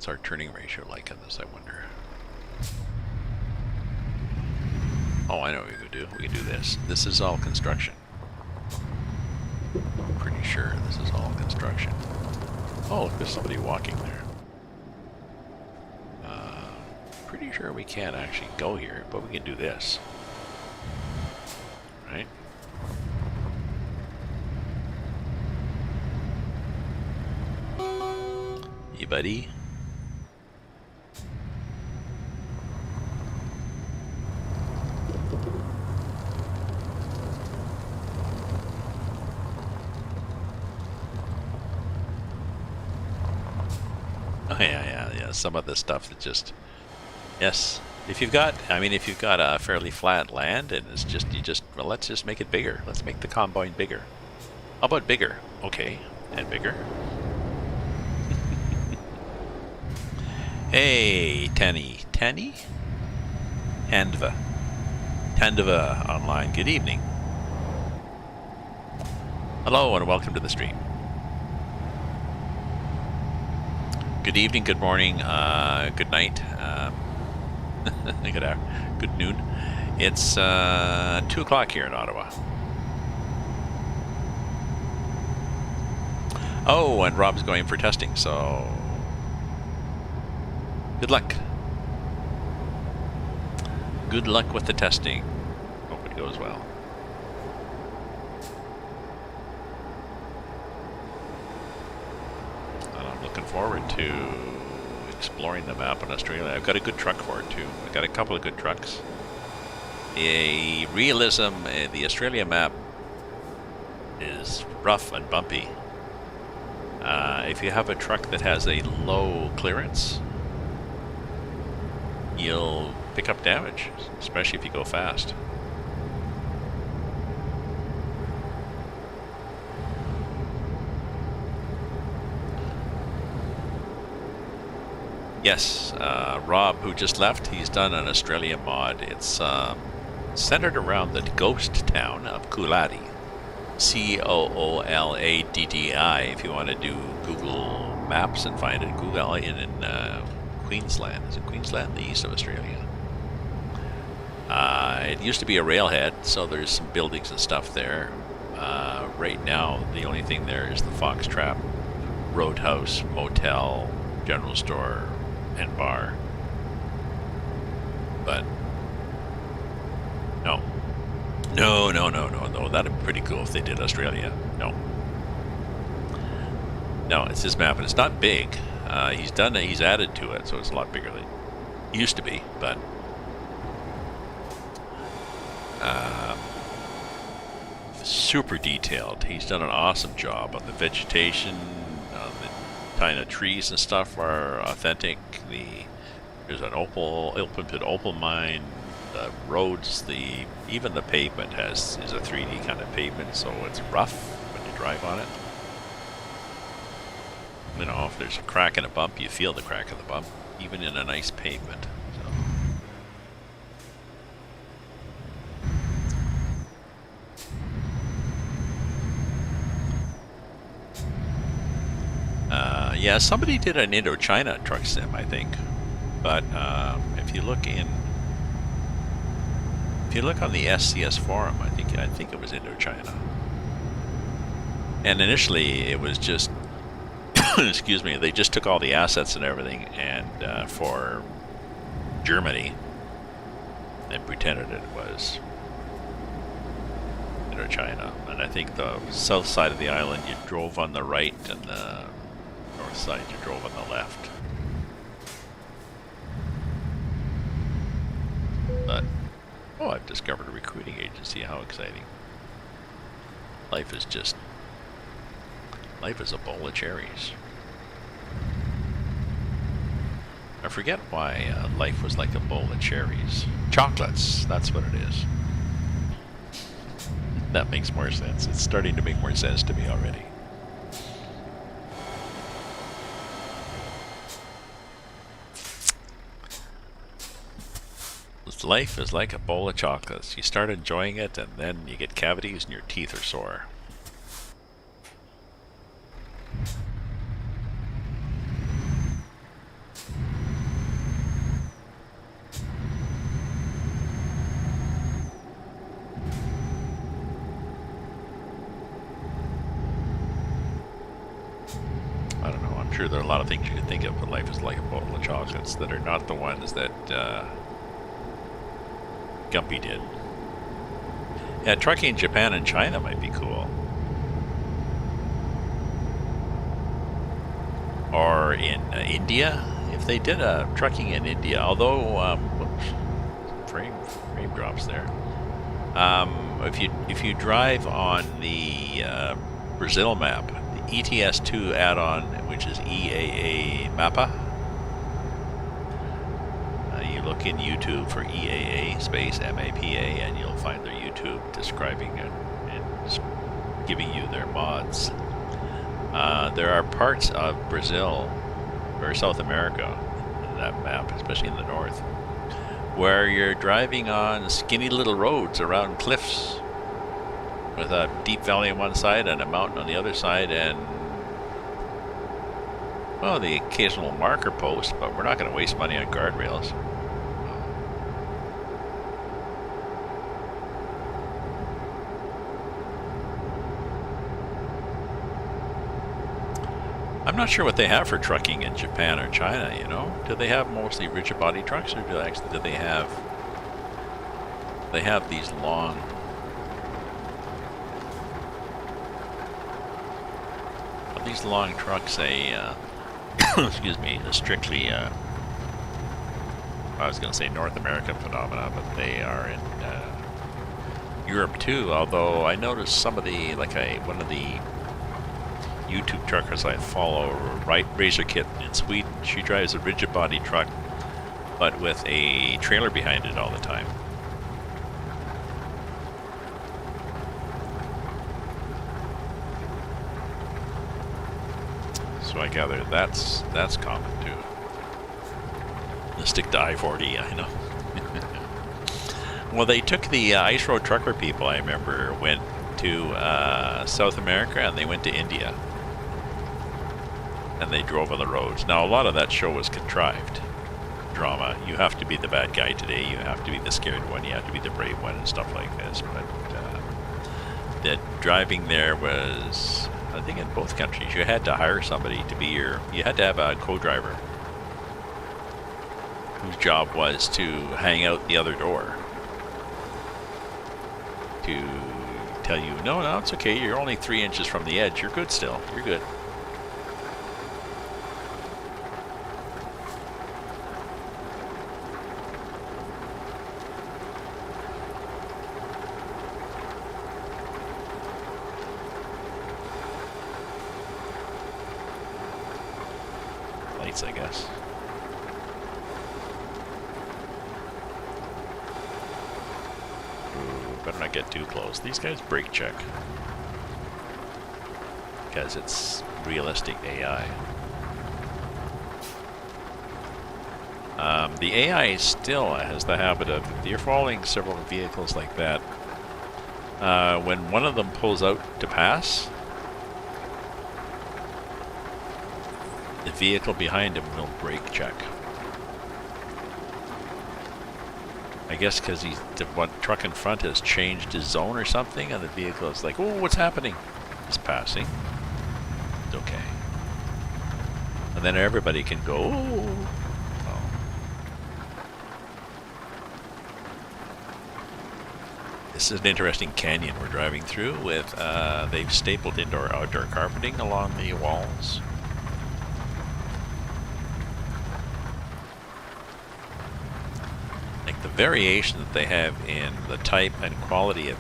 What's our turning ratio like on this, I wonder? Oh, I know what we could do. We can do this. This is all construction. I'm pretty sure this is all construction. Oh, look, there's somebody walking there. Pretty sure we can't actually go here, but we can do this. Right? Hey, buddy. Oh yeah. Some of the stuff that just, yes. If you've got, if you've got a fairly flat land and it's just, well, let's just make it bigger. Let's make the combine bigger. How about bigger? Okay, and bigger. Hey, Tanny? Tandava online. Good evening. Hello and welcome to the stream. Good evening, good morning, good night, good noon. It's 2 o'clock here in Ottawa. Oh, and Rob's going for testing, so good luck. Good luck with the testing. Hope it goes well. Looking forward to exploring the map in Australia. I've got a good truck for it too. I've got a couple of good trucks. The Australia map is rough and bumpy. If you have a truck that has a low clearance, you'll pick up damage, especially if you go fast. Yes, Rob, who just left, he's done an Australia mod. It's centered around the ghost town of Cooladi. Cooladdi, if you want to do Google Maps and find it. Google in Queensland. Is it Queensland? The east of Australia. It used to be a railhead, so there's some buildings and stuff there. Right now, the only thing there is the Fox Trap, Roadhouse, Motel, General Store, and bar. But no, that'd be pretty cool if they did Australia. No, it's his map, and it's not big. He's added to it, so it's a lot bigger than it used to be. But super detailed. He's done an awesome job on the vegetation. The kind of trees and stuff are authentic. There's an open pit opal mine. The roads, even the pavement is a 3D kind of pavement, so it's rough when you drive on it. You know, if there's a crack in a bump, you feel the crack of the bump, even in a nice pavement. Yeah, somebody did an Indochina truck sim, I think. But if you look on the SCS forum, I think it was Indochina. And initially, it was just, excuse me, they just took all the assets and everything, and for Germany, and pretended it was Indochina. And I think the south side of the island, you drove on the right, and the north side, you drove on the left. But, oh, I've discovered a recruiting agency. How exciting. Life is a bowl of cherries. I forget why life was like a bowl of cherries. Chocolates, that's what it is. That makes more sense. It's starting to make more sense to me already. Life is like a bowl of chocolates. You start enjoying it, and then you get cavities and your teeth are sore. I'm sure there are a lot of things you can think of, but life is like a bowl of chocolates that are not the ones that Gumpy did. Yeah, trucking in Japan and China might be cool. Or in India, if they did trucking in India. Although, whoops, frame drops there. If you drive on the Brazil map, the ETS2 add-on, which is EAA Mappa, you look in YouTube for EAA space MAPA, and you'll find their YouTube describing it and giving you their mods. There are parts of Brazil or South America in that map, especially in the north, where you're driving on skinny little roads around cliffs with a deep valley on one side and a mountain on the other side, and well, the occasional marker post, but we're not going to waste money on guardrails. I'm not sure what they have for trucking in Japan or China, you know? Do they have mostly rigid body trucks, or do they have these long trucks, excuse me, strictly I was going to say North American phenomena, but they are in Europe too, although I noticed some of the, one of the YouTube truckers I follow, Razor Kit in Sweden, she drives a rigid body truck, but with a trailer behind it all the time. So I gather that's common too. Let's stick to I-40, I know. Well, they took the ice road trucker people, I remember, went to South America, and they went to India. And they drove on the roads. Now, a lot of that show was contrived drama. You have to be the bad guy today. You have to be the scared one. You have to be the brave one and stuff like this. But the driving there was, I think in both countries, you had to hire somebody to be you had to have a co-driver whose job was to hang out the other door to tell you, no, it's okay. You're only 3 inches from the edge. You're good still. You're good. I guess. Ooh, better not get too close. These guys brake check because it's realistic AI. The AI still has the habit of, if you're following several vehicles like that, when one of them pulls out to pass, the vehicle behind him will brake check. I guess because the truck in front has changed his zone or something, and the vehicle is like, oh, what's happening? He's passing. It's okay. And then everybody can go, oh. This is an interesting canyon we're driving through with, they've stapled indoor-outdoor carpeting along the walls. The variation that they have in the type and quality of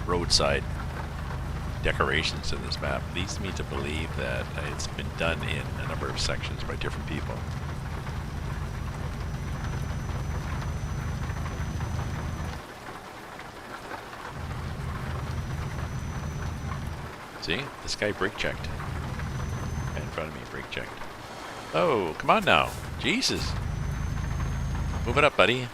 roadside decorations in this map leads me to believe that it's been done in a number of sections by different people. See, this guy brake checked. In front of me, brake checked. Oh, come on now. Jesus. Move it up, buddy.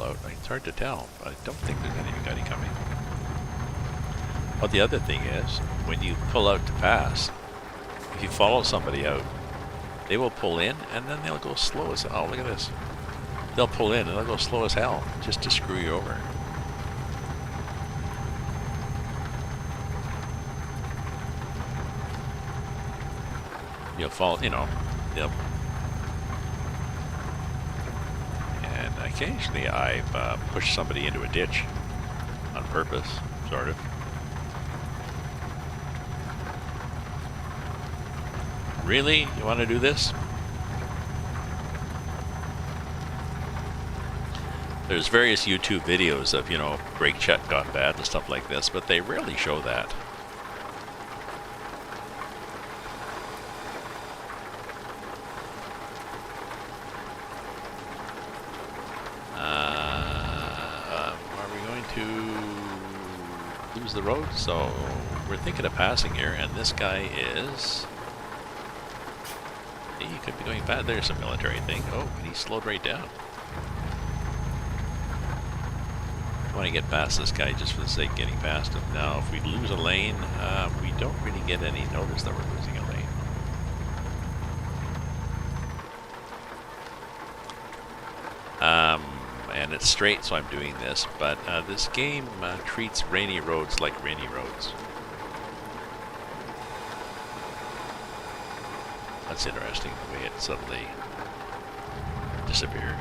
out. It's hard to tell, but I don't think there's anybody coming. But the other thing is, when you pull out to pass, if you follow somebody out, they will pull in and then they'll go slow as hell. Oh, look at this. They'll pull in and they'll go slow as hell just to screw you over. You'll fall, you know, they'll. And occasionally I've pushed somebody into a ditch on purpose, sort of. Really? You want to do this? There's various YouTube videos of, you know, brake check got bad and stuff like this, but they rarely show that. Are we going to lose the road? So we're thinking of passing here, and this guy is... He could be going bad. There's a military thing. Oh, and he slowed right down. I want to get past this guy just for the sake of getting past him. Now, if we lose a lane, we don't really get any notice that we're losing a lane. And it's straight, so I'm doing this, but this game treats rainy roads like rainy roads. That's interesting, the way it suddenly disappeared.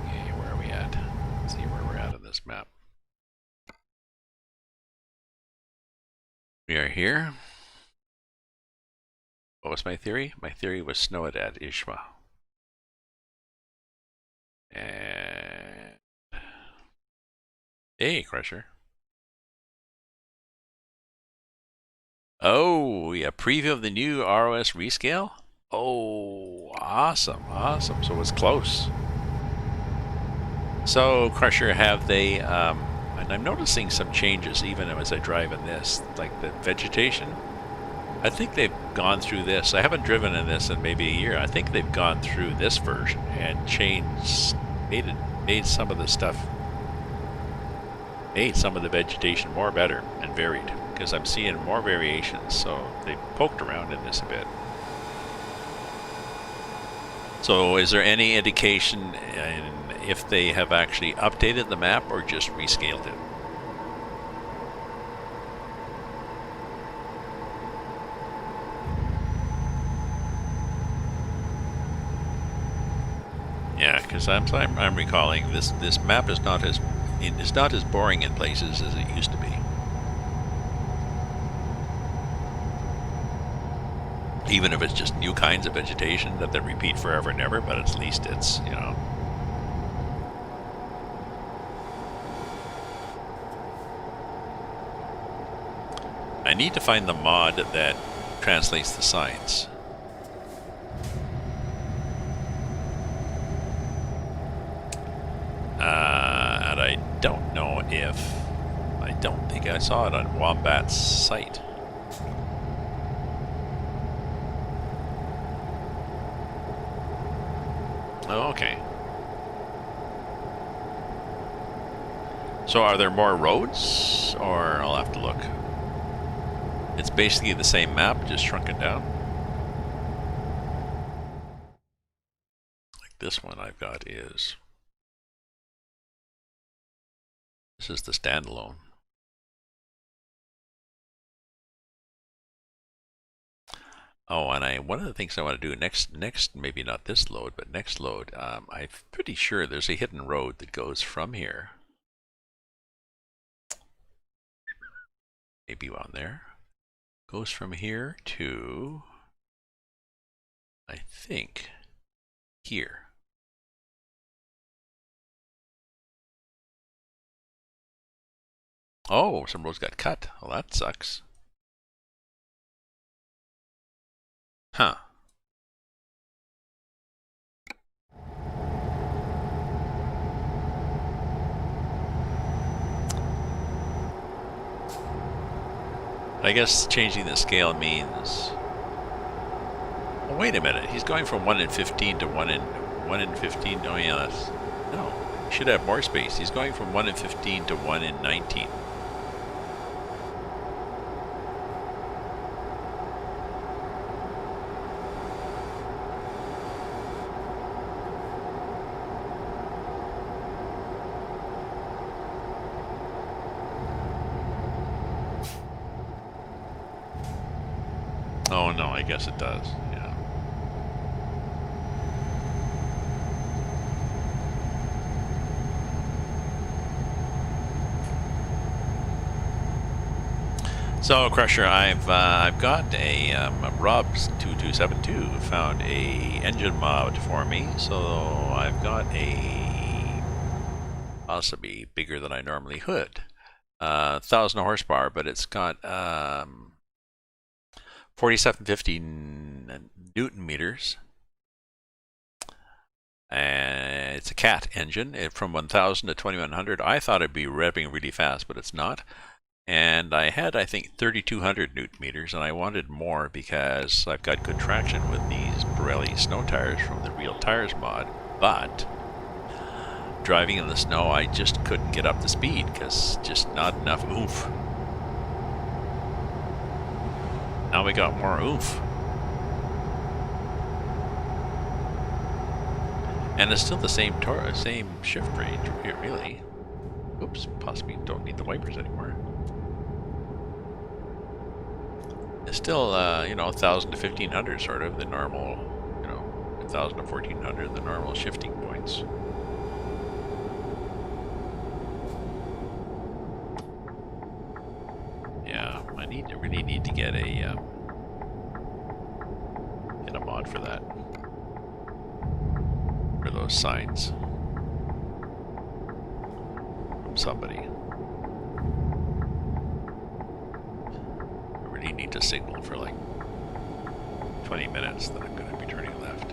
Okay, where are we at? Let's see where we're at on this map. We are here. What was my theory? My theory was snow it at Ishma. And... Hey, Crusher. Oh, yeah, preview of the new ROS rescale? Oh, awesome, awesome. So it's close. So, Crusher, have they, and I'm noticing some changes even as I drive in this, like the vegetation. I think they've gone through this. I haven't driven in this in maybe a year. I think they've gone through this version and changed, made some of the stuff, made some of the vegetation more better and varied. Because I'm seeing more variations, so they poked around in this a bit. So is there any indication if they have actually updated the map or just rescaled it? Yeah, because I'm recalling this map is not as boring in places as it used to be. Even if it's just new kinds of vegetation that they repeat forever and ever, but at least it's, you know. I need to find the mod that translates the signs. And I don't know if... I don't think I saw it on Wombat's site. Oh, okay. So are there more roads, or I'll have to look? It's basically the same map, just shrunken down. Like this one I've got is... This is the standalone. Oh, and one of the things I want to do next, maybe not this load, but next load, I'm pretty sure there's a hidden road that goes from here. Maybe on there. Goes from here to, I think, here. Oh, some roads got cut. Well, that sucks. Huh. I guess changing the scale means Oh, wait a minute. He's going from 1 in 15 to 1 in 15. Oh yeah, that's no. He should have more space. He's going from 1 in 15 to 1 in 19. Oh no, I guess it does. Yeah. So Crusher, I've got a Rob's 2272 found a engine mod for me. So I've got a possibly bigger than I normally would, 1,000 horsepower, but it's got 4750 Newton meters. And it's a cat engine. From 1000 to 2100. I thought it'd be revving really fast, but it's not. And I had, I think, 3200 Newton meters, and I wanted more because I've got good traction with these Pirelli snow tires from the Real Tires mod. But driving in the snow, I just couldn't get up to speed because just not enough oomph. Now we got more oomph. And it's still the same shift range here, really. Oops, possibly don't need the wipers anymore. It's still, 1,000 to 1,500 sort of the normal, 1,000 to 1,400 the normal shifting points. Yeah, I really need to get a mod for that. For those signs from somebody. I really need to signal for like 20 minutes that I'm going to be turning left.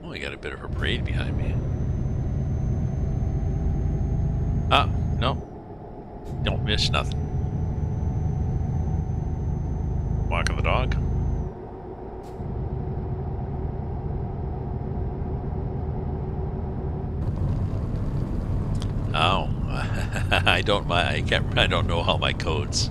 Oh, I got a bit of a parade behind me. Ah, no. Don't miss nothing. Walking the dog. Oh, I don't know all my codes.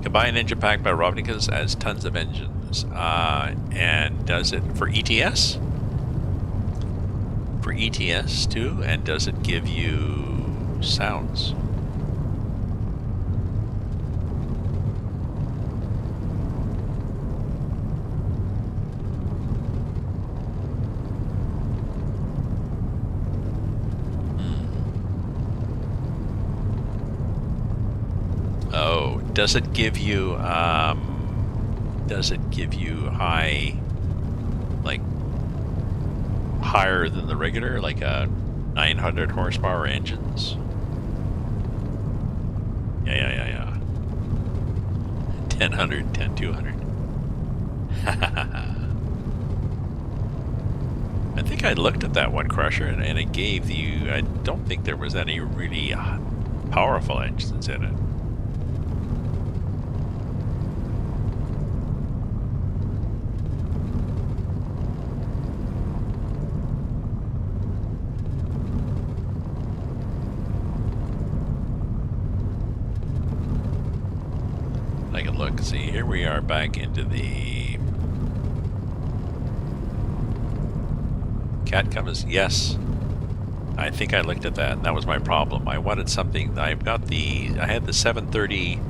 Combine engine pack by Rovnikas adds tons of engines, and does it for ETS? For ETS2, and does it give you sounds? Oh, does it give you high, like higher than the regular, like 900 horsepower engines? Yeah. 1000, 10200. I think I looked at that one, Crusher, and it gave you, I don't think there was any really powerful engines in it. I can look, see, here we are back into the cat covers. Yes, I think I looked at that, and that was my problem. I wanted something. I had the 730.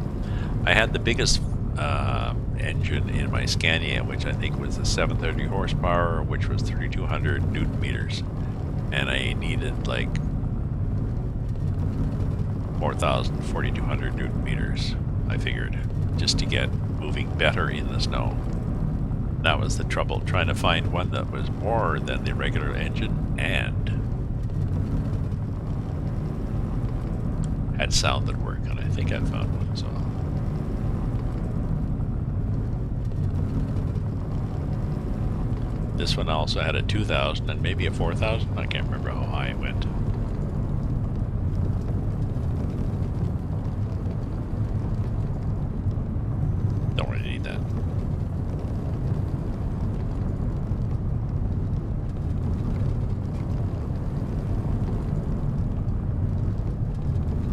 I had the biggest engine in my Scania, which I think was the 730 horsepower, which was 3,200 Newton meters, and I needed like 4,000, 4,200 Newton meters. I figured, just to get moving better in the snow. That was the trouble, trying to find one that was more than the regular engine and had sound that worked, and I think I found one, so. This one also had a 2,000 and maybe a 4,000. I can't remember how high it went. Don't really need that.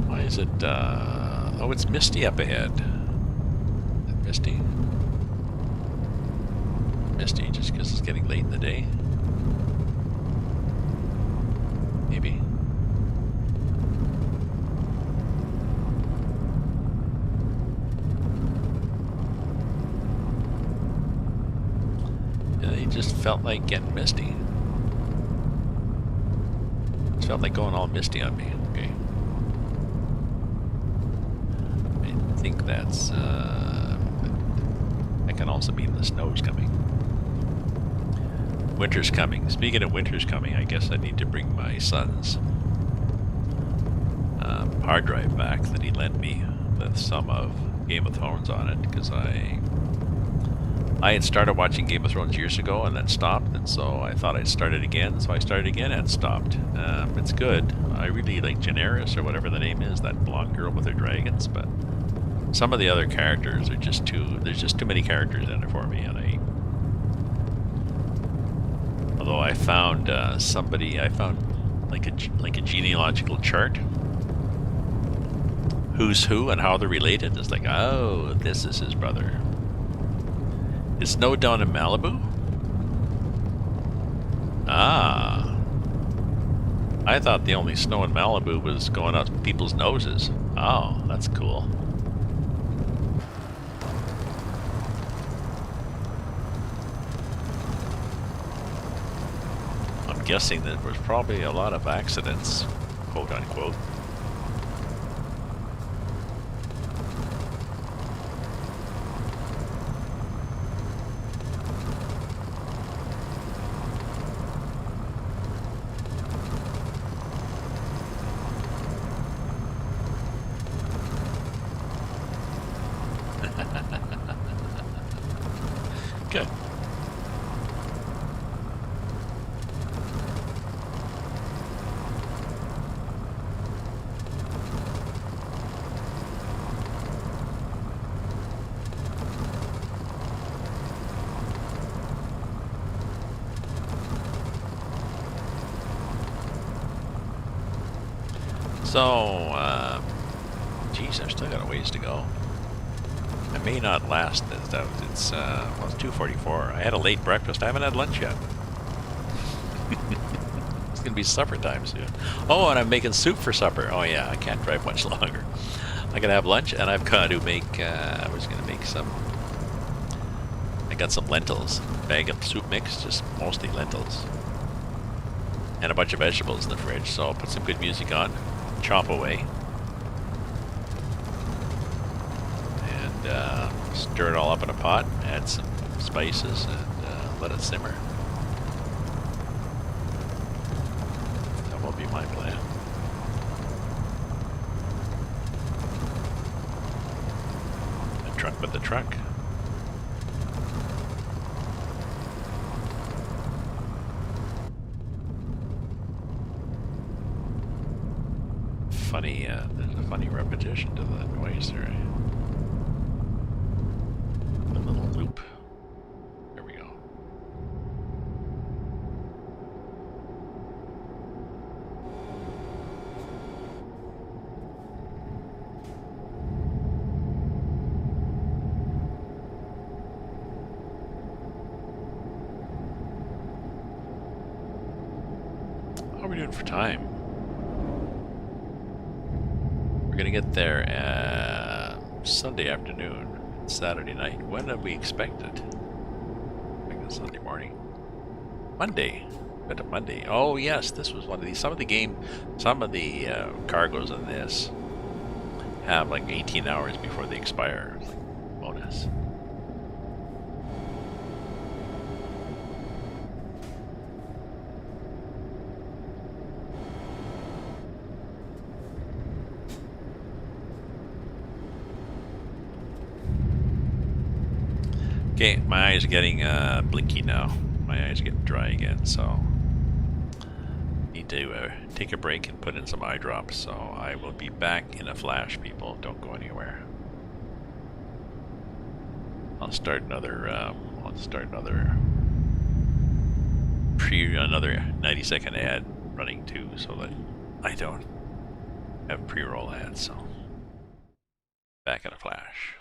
Why is it, oh, it's misty up ahead. Is it misty? Misty just because it's getting late in the day. Maybe. Yeah, they just felt like getting misty. It felt like going all misty on me. Okay. I think that's that can also mean the snow's coming. Winter's coming. Speaking of winter's coming, I guess I need to bring my son's hard drive back that he lent me with some of Game of Thrones on it, because I had started watching Game of Thrones years ago and then stopped, and so I thought I'd start it again, so I started again and stopped. It's good. I really like Daenerys, or whatever the name is, that blonde girl with her dragons, but some of the other characters are just there's just too many characters in it for me, and although I found I found like a genealogical chart, who's who and how they're related. It's like, oh, this is his brother. Is snow down in Malibu? Ah, I thought the only snow in Malibu was going out people's noses. Oh, that's cool. Guessing that there was probably a lot of accidents, quote unquote. Good. So, geez, I've still got a ways to go. I may not last this out. It's 2:44. I had a late breakfast. I haven't had lunch yet. It's gonna be supper time soon. Oh, and I'm making soup for supper. Oh yeah, I can't drive much longer. I gotta have lunch, and I've got to make. I was gonna make some. I got some lentils, bag of soup mix, just mostly lentils, and a bunch of vegetables in the fridge. So I'll put some good music on. Chop away and stir it all up in a pot, add some spices, and let it simmer. That will be my plan. A truck with the truck. Funny, there's a funny repetition to the noise there. A little loop. There we go. How are we doing for time? We're gonna get there Sunday afternoon, Saturday night. When do we expect it? I think it's Sunday morning. Monday. Bit of Monday. Oh yes, this was one of these. Some of the cargoes in this have like 18 hours before they expire. It's like bonus. Okay, my eyes are getting blinky now. My my eyes are getting dry again, so need to take a break and put in some eye drops. So I will be back in a flash, people. Don't go anywhere. I'll start another. Another 90-second ad running too, so that I don't have pre-roll ads. So back in a flash.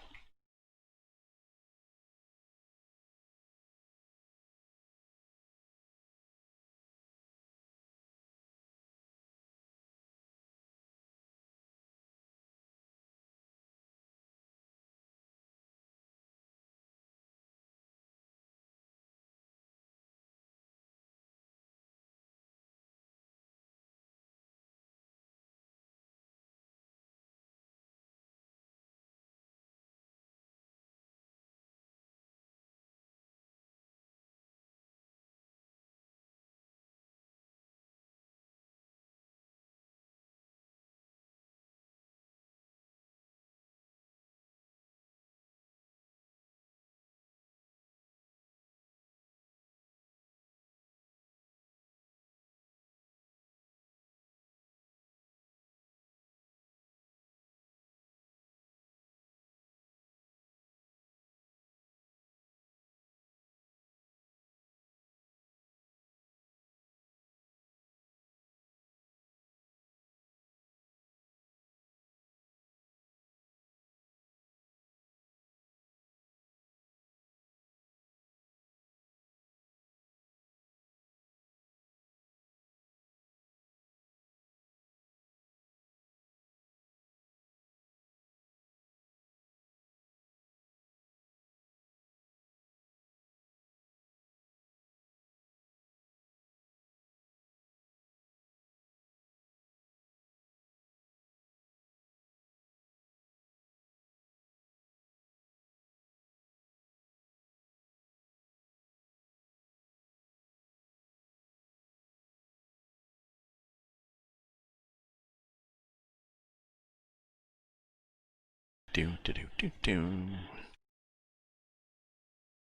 Do do do do do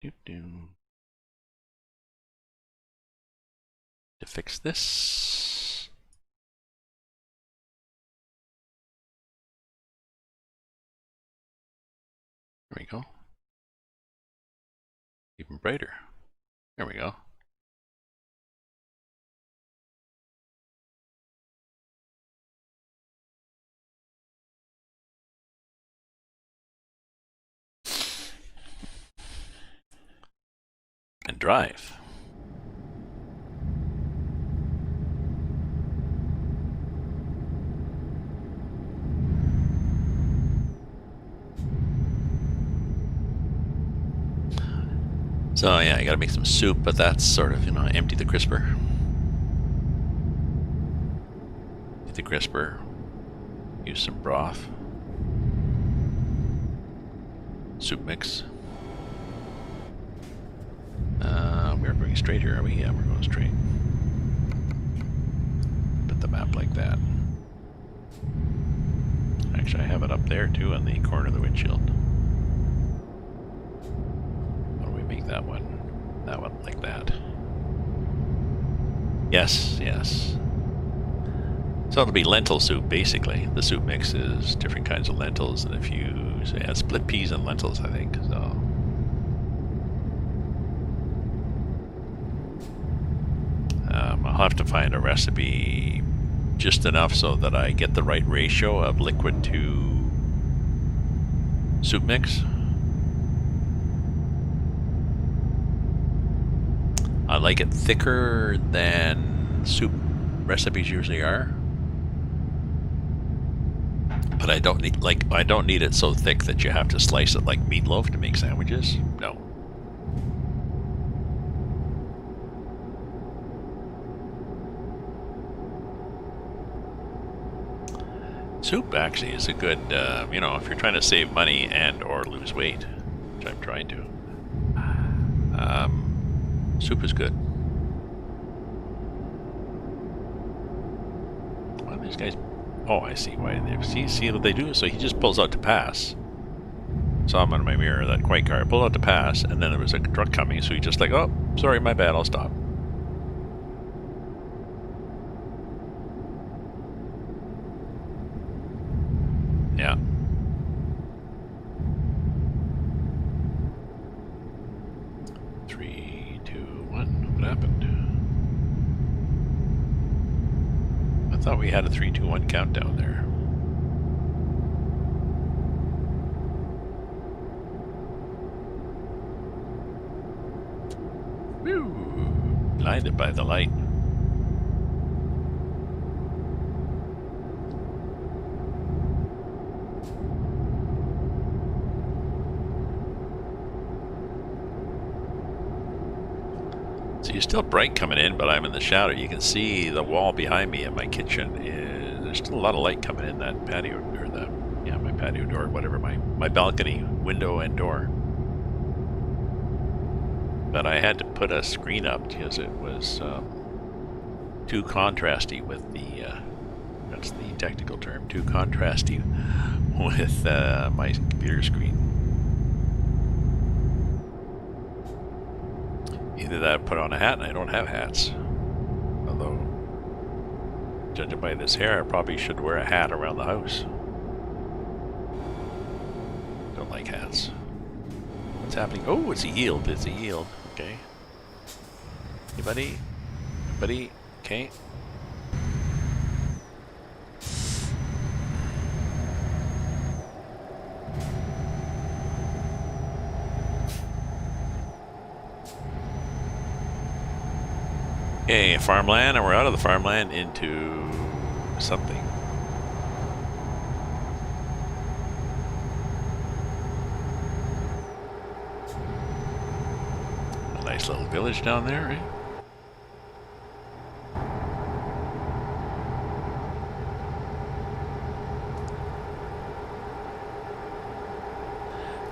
do do. To fix this. There we go. Even brighter. There we go. And drive. So yeah, you gotta make some soup, but that's sort of, empty the crisper. Empty the crisper. Use some broth. Soup mix. We're going straight here, are we? Yeah, we're going straight. Put the map like that. Actually, I have it up there too on the corner of the windshield. How do we make that one? That one like that. Yes, yes. So it'll be lentil soup, basically. The soup mix is different kinds of lentils, and if you say split peas and lentils, I think. So I'll have to find a recipe just enough so that I get the right ratio of liquid to soup mix. I like it thicker than soup recipes usually are, but I don't need it so thick that you have to slice it like meatloaf to make sandwiches. No. Soup actually is a good, if you're trying to save money and or lose weight, which I'm trying to. Soup is good. Why are these guys? Oh, I see why they see what they do. So he just pulls out to pass. Saw him on my mirror, that white car pulled out to pass, and then there was a truck coming, so he just like, oh, Sorry, my bad. I'll stop. Yeah. Three, two, one. What happened? I thought we had a 3, 2, 1 countdown there. Woo! Blinded by the light. So you're still bright coming in, but I'm in the shadow. You can see the wall behind me in my kitchen. There's still a lot of light coming in that patio, or my patio door, whatever, my balcony window and door. But I had to put a screen up because it was too contrasty with that's the technical term, too contrasty with my computer screen. Either that or put on a hat, and I don't have hats. Although, judging by this hair, I probably should wear a hat around the house. Don't like hats. What's happening? Oh, it's a yield. It's a yield. Okay. Anybody? Anybody? Okay. Okay, farmland, and we're out of the farmland into something. A nice little village down there, right?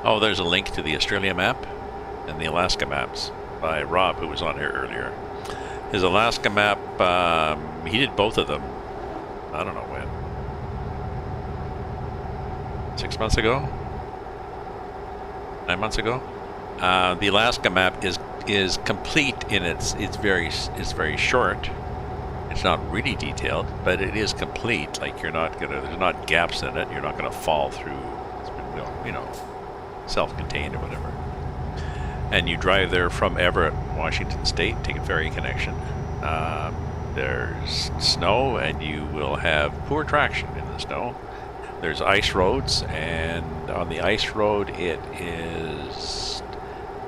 Oh, there's a link to the Australia map and the Alaska maps by Rob, who was on here earlier. His Alaska map, he did both of them. I don't know when. 6 months ago? 9 months ago? The Alaska map is complete in it's very short. It's not really detailed, but it is complete. Like there's not gaps in it. You're not gonna fall through. It's been, self-contained or whatever. And you drive there from Everett, Washington State, take a ferry connection. There's snow, and you will have poor traction in the snow. There's ice roads, and on the ice road it is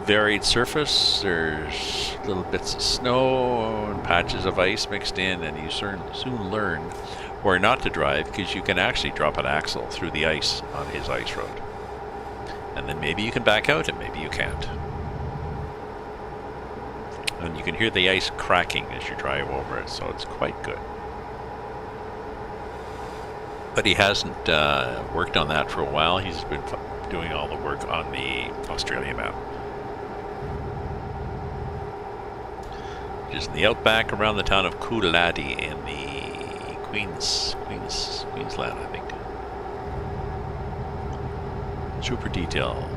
varied surface. There's little bits of snow and patches of ice mixed in, and you soon learn where not to drive, because you can actually drop an axle through the ice on his ice road. And then maybe you can back out, and maybe you can't. And you can hear the ice cracking as you drive over it, so it's quite good. But he hasn't worked on that for a while. He's been doing all the work on the Australia map. Just in the outback around the town of Cooladi in the Queensland, I think. Super detail.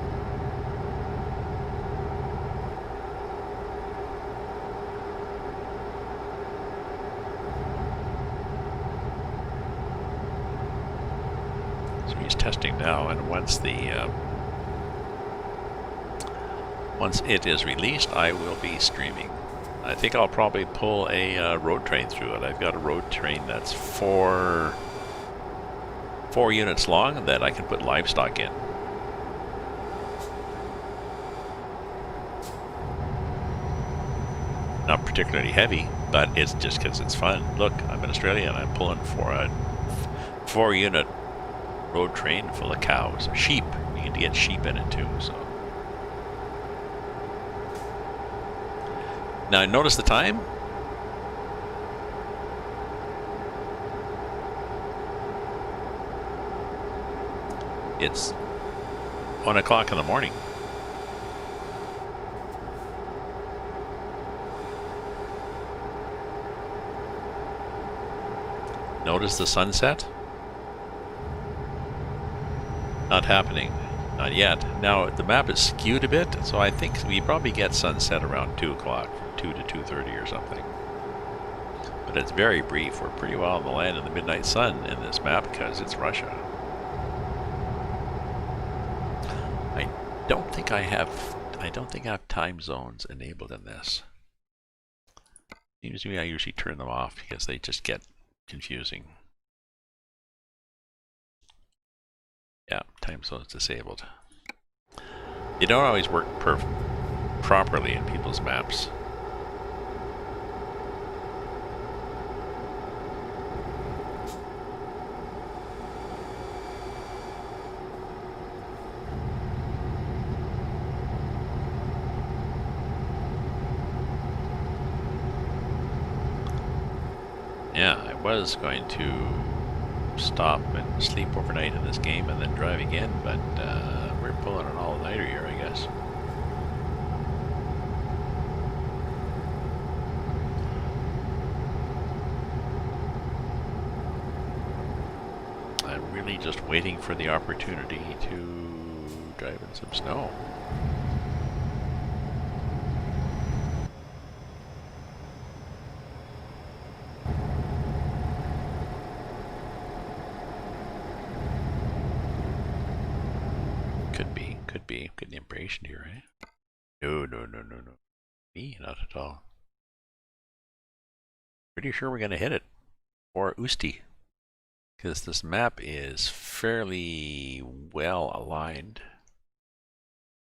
He's testing now, and once it is released, I will be streaming. I think I'll probably pull a road train through it. I've got a road train that's four units long that I can put livestock in. Not particularly heavy, but it's just because it's fun. Look, I'm in Australia and I'm pulling for a 4-unit road train full of cows. Sheep. You need to get sheep in it too. So now notice the time. It's 1 o'clock in the morning. Notice the sunset? Not happening. Not yet. Now, the map is skewed a bit, so I think we probably get sunset around 2 o'clock, from 2 to 2:30 or something. But it's very brief. We're pretty well in the land of the midnight sun in this map because it's Russia. I don't think I have time zones enabled in this. Seems to me I usually turn them off because they just get confusing. Yeah, time zones disabled. They don't always work properly in people's maps. Yeah, I was going to stop and sleep overnight in this game and then drive again, but we're pulling an all-nighter here, I guess. I'm really just waiting for the opportunity to drive in some snow. Could be. Getting impatient here, eh? No. Me? Not at all. Pretty sure we're going to hit it. Or Usti. Because this map is fairly well aligned.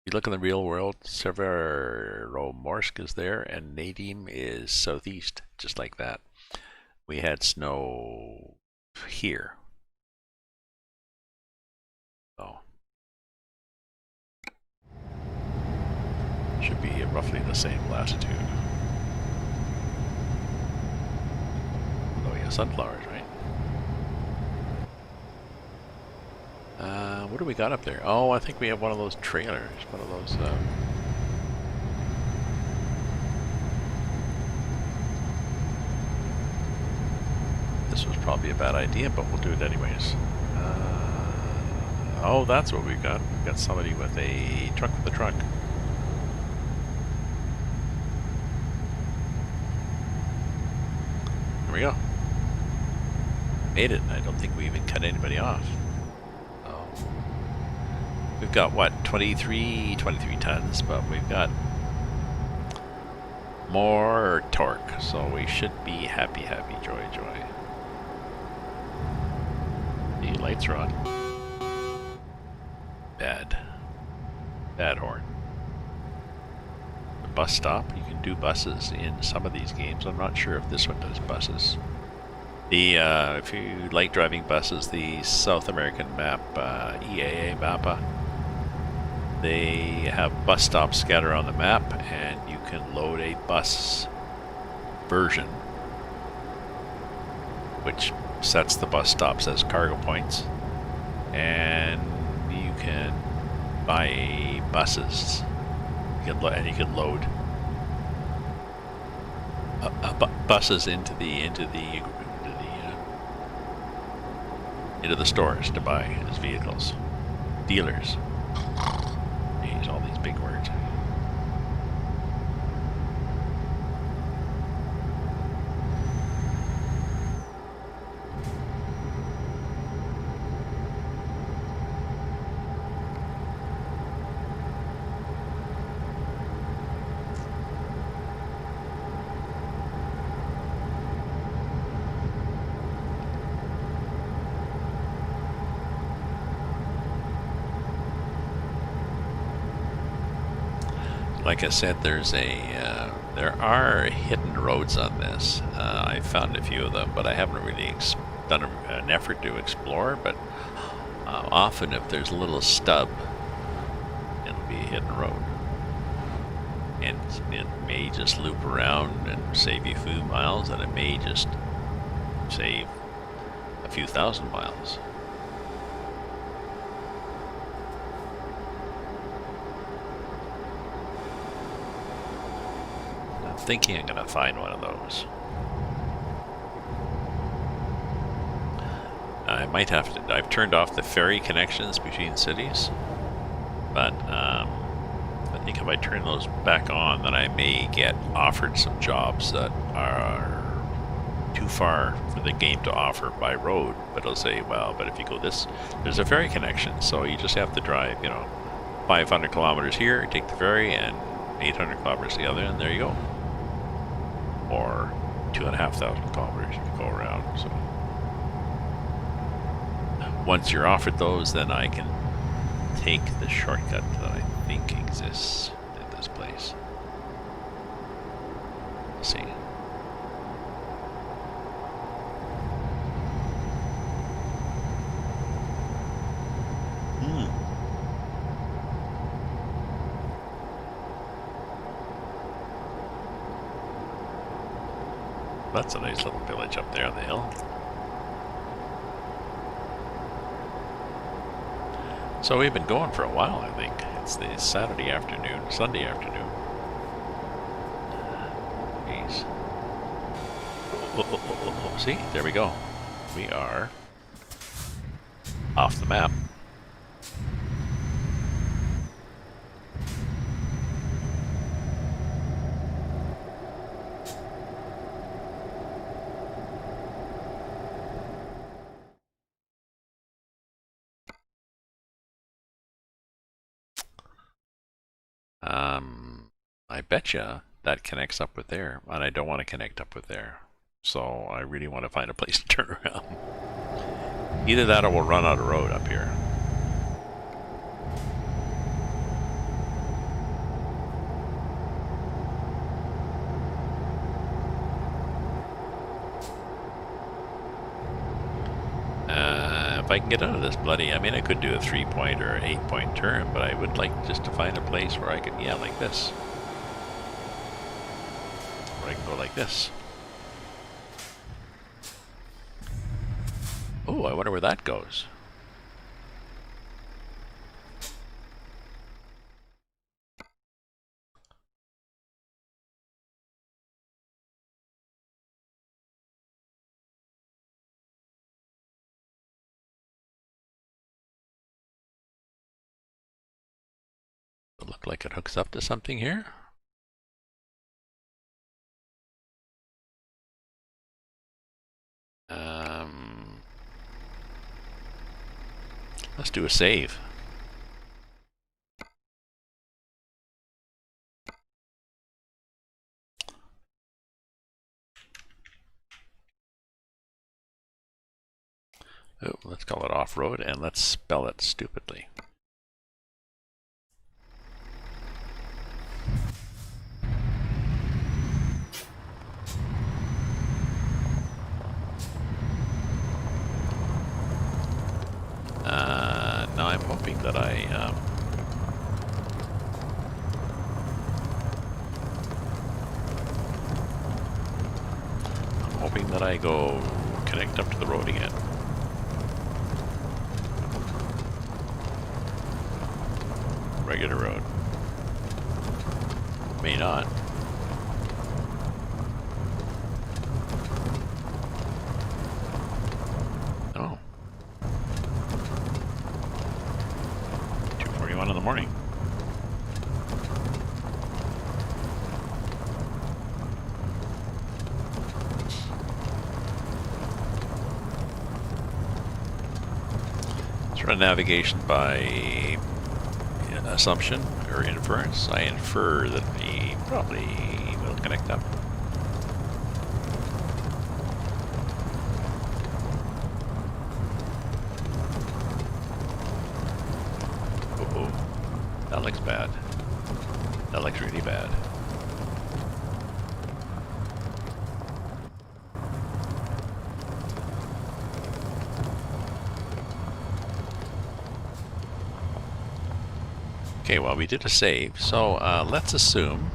If you look in the real world, Severomorsk is there, and Nadim is southeast, just like that. We had snow here. So should be roughly the same latitude. Oh yeah, sunflowers, right? What do we got up there? Oh, I think we have one of those trailers. One of those. This was probably a bad idea, but we'll do it anyways. Oh, that's what we've got. We've got somebody with a truck with a truck. There we go. Made it. I don't think we even cut anybody off. We've got what, 23 tons, but we've got more torque, so we should be happy, joy. The lights are on. Bad horn. The bus stop, you can do buses in some of these games. I'm not sure if this one does buses. The if you like driving buses, the South American map, EAA mappa, they have bus stops scattered on the map, and you can load a bus version, which sets the bus stops as cargo points, and you can buy buses. You can load buses into the stores to buy as vehicles. Dealers. Use all these big words. Like I said, there are hidden roads on this. I found a few of them, but I haven't really done an effort to explore. But often, if there's a little stub, it'll be a hidden road, and it may just loop around and save you a few miles, and it may just save a few thousand miles. Thinking I'm gonna find one of those. I might have to. I've turned off the ferry connections between cities, but I think if I turn those back on, then I may get offered some jobs that are too far for the game to offer by road. But it'll say, well, but if you go this, there's a ferry connection, so you just have to drive, 500 kilometers here, take the ferry, and 800 kilometers the other, and there you go. Or 2,500 kilometers you can go around. So once you're offered those, then I can take the shortcut that I think exists at this place. Let's see. That's a nice little village up there on the hill. So we've been going for a while, I think. It's the Sunday afternoon. Jeez. Oh, see? There we go. We are off the map. I betcha that connects up with there, and I don't want to connect up with there. So I really want to find a place to turn around. Either that or we'll run out of road up here. If I can get out of this bloody, I mean, I could do a 3-point or 8-point turn, but I would like just to find a place where I could, yeah, like this. Where I can go like this. Oh, I wonder where that goes. Look like it hooks up to something here. Let's do a save. Oh, let's call it off-road and let's spell it stupidly. Now I'm hoping that I'm hoping that I go connect up to the road again. Regular road. May not. Oh. 2:41 in the morning. Let's run navigation by assumption or inference. I infer that we probably will connect up. Oh, that looks bad. That looks really bad. Okay, well, we did a save, so let's assume.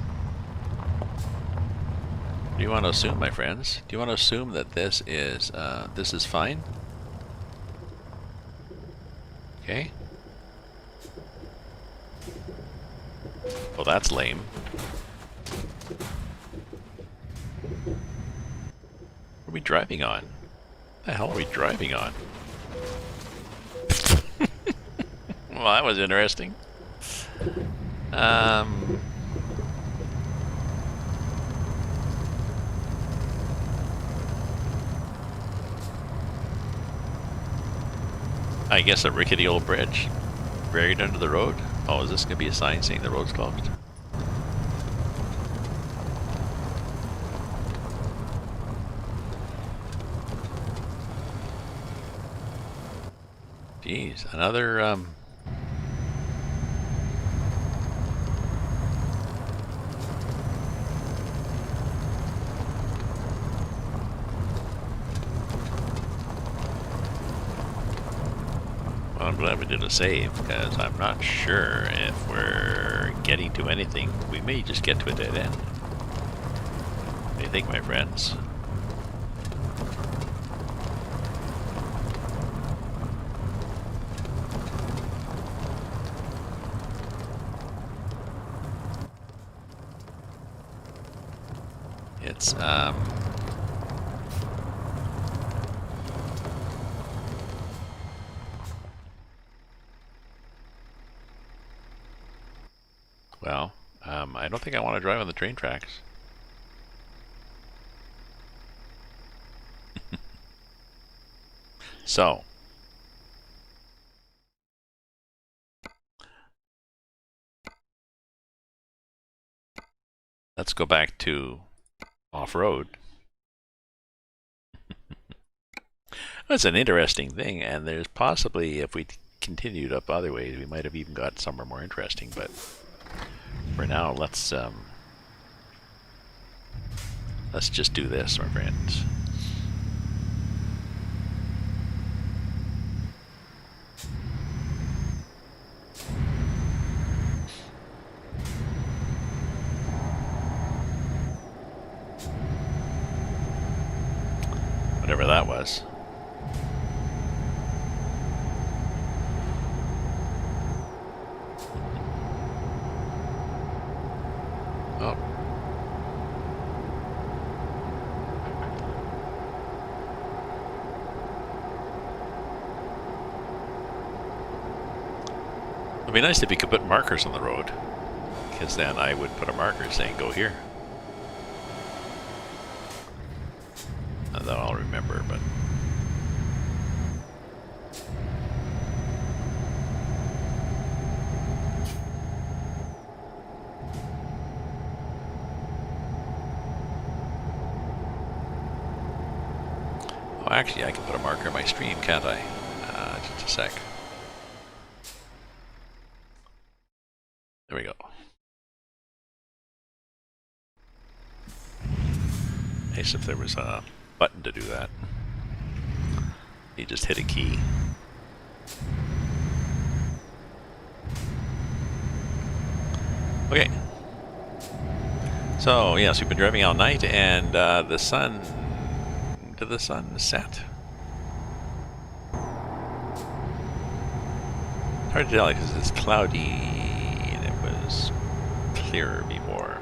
Do you want to assume, my friends? Do you want to assume that this is fine? Okay. Well, that's lame. What are we driving on? What the hell are we driving on? Well, that was interesting. I guess a rickety old bridge buried under the road. Oh, is this going to be a sign saying the road's closed? Jeez, another well, I'm glad we did a save, because I'm not sure if we're getting to anything. We may just get to a dead end. What do you think, my friends? It's well, I don't think I want to drive on the train tracks. So, let's go back to off-road. That's an interesting thing, and there's possibly, if we continued up other ways, we might have even got somewhere more interesting, but for now, let's just do this, my friends. Whatever that was. Oh. It'd be nice if you could put markers on the road, because then I would put a marker saying go here. That I'll remember, but oh, actually, I can put a marker in my stream, can't I? Just a sec. There we go. Nice if there was a button to do that. You just hit a key. Okay. So yes, we've been driving all night, and the sun. Did the sun set? Hard to tell because it's cloudy and it was clearer before.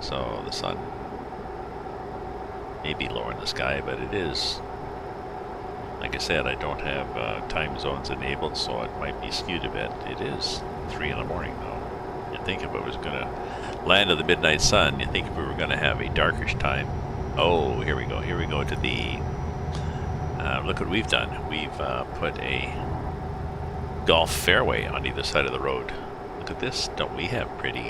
So the sun may be lower in the sky, but it is, like I said, I don't have time zones enabled, so it might be skewed a bit. It is 3 in the morning though. You'd think if it was going to land of the midnight sun, you'd think if we were going to have a darkish time. Oh, here we go. Here we go to the, look what we've done. We've put a golf fairway on either side of the road. Look at this. Don't we have pretty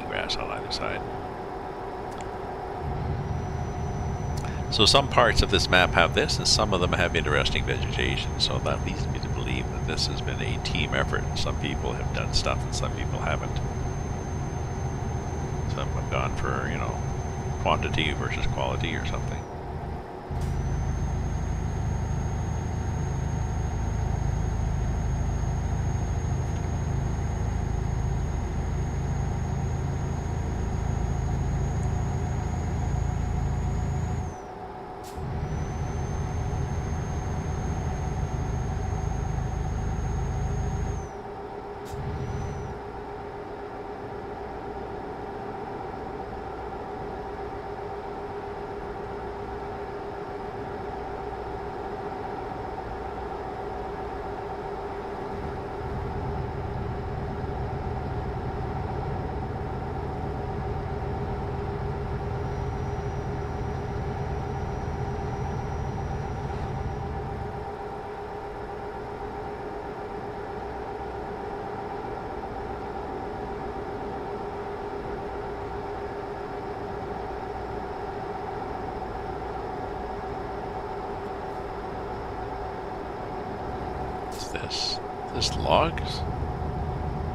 grass on either side? So some parts of this map have this, and some of them have interesting vegetation. So that leads me to believe that this has been a team effort. Some people have done stuff and some people haven't. Some have gone for, you know, quantity versus quality or something. this? Is this logs?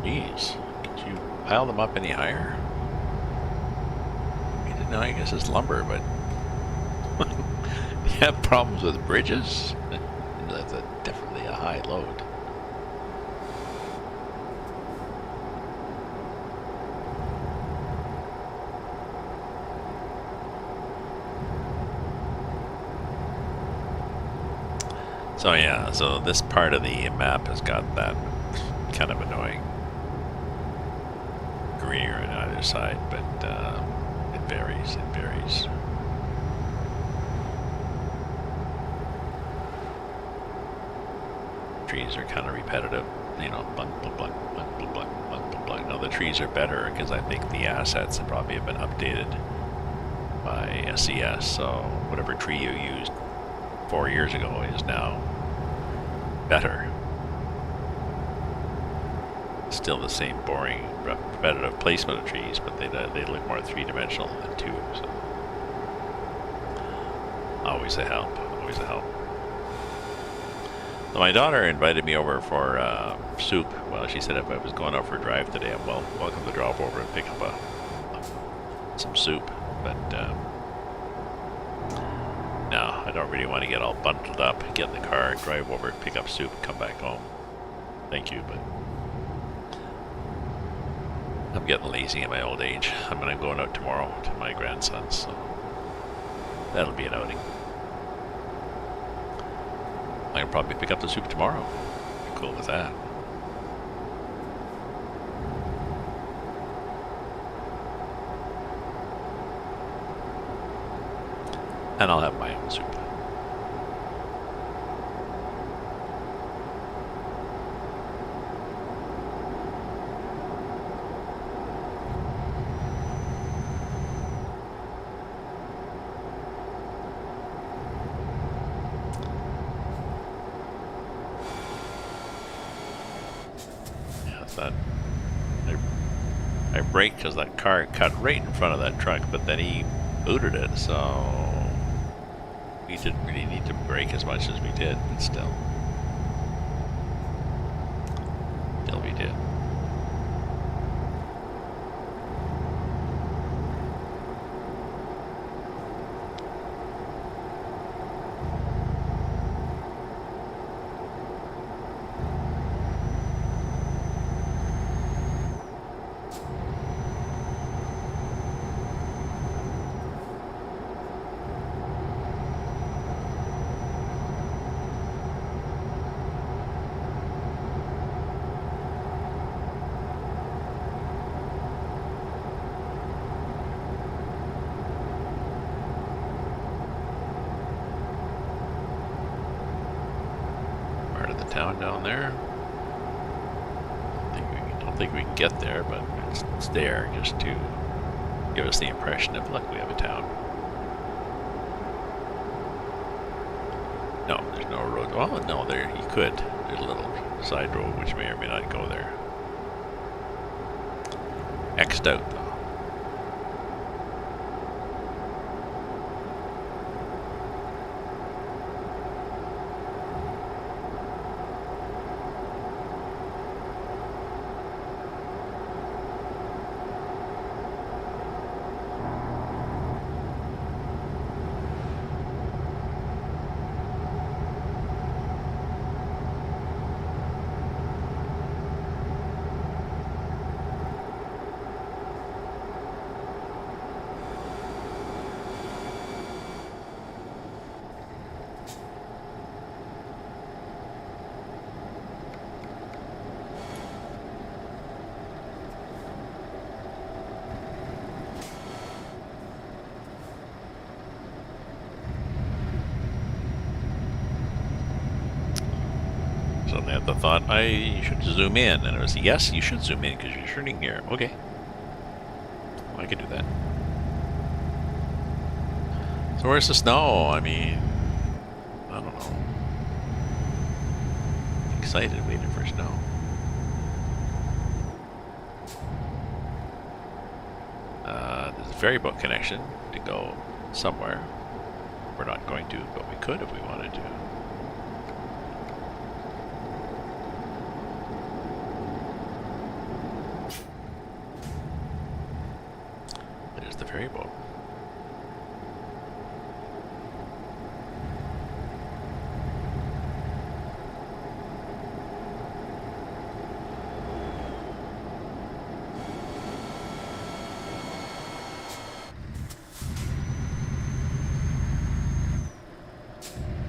Jeez. Could you pile them up any higher? I didn't know, I guess it's lumber, but you have problems with bridges? That's definitely a high load. So yeah, so this part of the map has got that kind of annoying greenery on either side, but it varies, it varies. Trees are kind of repetitive, you know, blunk, blunk, blunk, blunk, blunk, blunk, blunk, blunk, blunk. No, the trees are better because I think the assets have probably been updated by SES, so whatever tree you used 4 years ago is now better. Still the same boring, repetitive placement of trees, but they look more three-dimensional than two. So always a help. Always a help. So my daughter invited me over for soup. Well, she said if I was going out for a drive today, I'm welcome to drop over and pick up some soup. But no, I don't really want to get all bundled up, get in the car, drive over, pick up soup, and come back home. Thank you, but I'm getting lazy in my old age. I'm going out tomorrow to my grandson's, so that'll be an outing. I can probably pick up the soup tomorrow. Cool with that. And I'll have my own soup. I braked because that car cut right in front of that truck, but then he booted it, so we didn't really need to brake as much as we did, but still we did. Town down there. I don't think we can get there, but it's there just to give us the impression of, look, we have a town. No, there's no road. Oh, no, there you could. There's a little side road which may or may not go there. X'd out though. And they had the thought, I should zoom in. And it was, yes, you should zoom in because you're shooting here. Okay. Well, I could do that. So where's the snow? I mean, I don't know. Excited waiting for snow. There's a ferry boat connection to go somewhere. We're not going to, but we could if we wanted to. ferry boat.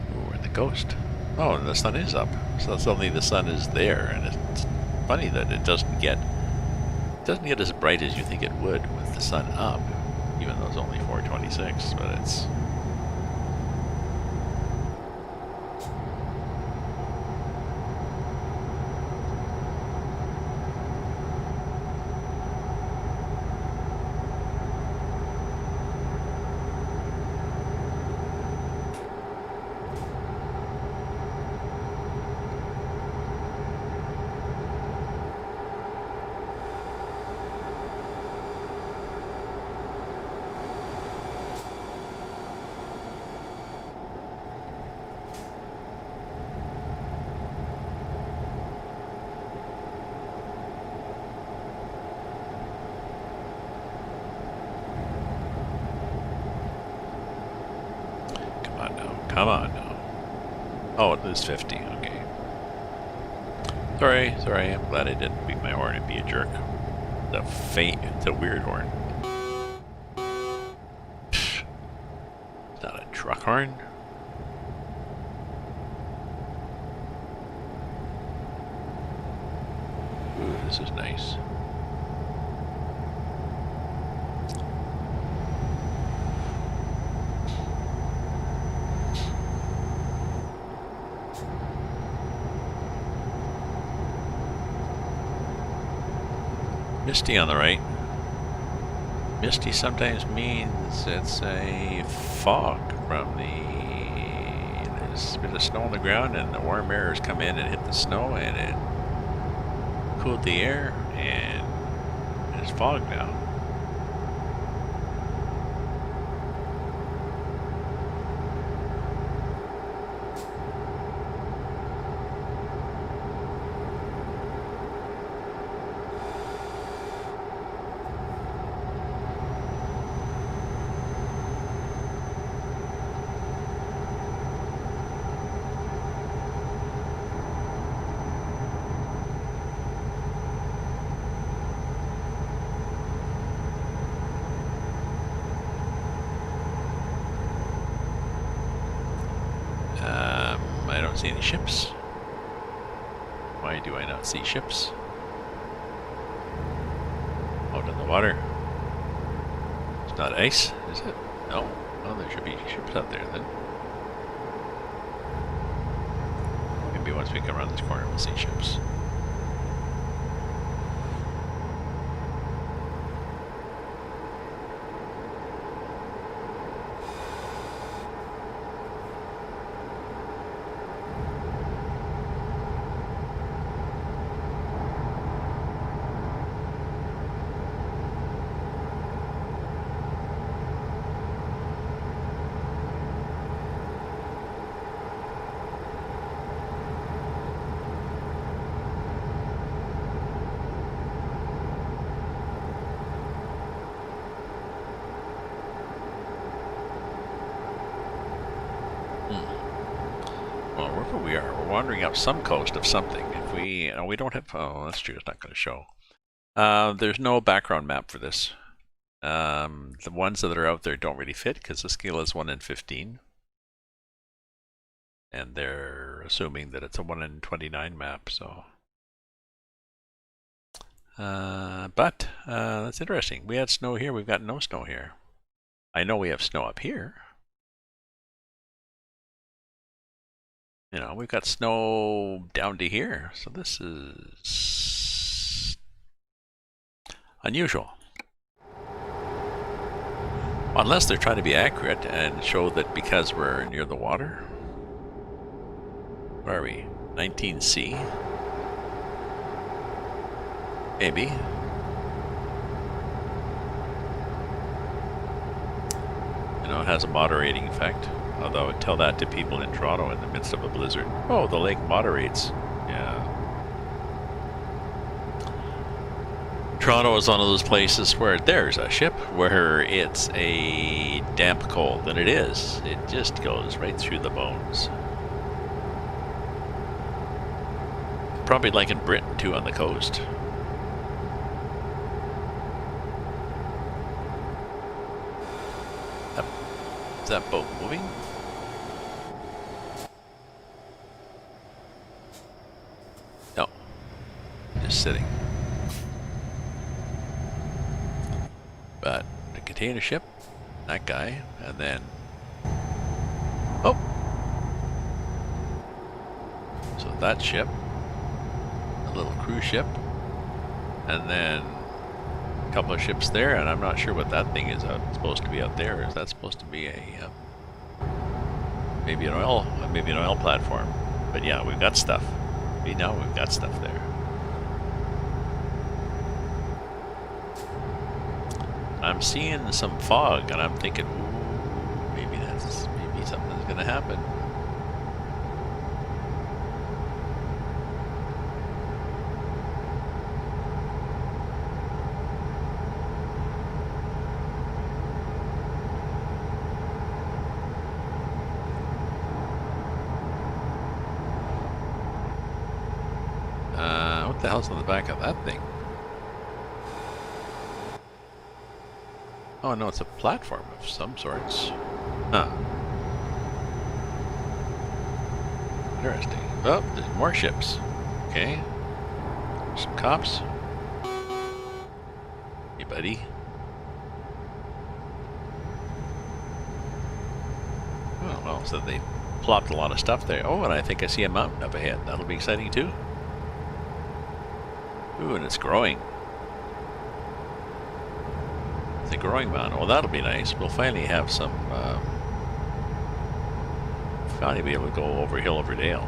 Ooh, we're in the coast. Oh, and the sun is up. So suddenly the sun is there, and it's funny that it doesn't get as bright as you think it would with the sun up, even though it's only 4:26. But it's come on now. Oh, it is 50. Okay. Sorry. I'm glad I didn't beat my horn and be a jerk. It's a weird horn. It's not a truck horn. Ooh, this is nice. Misty on the right. Misty sometimes means it's a fog from there's a bit of snow on the ground and the warm air has come in and hit the snow and it cooled the air and it's fog now. I don't see any ships. Why do I not see ships? Out in the water. It's not ice, is it? No. Oh, there should be ships out there then. Maybe once we come around this corner we'll see ships. Well, wherever we are, we're wandering up some coast of something. If we don't have, oh, that's true, it's not going to show. There's no background map for this. The ones that are out there don't really fit because the scale is 1 in 15. And they're assuming that it's a 1 in 29 map, so. But that's interesting. We had snow here, we've got no snow here. I know we have snow up here. You know, we've got snow down to here, so this is unusual. Unless they're trying to be accurate and show that because we're near the water. Where are we? 19C? Maybe. You know, it has a moderating effect. Although I would tell that to people in Toronto in the midst of a blizzard. Oh, the lake moderates. Yeah. Toronto is one of those places where there's a ship where it's a damp cold, and it is. It just goes right through the bones. Probably like in Britain too, on the coast. Is that boat moving? No, just sitting. But the container ship, that guy, and then, oh, so that ship, a little cruise ship, and then a couple of ships there, and I'm not sure what that thing is supposed to be out there. Is that supposed to be a maybe an oil platform? But yeah, we've got stuff. We know we've got stuff there. I'm seeing some fog, and I'm thinking, ooh, maybe something's gonna happen. What the hell's on the back of that thing? Oh no, it's a platform of some sorts. Huh. Interesting. Oh, there's more ships. Okay. Some cops. Hey, buddy. Oh, well, so they plopped a lot of stuff there. Oh, and I think I see a mountain up ahead. That'll be exciting too. Ooh, and it's growing. It's a growing mountain. Well, that'll be nice. We'll finally have some, finally be able to go over hill over dale.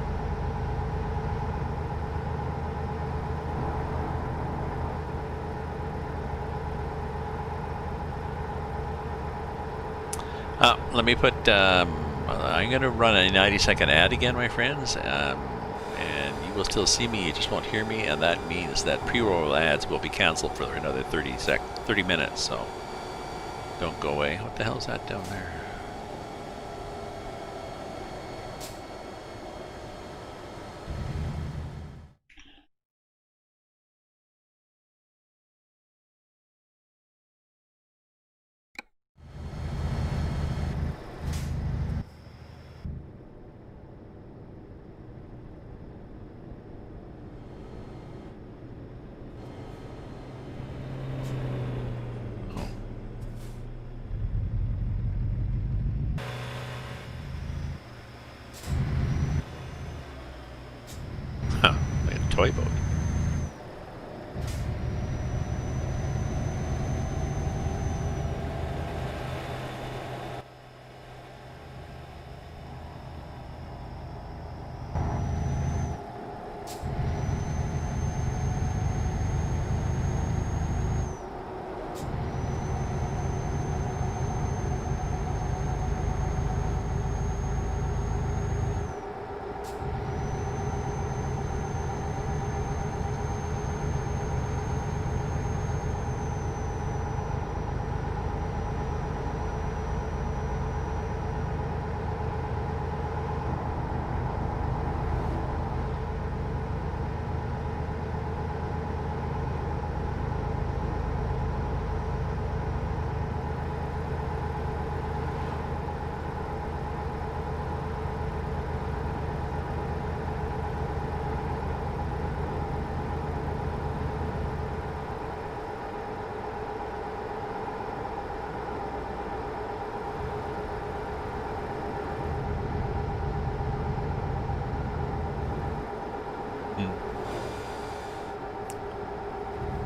Let me put, I'm going to run a 90-second ad again, my friends. And you will still see me, you just won't hear me, and that means that pre-roll ads will be canceled for another 30 minutes, so don't go away. What the hell is that down there? Like a toy boat.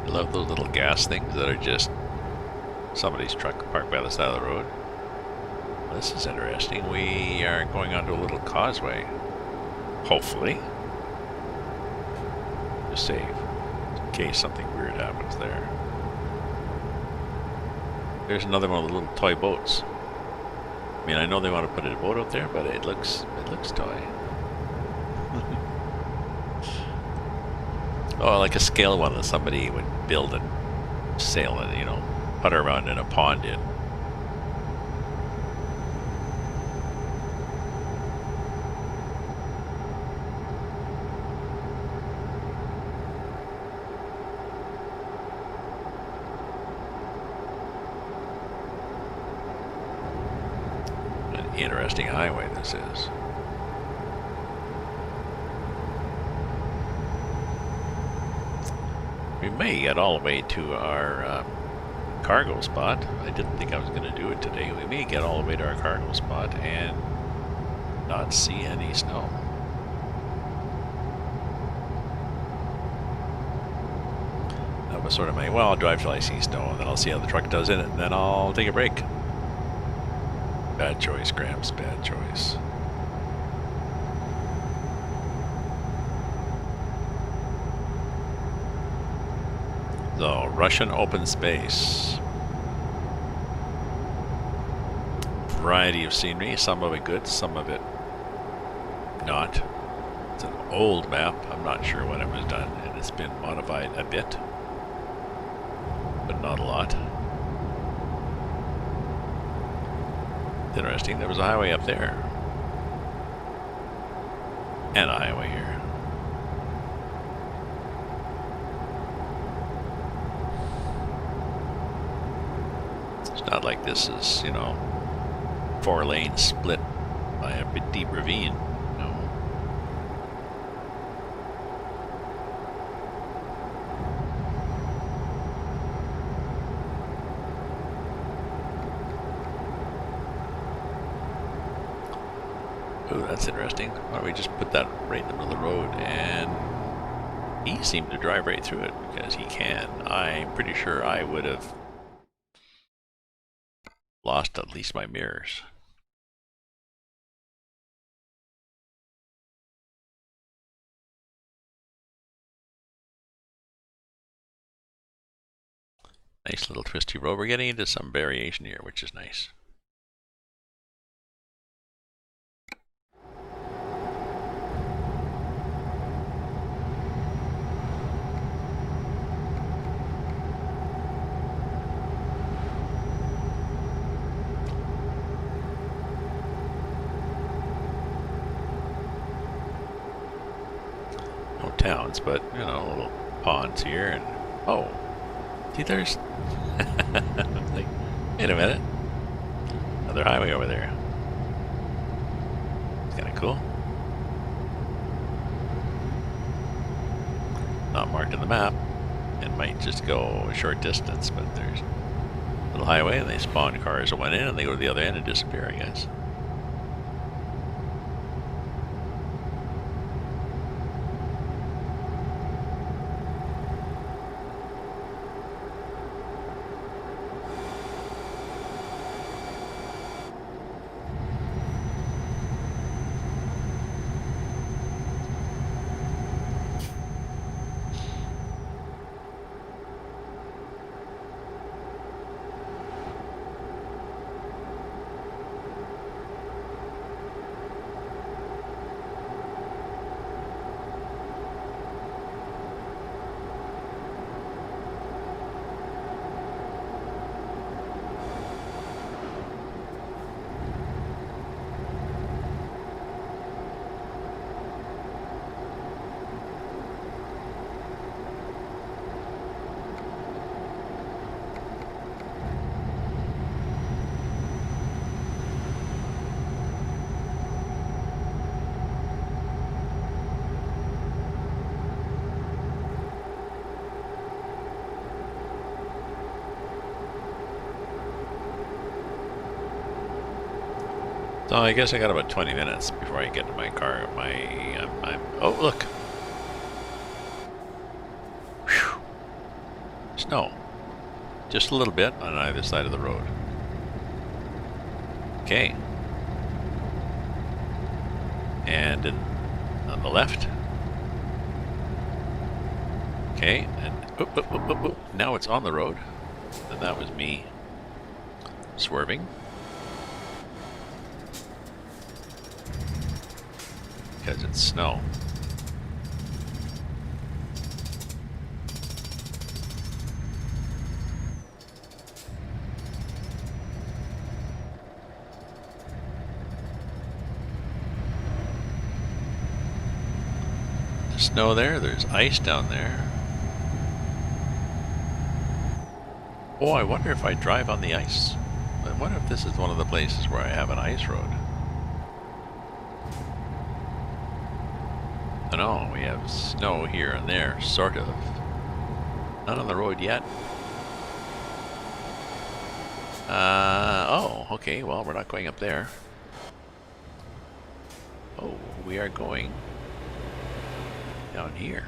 I love those little gas things that are just somebody's truck parked by the side of the road. Well, this is interesting. We are going onto a little causeway. Hopefully. Just save. In case something weird happens there. There's another one of the little toy boats. I mean, I know they want to put a boat out there, but it looks toy. Oh, like a scale one that somebody would build and sail it, you know, putter around in a pond in. An interesting highway this is. We may get all the way to our cargo spot. I didn't think I was going to do it today. We may get all the way to our cargo spot and not see any snow. That was sort of my, well, I'll drive till I see snow, and then I'll see how the truck does in it, and then I'll take a break. Bad choice, Gramps, bad choice. So, Russian open space. Variety of scenery, some of it good, some of it not. It's an old map, I'm not sure when it was done, and it's been modified a bit, but not a lot. It's interesting, there was a highway up there, and a highway here. Not like this is, you know, 4 lanes split by a bit deep ravine. No. Oh, that's interesting. Why don't we just put that right in the middle of the road? And he seemed to drive right through it because he can. I'm pretty sure I would have lost at least my mirrors. Nice little twisty road. We're getting into some variation here, which is nice. Towns, but you know, little ponds here, and oh, see, there's like, wait a minute, another highway over there. It's kind of cool. Not marked in the map. It might just go a short distance, but there's a little highway, and they spawn cars that went in, and they go to the other end and disappear, I guess. So I guess I got about 20 minutes before I get to my car. Oh, look. Whew. Snow. Just a little bit on either side of the road. Okay. And on the left. Okay, and now it's on the road. And that was me swerving. Because it's snow. snow there. There's ice down there. Oh, I wonder if I drive on the ice. I wonder if this is one of the places where I have an ice road. I know, we have snow here and there, sort of. Not on the road yet. Oh, okay, well, we're not going up there. Oh, we are going down here.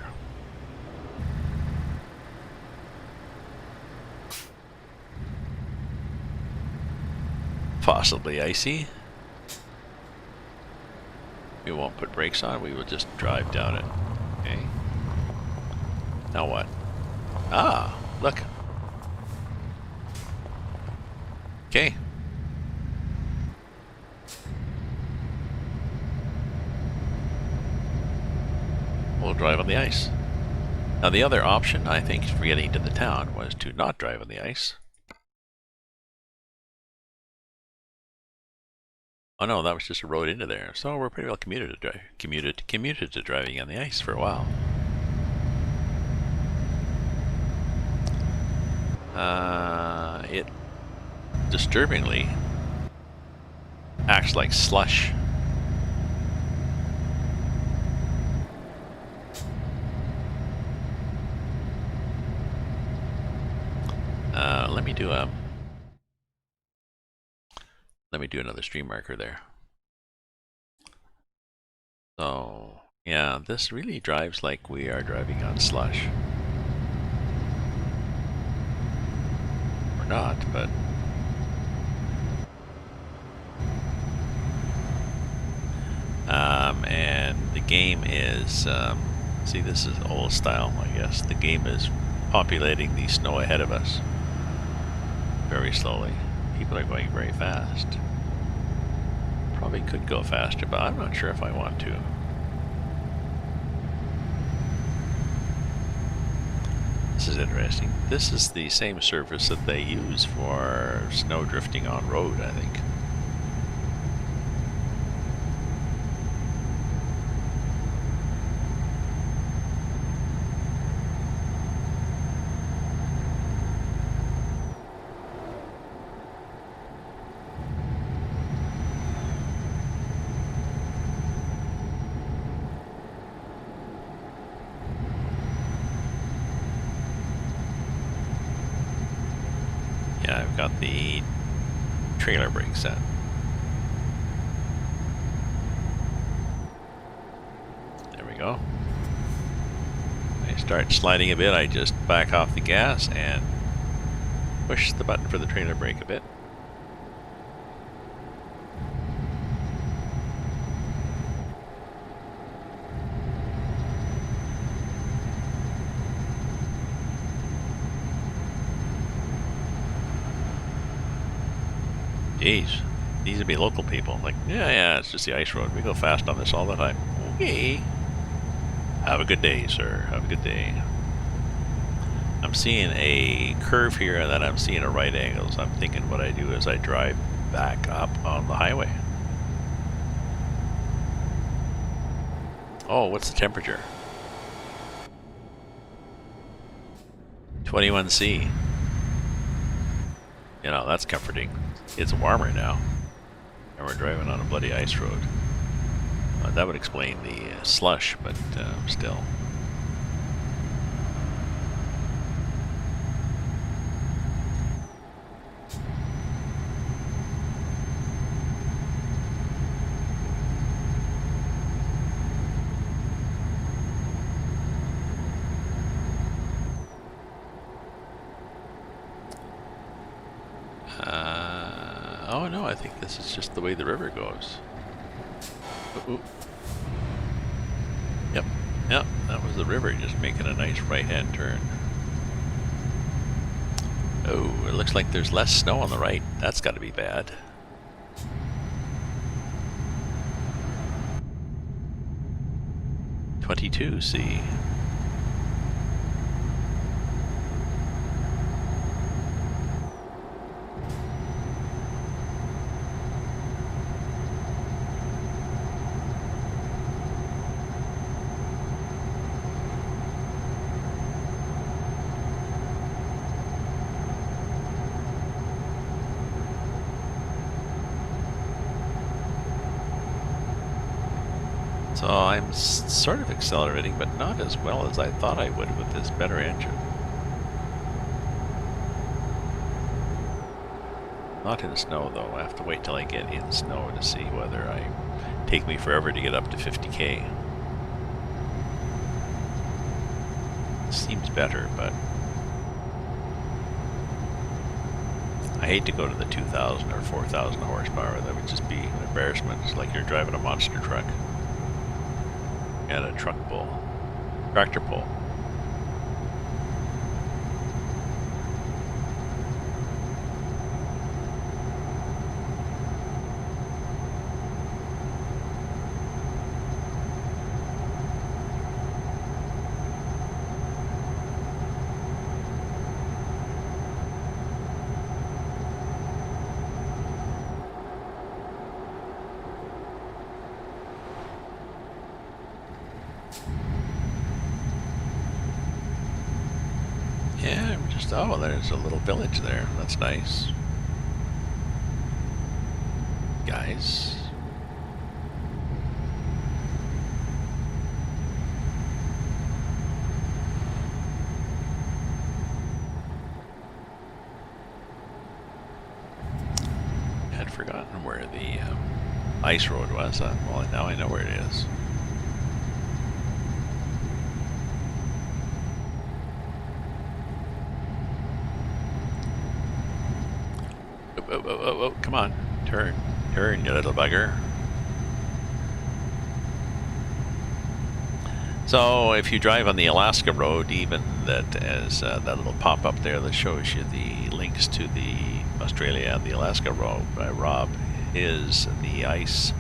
Possibly icy. We won't put brakes on, we will just drive down it. Okay. Now what? Ah, look. Okay. We'll drive on the ice. Now the other option, I think, for getting to the town was to not drive on the ice. Oh no, that was just a road into there. So we're pretty well commuted to driving on the ice for a while. It disturbingly acts like slush. Let me do another stream marker there. So yeah, this really drives like we are driving on slush. Or not, but and the game is see, this is old style, I guess. The game is populating the snow ahead of us very slowly. People are going very fast. Probably could go faster, but I'm not sure if I want to. This is interesting. This is the same surface that they use for snow drifting on road, I think. Yeah, I've got the trailer brake set. There we go. I start sliding a bit, I just back off the gas and push the button for the trailer brake a bit. Jeez, these would be local people. Like, yeah, it's just the ice road. We go fast on this all the time. Okay. Have a good day, sir. Have a good day. I'm seeing a curve here and then I'm seeing a right angle. So I'm thinking what I do is I drive back up on the highway. Oh, what's the temperature? 21°C. You know, that's comforting. It's warmer now, and we're driving on a bloody ice road. That would explain the slush, but still. Oh no, I think this is just the way the river goes. Ooh. Yep, that was the river just making a nice right-hand turn. Oh, it looks like there's less snow on the right. That's got to be bad. (22°C). So I'm sort of accelerating, but not as well as I thought I would with this better engine. Not in snow though. I have to wait till I get in snow to see whether take me forever to get up to 50k. Seems better, but I hate to go to the 2,000 or 4,000 horsepower. That would just be an embarrassment. It's like you're driving a monster truck and a tractor pull. Yeah, oh, there's a little village there. That's nice. Guys. I'd forgotten where the ice road was. Well, now I know where it is. Oh, come on. Turn, you little bugger. So if you drive on the Alaska road, even that as that little pop-up there that shows you the links to the Australia and the Alaska road by Rob, the ice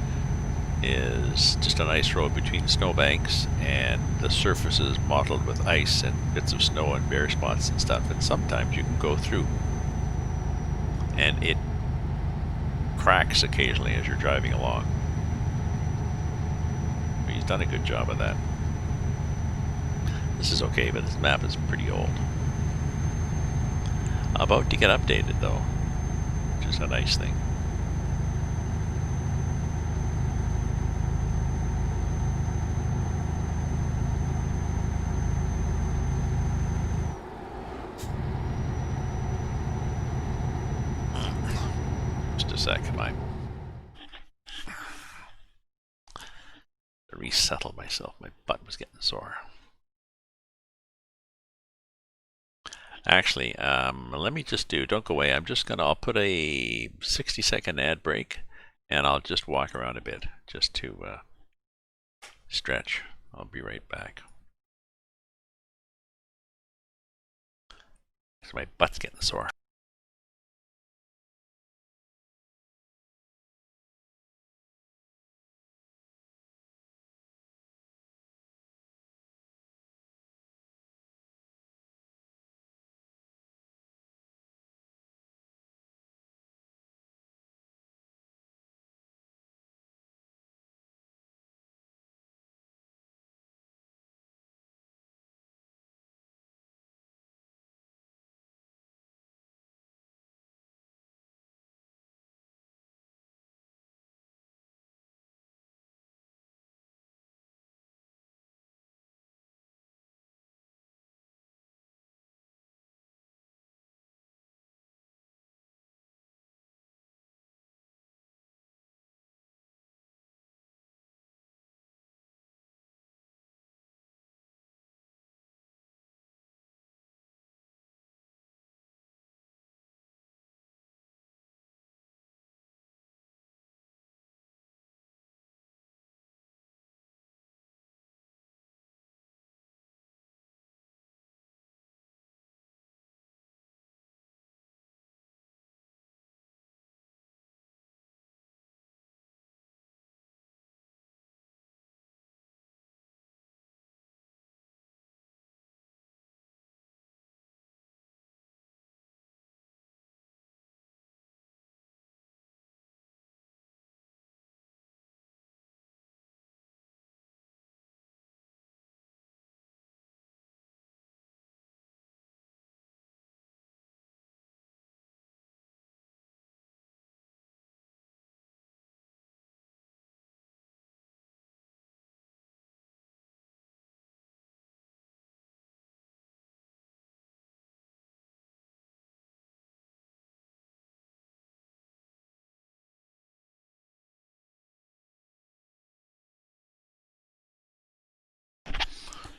is just an ice road between snowbanks, and the surface is mottled with ice and bits of snow and bare spots and stuff, and sometimes you can go through. And it cracks occasionally as you're driving along. But he's done a good job of that. This is okay, but this map is pretty old. About to get updated though, which is a nice thing. Just a sec, come on. Resettle myself. My butt was getting sore. Actually, let me just don't go away. I'll put a 60-second ad break, and I'll just walk around a bit just to stretch. I'll be right back. Because my butt's getting sore.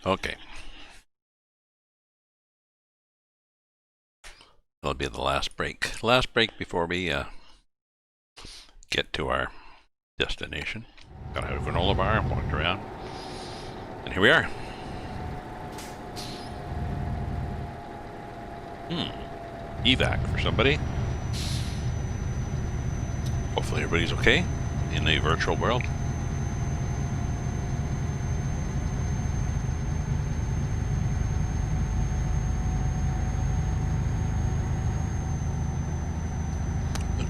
Okay. That'll be the last break. Last break before we get to our destination. Got out of a granola bar, walked around, and here we are. Evac for somebody. Hopefully everybody's okay in the virtual world.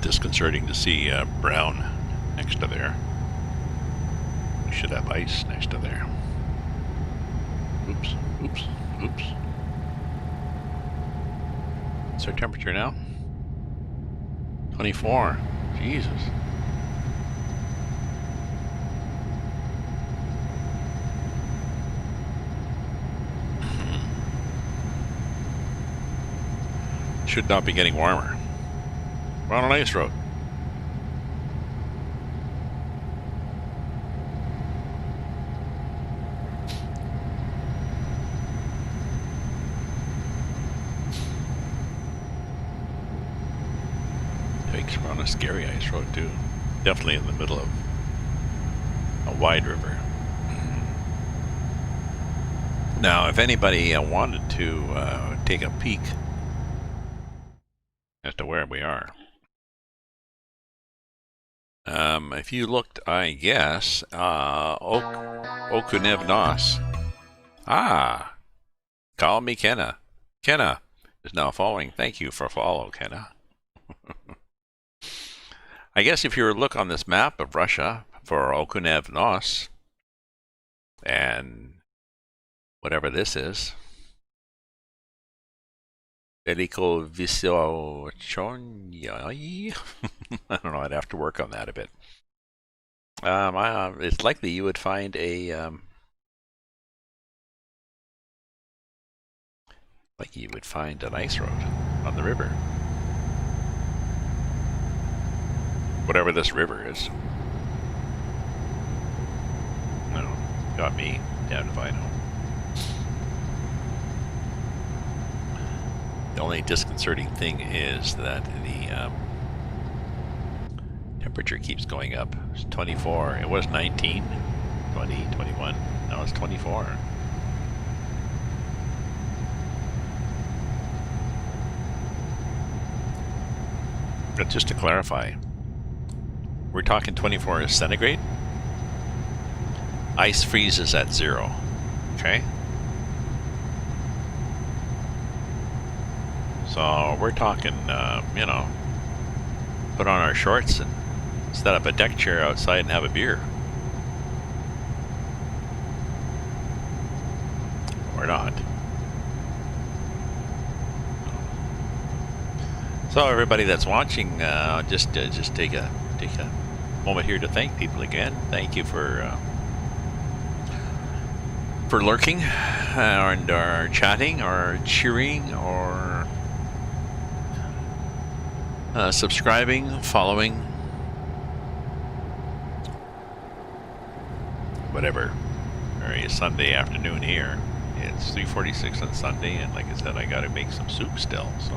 Disconcerting to see brown next to there. We should have ice next to there. Oops, oops, oops. What's our temperature now? 24. Jesus. Should not be getting warmer. We're on an ice road. Yikes, we're on a scary ice road too. Definitely in the middle of a wide river. Now, if anybody wanted to take a peek as to where we are, if you looked, I guess, Okunev Nos. Ah, call me Kenna. Kenna is now following. Thank you for follow, Kenna. I guess if you were to look on this map of Russia for Okunev Nos, and whatever this is, Veliko Visochonyai. I don't know, I'd have to work on that a bit. It's likely you would find a like you would find an ice road on the river. Whatever this river is. No, got me. Damned if I know. The only disconcerting thing is that the temperature keeps going up. It's 24. It was 19, 20, 21. Now it's 24. But just to clarify, we're talking 24 centigrade. Ice freezes at 0. Okay? So we're talking, you know, put on our shorts and set up a deck chair outside and have a beer. Or not. So everybody that's watching, just take a moment here to thank people again. Thank you for lurking, and or chatting, or cheering, or subscribing, following, whatever. Very Sunday afternoon here. It's 3:46 on Sunday, and like I said, I gotta make some soup still, so.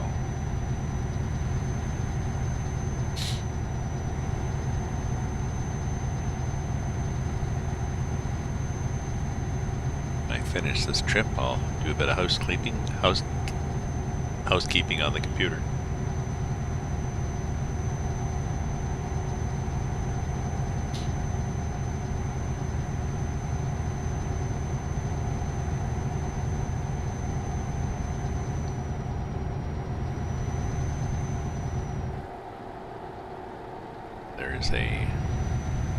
When I finish this trip, I'll do a bit of housekeeping on the computer. There's a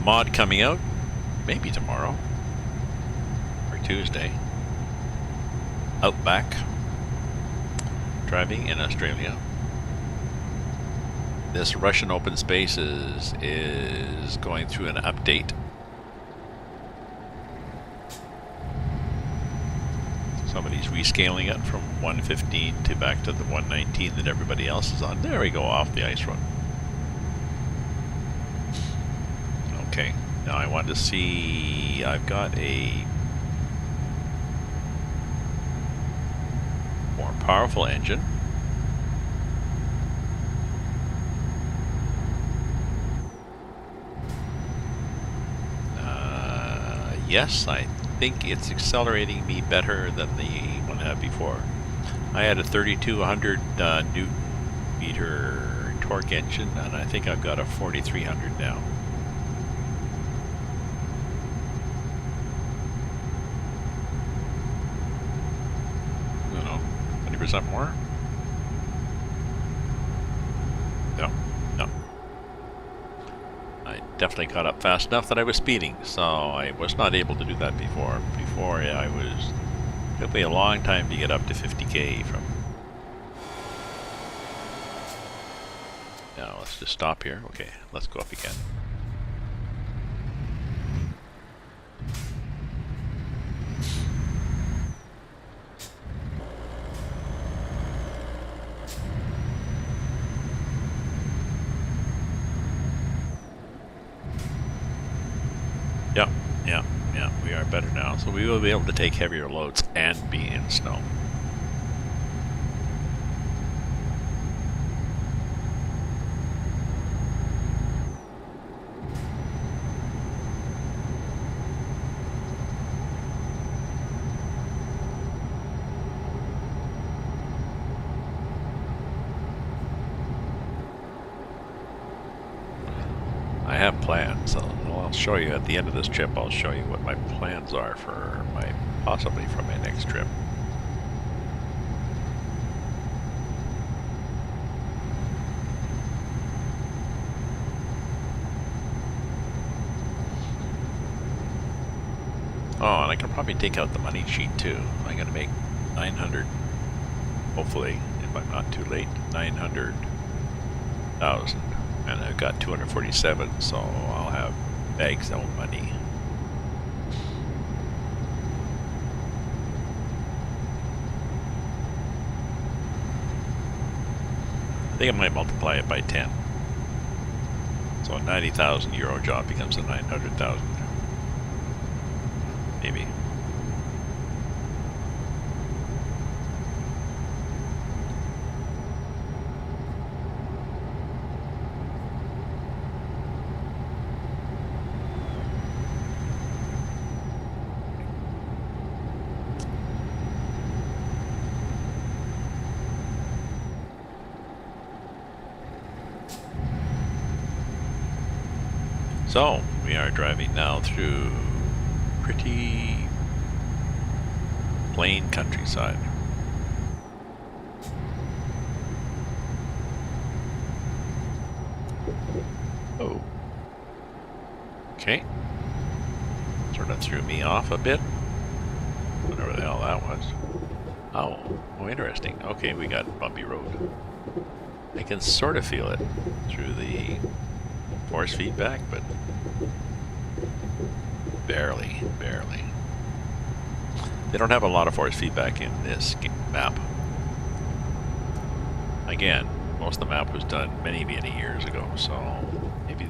mod coming out, maybe tomorrow or Tuesday. Outback driving in Australia. This Russian open space is going through an update. Somebody's rescaling it from 115 to back to the 119 that everybody else is on. There we go, off the ice road. Okay, now I want to see, I've got a more powerful engine. Yes, I think it's accelerating me better than the one I had before. I had a 3200 Newton meter torque engine, and I think I've got a 4300 now. I don't know, 20% more? No, no. I definitely caught up fast enough that I was speeding, so I was not able to do that before. Before it took me a long time to get up to 50k from. Now let's just stop here. Okay, let's go up again. Yeah, we are better now. So we will be able to take heavier loads and be in snow. I have plans, so I'll show you at the end of this trip. I'll show you what my plans are for possibly for my next trip. Oh, and I can probably take out the money sheet too. I'm gonna make 900, hopefully, if I'm not too late, 900,000. And I've got 247, so I'll have bags of money. I think I might multiply it by 10. So a 90,000 euro job becomes a 900,000. Maybe. So, we are driving now through pretty plain countryside. Oh. Okay. Sort of threw me off a bit. Whatever the hell that was. Oh, interesting. Okay, we got bumpy road. I can sort of feel it through the force feedback, but barely. They don't have a lot of force feedback in this map. Again, most of the map was done many years ago, so maybe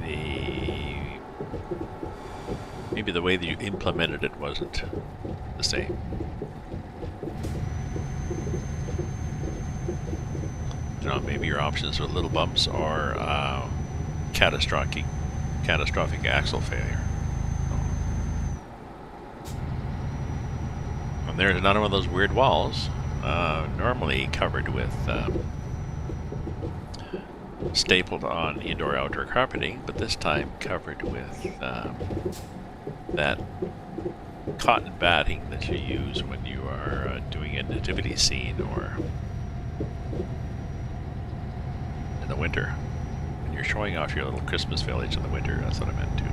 the way that you implemented it wasn't the same. You know, maybe your options are little bumps or catastrophic axle failure. And there's another one of those weird walls, normally covered with stapled on indoor-outdoor carpeting, but this time covered with that cotton batting that you use when you are doing a nativity scene or in the winter. You're showing off your little Christmas village in the winter. That's what I meant to.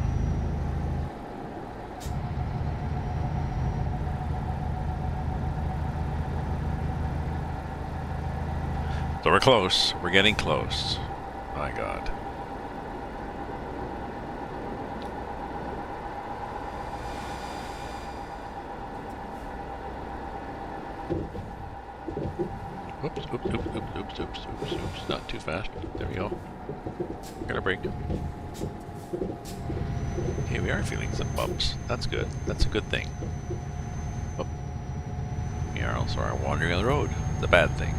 So we're close. We're getting close. My God. Oops. Not too fast. There we go. Got a brake. Okay, we are feeling some bumps. That's good. That's a good thing. Oh. We are also wandering on the road. It's a bad thing.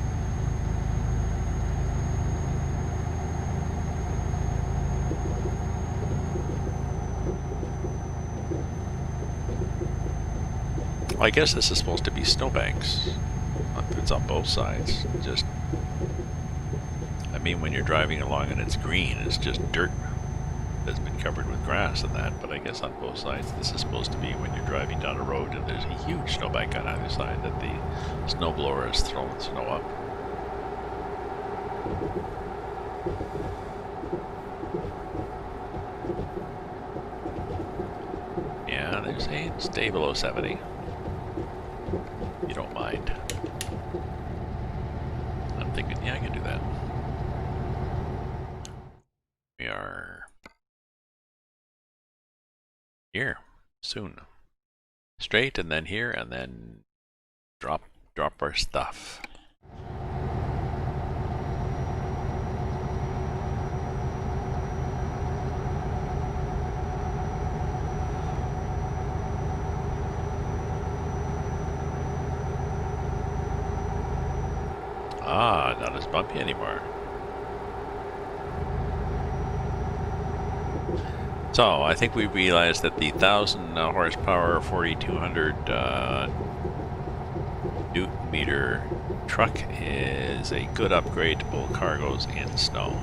Well, I guess this is supposed to be snowbanks. It's on both sides. Just, I mean, when you're driving along and it's green, it's just dirt that's been covered with grass and that. But I guess on both sides, this is supposed to be when you're driving down a road and there's a huge snowbank on either side that the snowblower is throwing snow up. Yeah, they're saying stay below 70. You don't mind. I'm thinking, yeah, I can do that. We are here soon. Straight and then here and then drop our stuff. Ah, not as bumpy anymore. So, I think we realized that the 1,000 horsepower, 4,200 Newton meter truck is a good upgrade to pull cargoes in snow.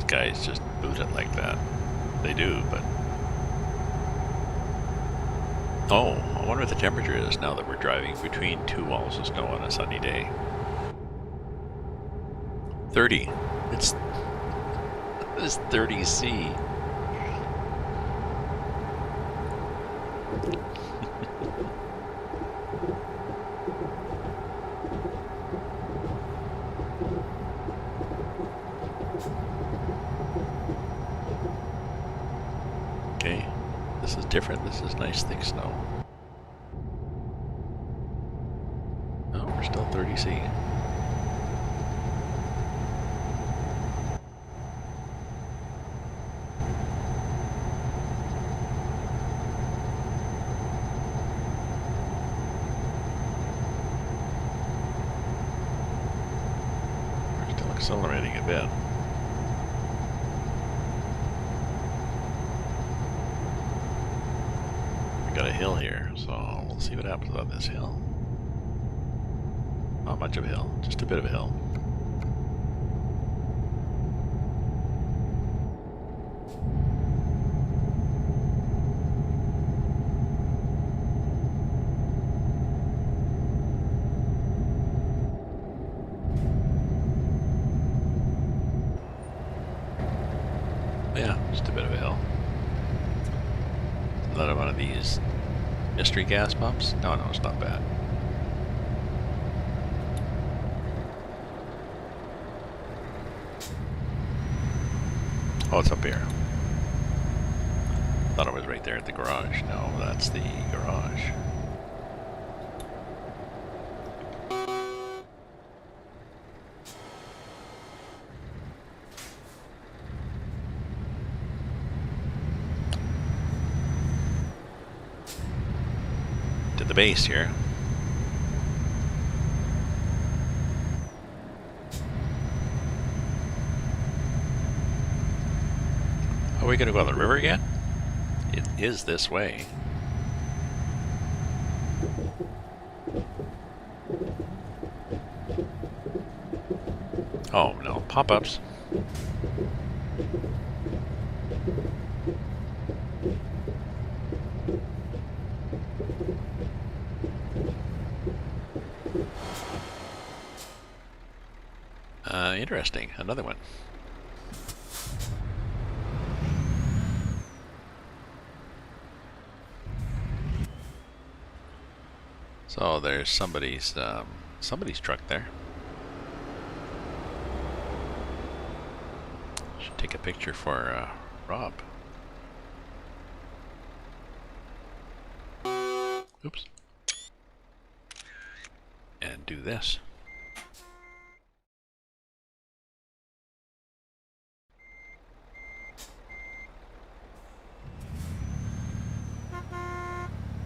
Guys just boot it like that. They do, but... Oh, I wonder what the temperature is now that we're driving between two walls of snow on a sunny day. 30. It's 30 C. Okay, this is different. This is nice thick snow. Oh, we're still 30 C. We're still accelerating a bit. Got a hill here, so we'll see what happens on this hill. Not much of a hill, just a bit of a hill. Yeah, just a bit of a hill. Another one of these mystery gas pumps? No, it's not bad. Oh, it's up here. Thought it was right there at the garage. No, that's the garage. To the base here. Are we gonna go on the river again? It is this way. Oh no, pop-ups. Interesting. Another one. So there's somebody's truck there. Should take a picture for Rob. Oops. And do this.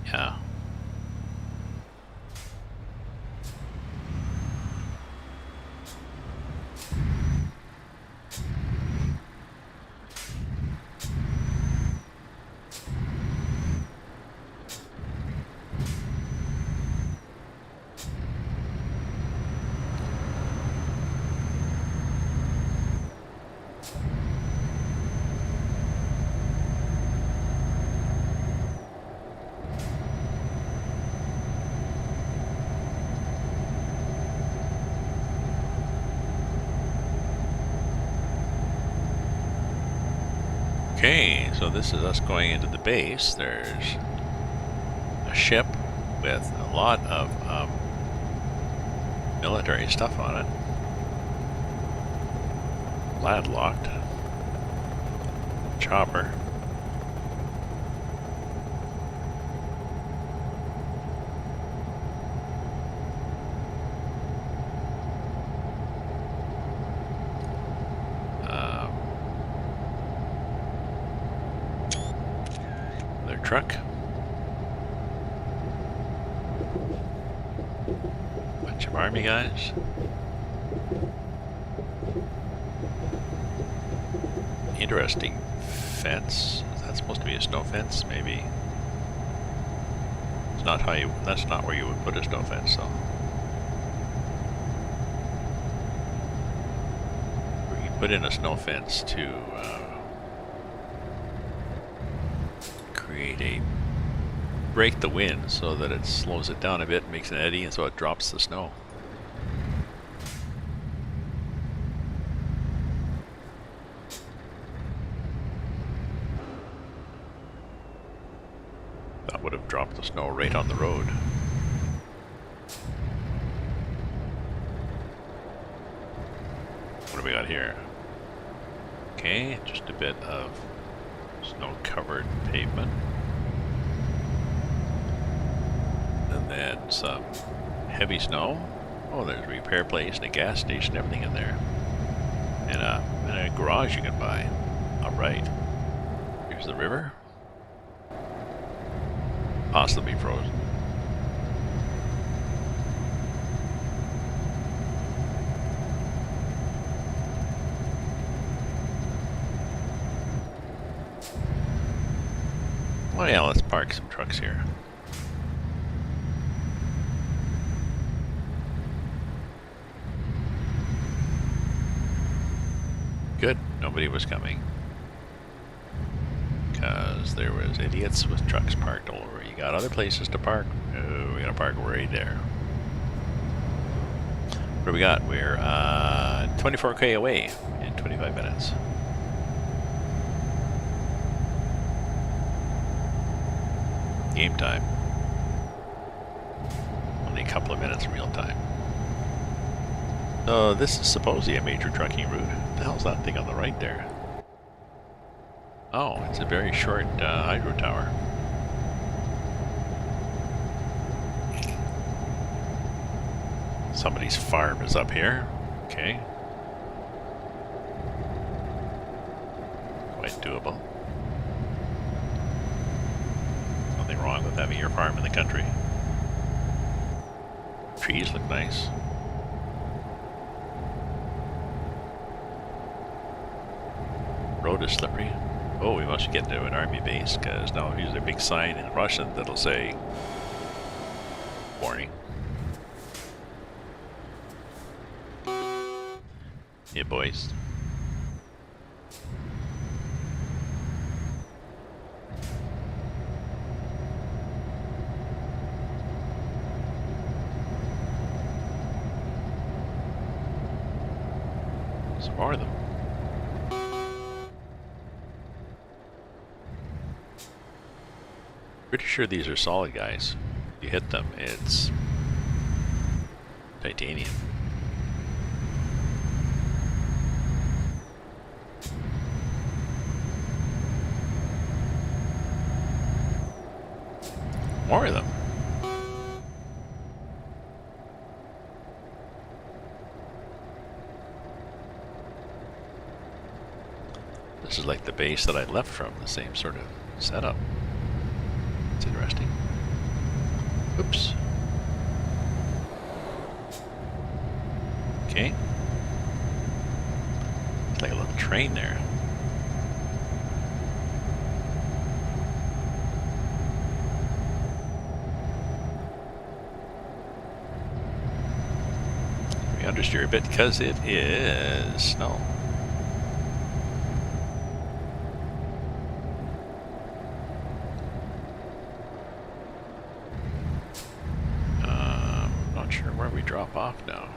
Yeah. Okay, so this is us going into the base. There's a ship with a lot of military stuff on it. Landlocked. Chopper. Their truck. Bunch of army guys. Interesting fence. Is that supposed to be a snow fence? Maybe. It's not how you. That's not where you would put a snow fence, though. You put in a snow fence to create a break the wind so that it slows it down a bit, makes an eddy, and so it drops the snow. That would have dropped the snow right on the road. What do we got here? Okay, just a bit of snow-covered pavement. And then some heavy snow. Oh, there's a repair place and a gas station, everything in there. And a garage you can buy. Alright. Here's the river. Possibly frozen. Well, yeah, let's park some trucks here. Good, nobody was coming. Because there was idiots with trucks parked all over. You got other places to park? Oh, we're gonna park right there. What do we got? We're 24K away in 25 minutes. Game time. Only a couple of minutes real time. This is supposedly a major trucking route. What the hell's that thing on the right there? Oh, it's a very short hydro tower. Somebody's farm is up here. Okay. Quite doable. Nothing wrong with having your farm in the country. Trees look nice. Road is slippery. Oh, we must get to an army base, because now here's a big sign in Russian that'll say warning. Yeah, boys. Some more of them. Pretty sure these are solid guys. If you hit them, it's titanium. More of them. This is like the base that I left from, the same sort of setup. It's interesting. Oops. Okay. It's like a little train there. We understeer a bit because it is snow. Not sure where we drop off now.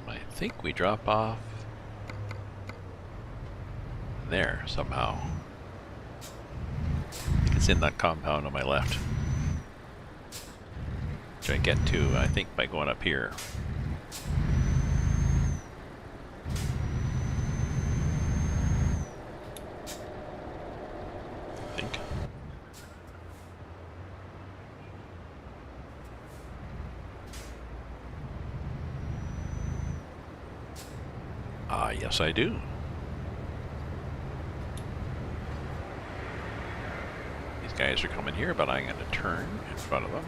I think we drop off there somehow. I think it's in that compound on my left. Which I get to, I think, by going up here. I think. Ah, yes I do. These guys are coming here, but I'm going to turn in front of them.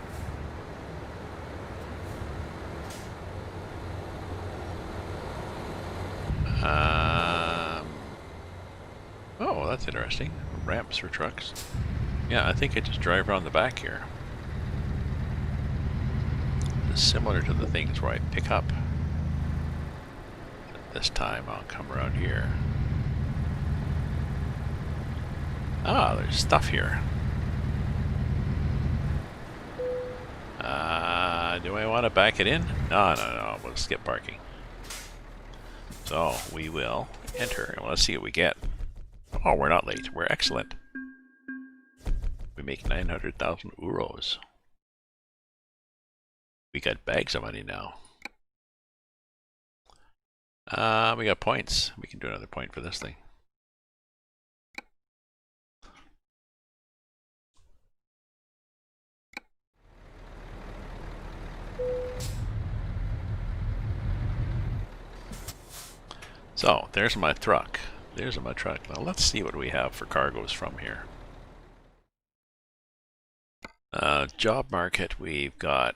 Oh, that's interesting. Ramps for trucks. Yeah, I think I just drive around the back here. This is similar to the things where I pick up. This time I'll come around here. Ah, there's stuff here. Do I want to back it in? No, we'll skip parking. So we will enter and let's see what we get. Oh, we're not late. We're excellent. We make 900,000 euros. We got bags of money now. We got points. We can do another point for this thing. So, there's my truck. There's my truck. Now let's see what we have for cargoes from here. Job market, we've got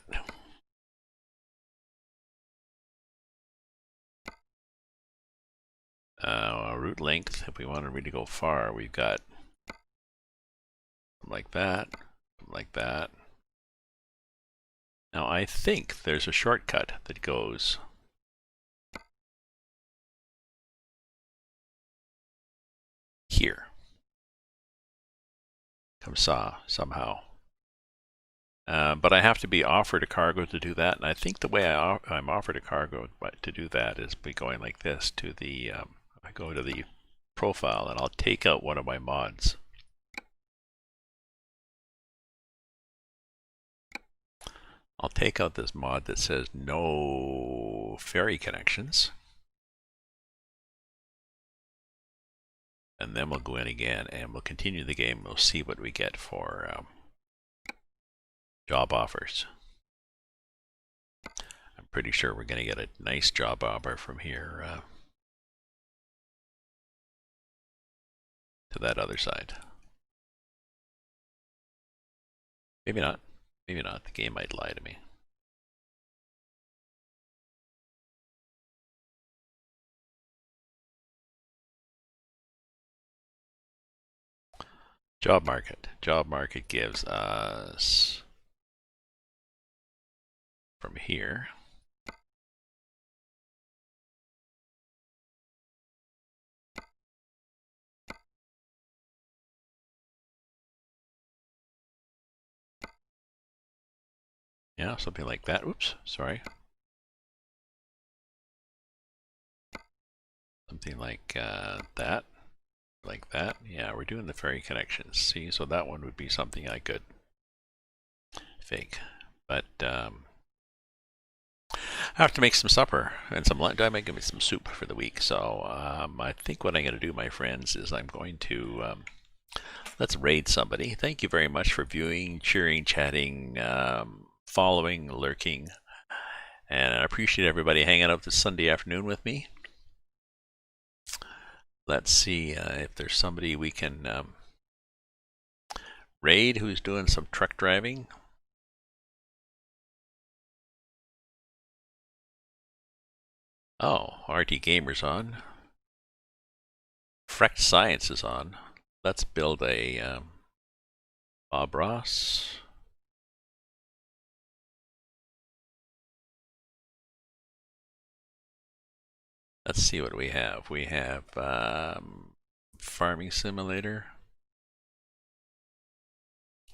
route length. If we want to really go far, we've got something like that, something like that. Now I think there's a shortcut that goes here. Come somehow. But I have to be offered a cargo to do that, and I think the way I'm offered a cargo to do that is by going like this to the, I go to the profile and I'll take out one of my mods. I'll take out this mod that says no ferry connections. And then we'll go in again and we'll continue the game. We'll see what we get for job offers. I'm pretty sure we're going to get a nice job offer from here to that other side. Maybe not. Maybe not. The game might lie to me. Job market. Job market gives us from here. Yeah, something like that. Oops, sorry. Something like that. Like that. Yeah, we're doing the ferry connections. See, so that one would be something I could fake. But I have to make some supper and some lunch. I make some soup for the week. So I think what I'm going to do, my friends, is I'm going to let's raid somebody. Thank you very much for viewing, cheering, chatting, following, lurking, and I appreciate everybody hanging out this Sunday afternoon with me. Let's see if there's somebody we can raid who's doing some truck driving. Oh, RT Gamer's on. Frecked Science is on. Let's build a Bob Ross. Let's see what we have. We have Farming Simulator,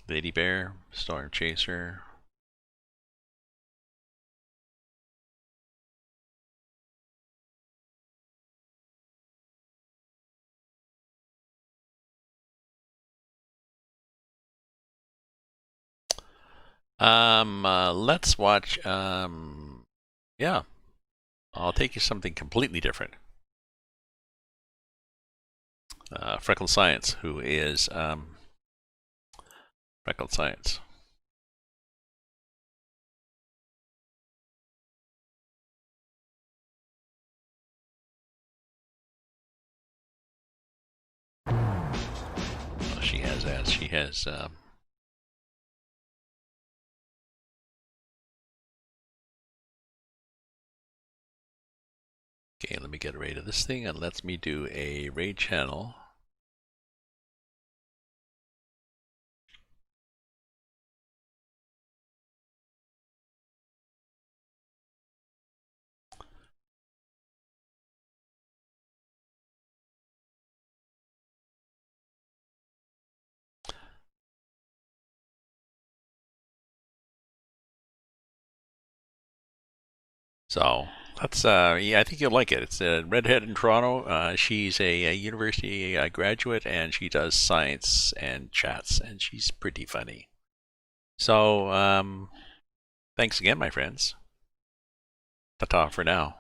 Lady Bear, Storm Chaser. Let's watch. Yeah, I'll take you something completely different. Freckled Science, who is Freckled Science. Well, she has ads. She has. Okay, let me get rid of this thing and let me do a raid channel. So that's yeah, I think you'll like it. It's a redhead in Toronto. She's a university graduate and she does science and chats, and she's pretty funny. So thanks again, my friends. Ta-ta for now.